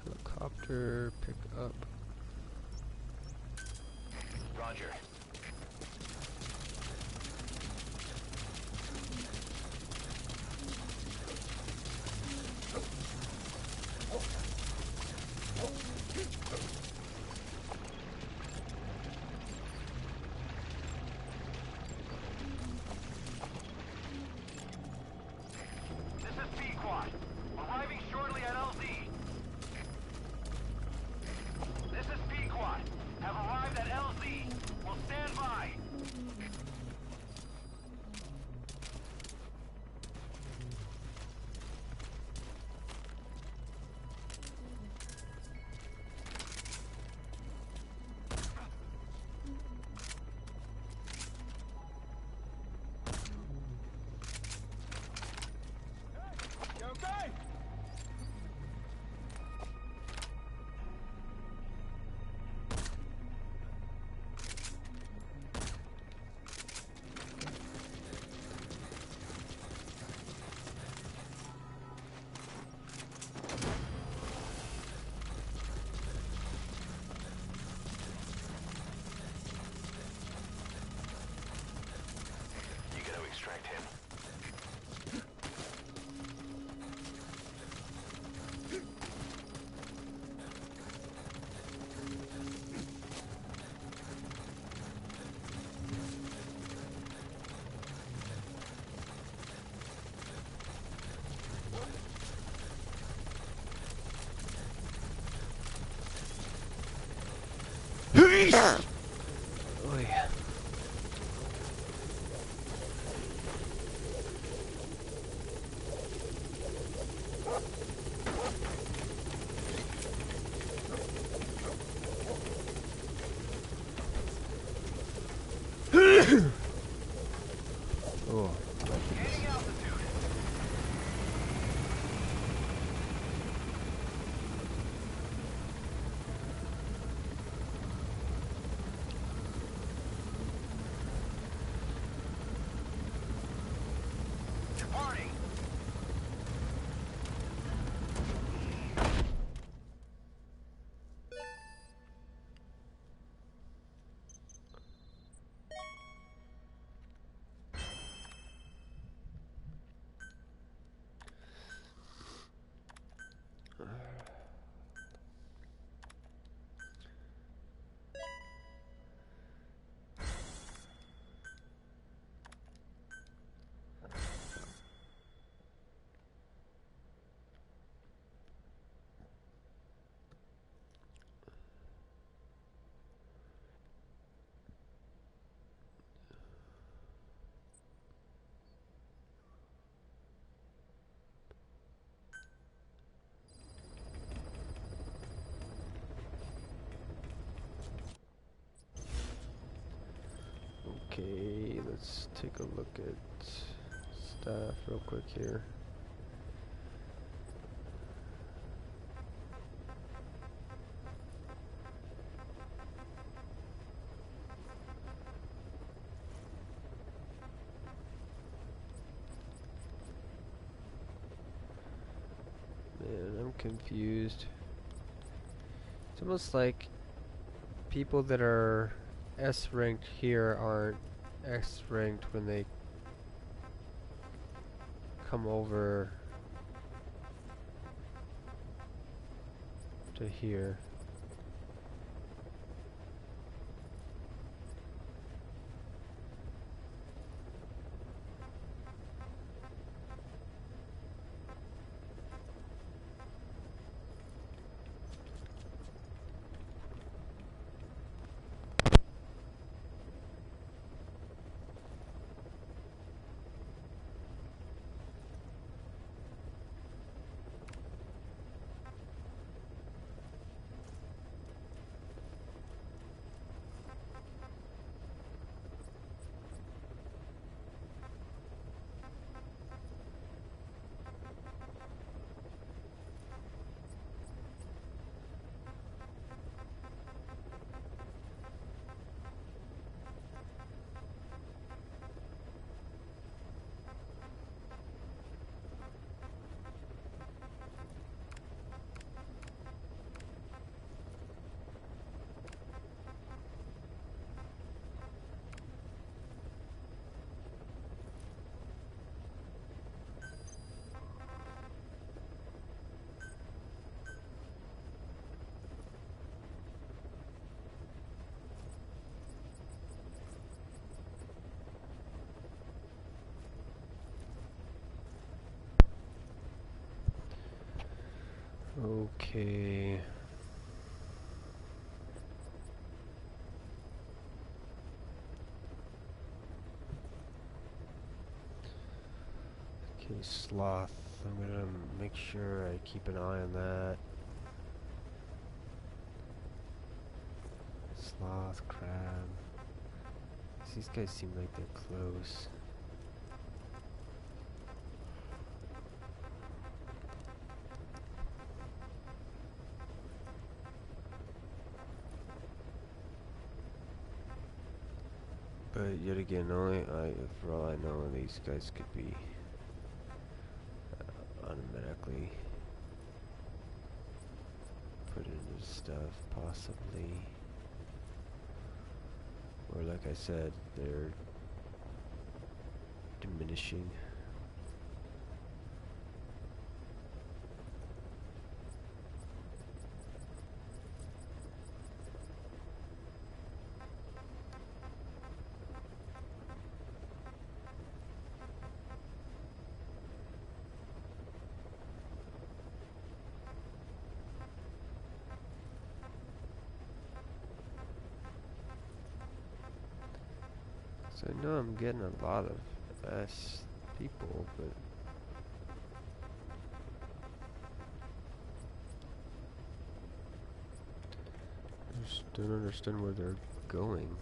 S2: Helicopter, pick up.
S1: Roger. This is P-Quad. Arriving shortly at LZ. This is P-Quad. Have arrived at LZ. We'll
S2: Oh yeah. Oh, my goodness.
S1: Departing.
S2: Okay, let's take a look at stuff real quick here. Man, I'm confused. It's almost like people that are S ranked here aren't S ranked when they come over to here. Okay. Okay, sloth. I'm gonna make sure I keep an eye on that. Sloth, crab. These guys seem like they're close. But yet again, for all I know, these guys could be automatically put into stuff, possibly. Or like I said, they're diminishing. So I know I'm getting a lot of S people, but I just don't understand where they're going.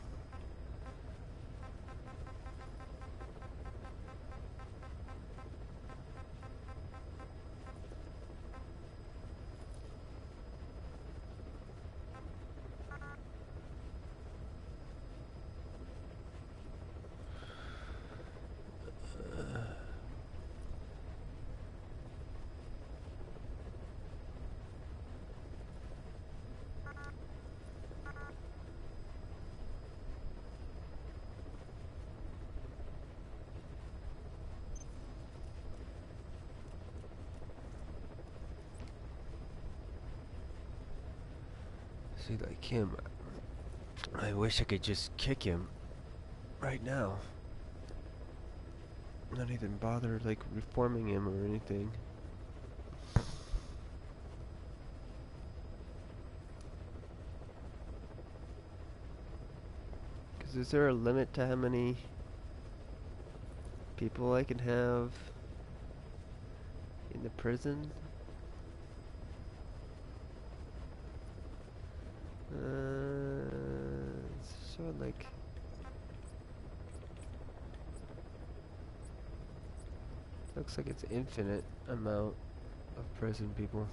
S2: See, like him, I wish I could just kick him right now. Not even bother, like, reforming him or anything. Because is there a limit to how many people I can have in the prison? It's sort of like... Looks like it's infinite amount of prison people.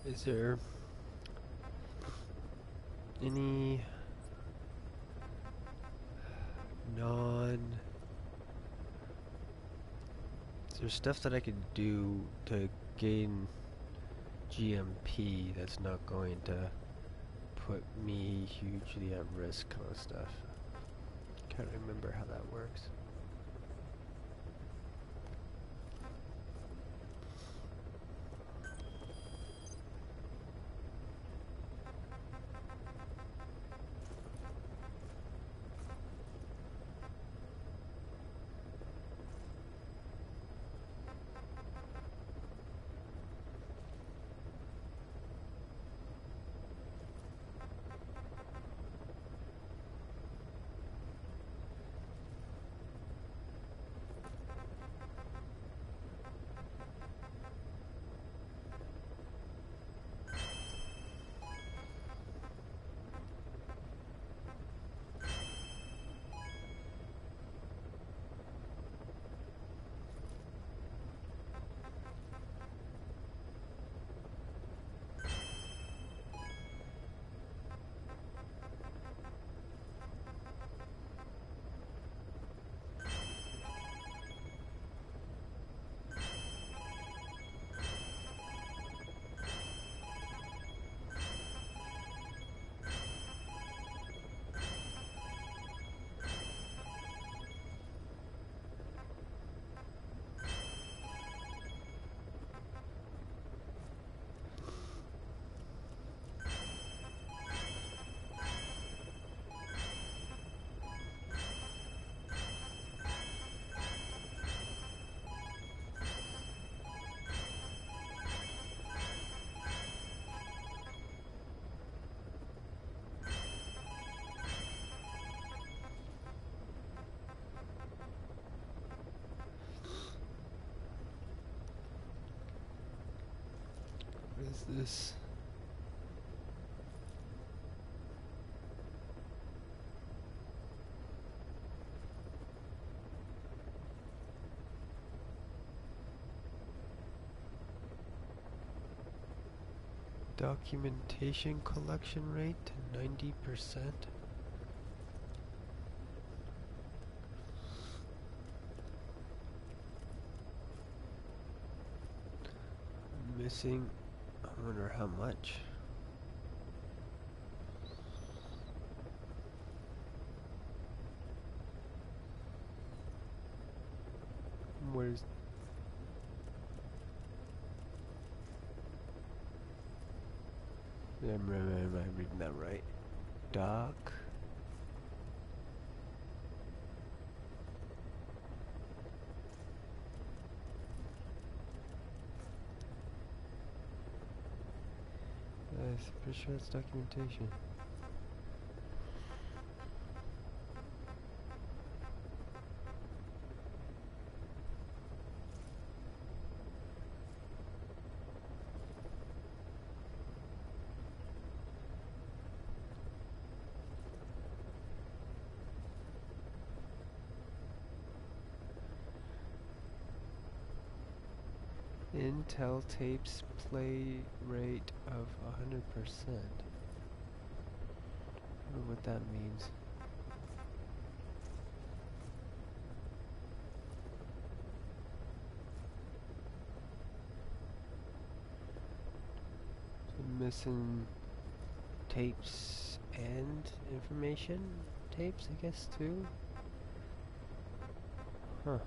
S2: Is there any is there stuff that I could do to gain GMP that's not going to put me hugely at risk kind of stuff? Can't remember how that works. What's this? Documentation collection rate to 90%. Missing, I wonder how much. Where's am I reading that right? Doc. I'm pretty sure it's documentation. Intel tapes play rate of 100%. I wonder what that means. So missing tapes and information tapes, I guess, too. Huh.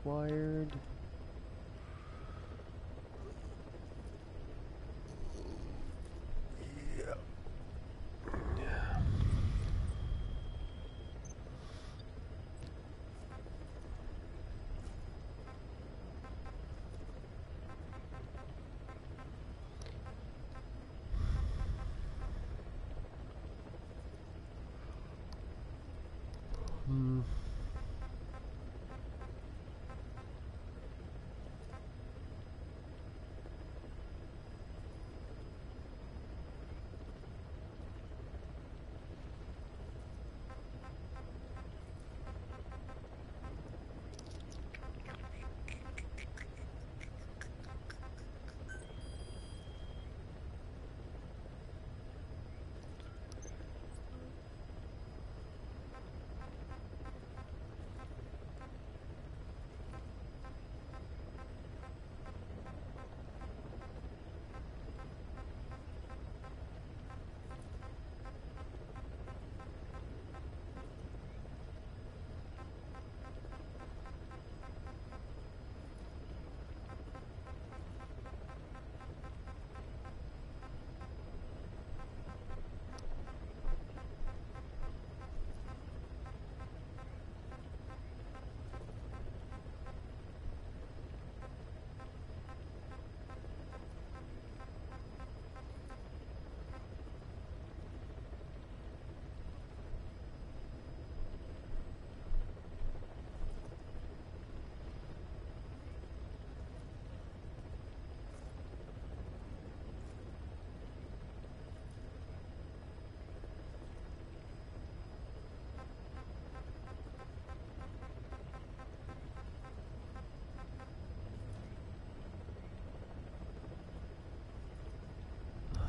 S2: required. Hmm.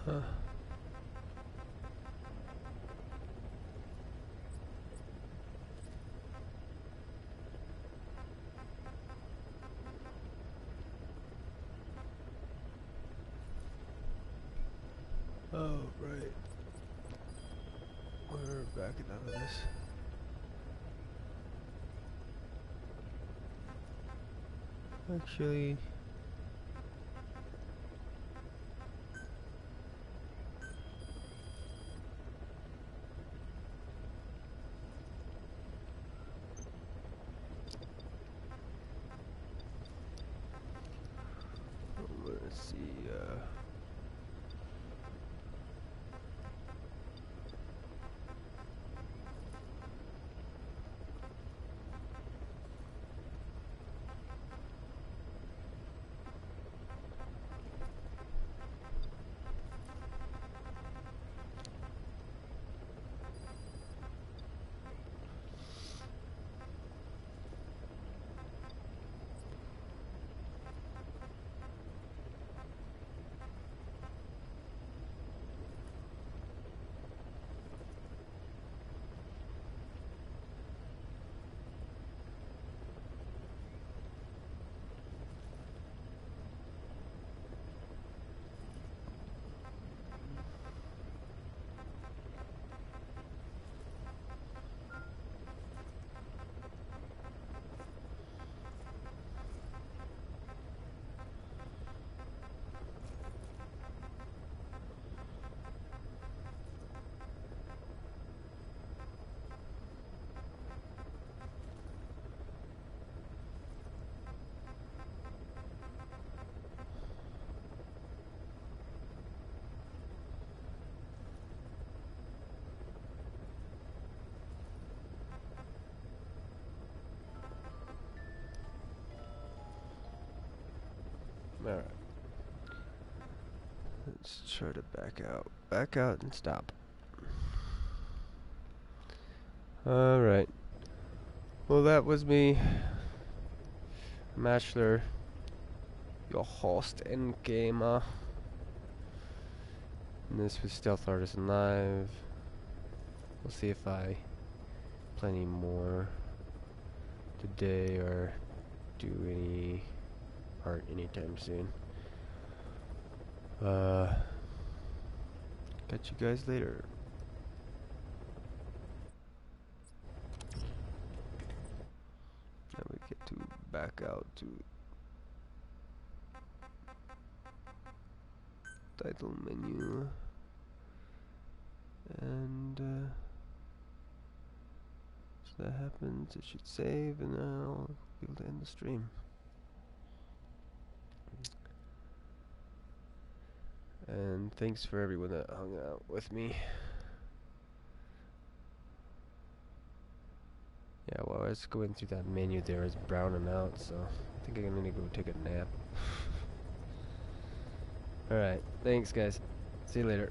S2: Huh. Oh, right. We're backing out of this. Actually, let's see, alright. Let's try to back out. Back out and stop. Alright. Well, that was me. I'm ASHLER, your host and gamer. And this was Stealth Artisan Live. We'll see if I play any more today or do any art anytime soon. Catch you guys later. Now we get to back out to title menu, and so that happens, it should save, and I'll be able to end the stream. And thanks for everyone that hung out with me. Yeah, while I was going through that menu there, it's browning out, so I think I'm gonna go take a nap. Alright, thanks guys. See you later.